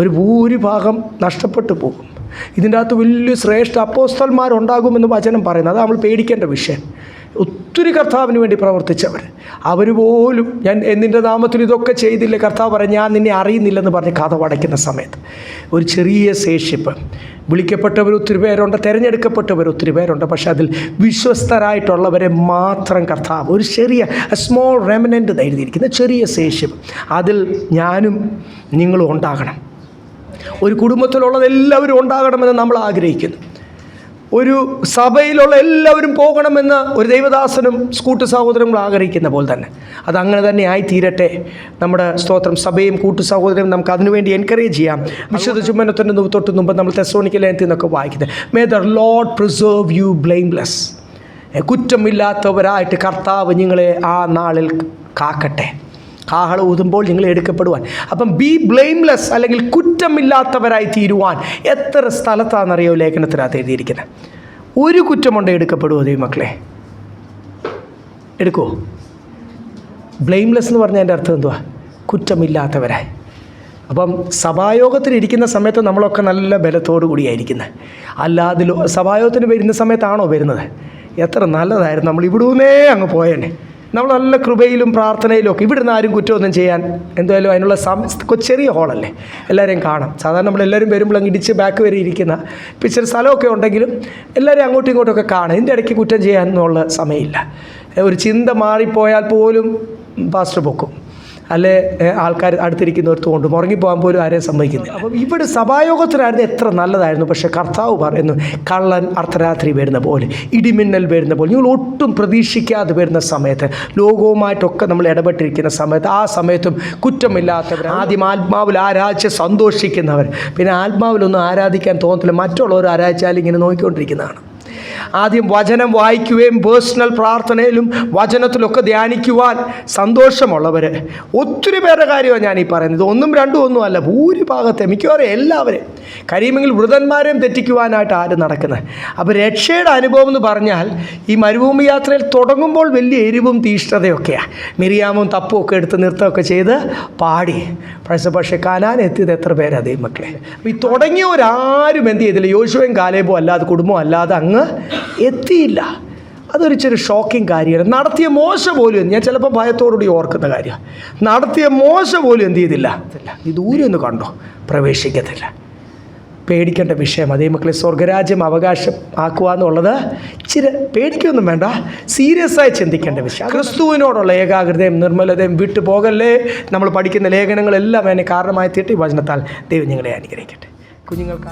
ഒരു ഭൂരിഭാഗം നഷ്ടപ്പെട്ടു പോകും. ഇതിൻ്റെ അകത്ത് വലിയ ശ്രേഷ്ഠ അപ്പോസ്തലന്മാരുണ്ടാകുമെന്ന് വചനം പറയുന്നത്. അത് നമ്മൾ പേടിക്കേണ്ട വിഷയം. ഒത്തിരി കർത്താവിന് വേണ്ടി പ്രവർത്തിച്ചവർ, അവർ പോലും ഞാൻ എന്നിൻ്റെ നാമത്തിൽ ഇതൊക്കെ ചെയ്തില്ലേ, കർത്താവ് പറയും ഞാൻ നിന്നെ അറിയുന്നില്ലെന്ന് പറഞ്ഞ് കഥ അടയ്ക്കുന്ന സമയത്ത് ഒരു ചെറിയ ശേഷിപ്പ്. വിളിക്കപ്പെട്ടവർ ഒത്തിരി പേരുണ്ട്, തിരഞ്ഞെടുക്കപ്പെട്ടവർ ഒത്തിരി പേരുണ്ട്. പക്ഷെ അതിൽ വിശ്വസ്തരായിട്ടുള്ളവരെ മാത്രം കർത്താവ് ഒരു ചെറിയ സ്മോൾ റെമനൻ്റ് എഴുതിയിരിക്കുന്ന ചെറിയ ശേഷിപ്പ്, അതിൽ ഞാനും നിങ്ങളും ഉണ്ടാകണം. ഒരു കുടുംബത്തിലുള്ളതെല്ലാവരും ഉണ്ടാകണമെന്ന് നമ്മൾ ആഗ്രഹിക്കുന്നു. ഒരു സഭയിലുള്ള എല്ലാവരും പോകണമെന്ന് ഒരു ദൈവദാസനും കൂട്ടു സഹോദരങ്ങളും ആഗ്രഹിക്കുന്ന പോലെ തന്നെ അതങ്ങനെ തന്നെ ആയിത്തീരട്ടെ. നമ്മുടെ സ്തോത്രം സഭയും കൂട്ടു സഹോദരനും നമുക്ക് അതിനുവേണ്ടി എൻകറേജ് ചെയ്യാം. വിശുദ്ധ ചുമ്മനത്തിൻ്റെ തൊട്ട് മുമ്പ് നമ്മൾ തെസ്സലോനിക്ക ലേഖനത്തിൽ നിന്നൊക്കെ വായിക്കുന്നത് may the Lord preserve you blameless. കുറ്റമില്ലാത്തവരായിട്ട് കർത്താവ് നിങ്ങളെ ആ നാളിൽ കാക്കട്ടെ. കാഹളം ഊതുമ്പോൾ നിങ്ങൾ എടുക്കപ്പെടുവാൻ. അപ്പം ബി ബ്ലെയിംലെസ് അല്ലെങ്കിൽ കുറ്റമില്ലാത്തവരായി തീരുവാൻ എത്ര സ്ഥലത്താണെന്നറിയോ ലേഖനത്തിനകത്ത് എഴുതിയിരിക്കുന്നത്. ഒരു കുറ്റമുണ്ട് എടുക്കപ്പെടുമോ ദൈവമക്കളെ? എടുക്കുമോ? ബ്ലെയിംലെസ് എന്ന് പറഞ്ഞാൽ എൻ്റെ അർത്ഥം എന്തുവാ? കുറ്റമില്ലാത്തവരായി. അപ്പം സഭായോഗത്തിലിരിക്കുന്ന സമയത്ത് നമ്മളൊക്കെ നല്ല ബലത്തോടു കൂടിയായിരിക്കുന്നത്. അല്ലാതെ സഭായോഗത്തിന് വരുന്ന സമയത്താണോ വരുന്നത്? എത്ര നല്ലതായിരുന്നു നമ്മൾ ഇവിടുന്നേ അങ്ങ് പോയേനെ. നമ്മൾ നല്ല കൃപയിലും പ്രാർത്ഥനയിലും ഒക്കെ ഇവിടുന്ന് ആരും കുറ്റമൊന്നും ചെയ്യാൻ എന്തായാലും അതിനുള്ള ചെറിയ ഹോളല്ലേ, എല്ലാവരെയും കാണാം. സാധാരണ നമ്മളെല്ലാവരും വരുമ്പോൾ അങ്ങ് ഇടിച്ച് ബാക്ക് വരെ ഇരിക്കുന്ന ഇച്ചിരി സ്ഥലമൊക്കെ ഉണ്ടെങ്കിലും എല്ലാവരും അങ്ങോട്ടും ഇങ്ങോട്ടൊക്കെ കാണാം. ഇതിൻ്റെ ഇടയ്ക്ക് കുറ്റം ചെയ്യാനുള്ള സമയമില്ല. ഒരു ചിന്ത മാറിപ്പോയാൽ പോലും പാസ്റ്റർ പൊക്കും, അല്ലെ ആൾക്കാർ അടുത്തിരിക്കുന്നവർക്ക് കൊണ്ട് മുറങ്ങിപ്പോകാൻ പോലും ആരെയും സമ്മതിക്കുന്നില്ല. അപ്പം ഇവിടെ സഭായോഗത്തിലായിരുന്നു എത്ര നല്ലതായിരുന്നു. പക്ഷേ കർത്താവ് പറയുന്നു കള്ളൻ അർദ്ധരാത്രി വരുന്ന പോലെ, ഇടിമിന്നൽ വരുന്ന പോലെ, നിങ്ങൾ ഒട്ടും പ്രതീക്ഷിക്കാതെ വരുന്ന സമയത്ത്, ലോകവുമായിട്ടൊക്കെ നമ്മൾ ഇടപെട്ടിരിക്കുന്ന സമയത്ത്, ആ സമയത്തും കുറ്റമില്ലാത്തവർ, ആദ്യം ആത്മാവിൽ ആരാധിച്ച് സന്തോഷിക്കുന്നവർ, പിന്നെ ആത്മാവിലൊന്നും ആരാധിക്കാൻ തോന്നത്തില്ല, മറ്റുള്ളവർ ആരാധിച്ചാൽ ഇങ്ങനെ നോക്കിക്കൊണ്ടിരിക്കുന്നതാണ്. ആദ്യം വചനം വായിക്കുകയും പേഴ്സണൽ പ്രാർത്ഥനയിലും വചനത്തിലൊക്കെ ധ്യാനിക്കുവാൻ സന്തോഷമുള്ളവർ ഒത്തിരി പേരുടെ കാര്യമാണ് ഞാൻ ഈ പറയുന്നത്. ഒന്നും രണ്ടും ഒന്നും അല്ല, ഭൂരിഭാഗത്തെ മിക്കവാറും എല്ലാവരും കഴിയുമെങ്കിൽ വൃതന്മാരെയും തെറ്റിക്കുവാനായിട്ട് ആരും നടക്കുന്നത്. അപ്പോൾ രക്ഷയുടെ അനുഭവം എന്ന് പറഞ്ഞാൽ ഈ മരുഭൂമി യാത്രയിൽ തുടങ്ങുമ്പോൾ വലിയ എരിവും തീഷ്ണതയൊക്കെയാണ്. മിരിയാമും തപ്പും ഒക്കെ എടുത്ത് നൃത്തമൊക്കെ ചെയ്ത് പാടി. പക്ഷേ കാനാൻ എത്തിയത് എത്ര പേരാ ദൈവമക്കളെ? അപ്പോൾ ഈ തുടങ്ങിയവരാരും എന്ത് ചെയ്തില്ല? യോശുവയും കാലേബും അല്ലാതെ കുടുംബം അല്ലാതെ അങ്ങ് എത്തിയില്ല. അതൊരു ചെറിയ ഷോക്കിംഗ് കാര്യമാണ്. നടത്തിയ മോശ പോലും, ഞാൻ ചിലപ്പോൾ ഭയത്തോടുകൂടി ഓർക്കുന്ന കാര്യമാണ്, നടത്തിയ മോശ പോലും എന്ത് ചെയ്തില്ല? ഈ ദൂരെ ഒന്ന് കണ്ടോ, പ്രവേശിക്കത്തില്ല. പേടിക്കേണ്ട വിഷയം അതേ മക്കളെ. സ്വർഗരാജ്യം അവകാശം ആക്കുക എന്നുള്ളത് ഇച്ചിരി പേടിക്കൊന്നും വേണ്ട, സീരിയസ് ആയി ചിന്തിക്കേണ്ട വിഷയം. ക്രിസ്തുവിനോടുള്ള ഏകാഗ്രതയും നിർമ്മലതയും വിട്ടു പോകല്ലേ. നമ്മൾ പഠിക്കുന്ന ലേഖനങ്ങളെല്ലാം അതിന് കാരണമായി തീട്ടി വചനത്താൽ ദൈവം ഞങ്ങളെ അനുഗ്രഹിക്കട്ടെ. കുഞ്ഞുങ്ങൾക്ക്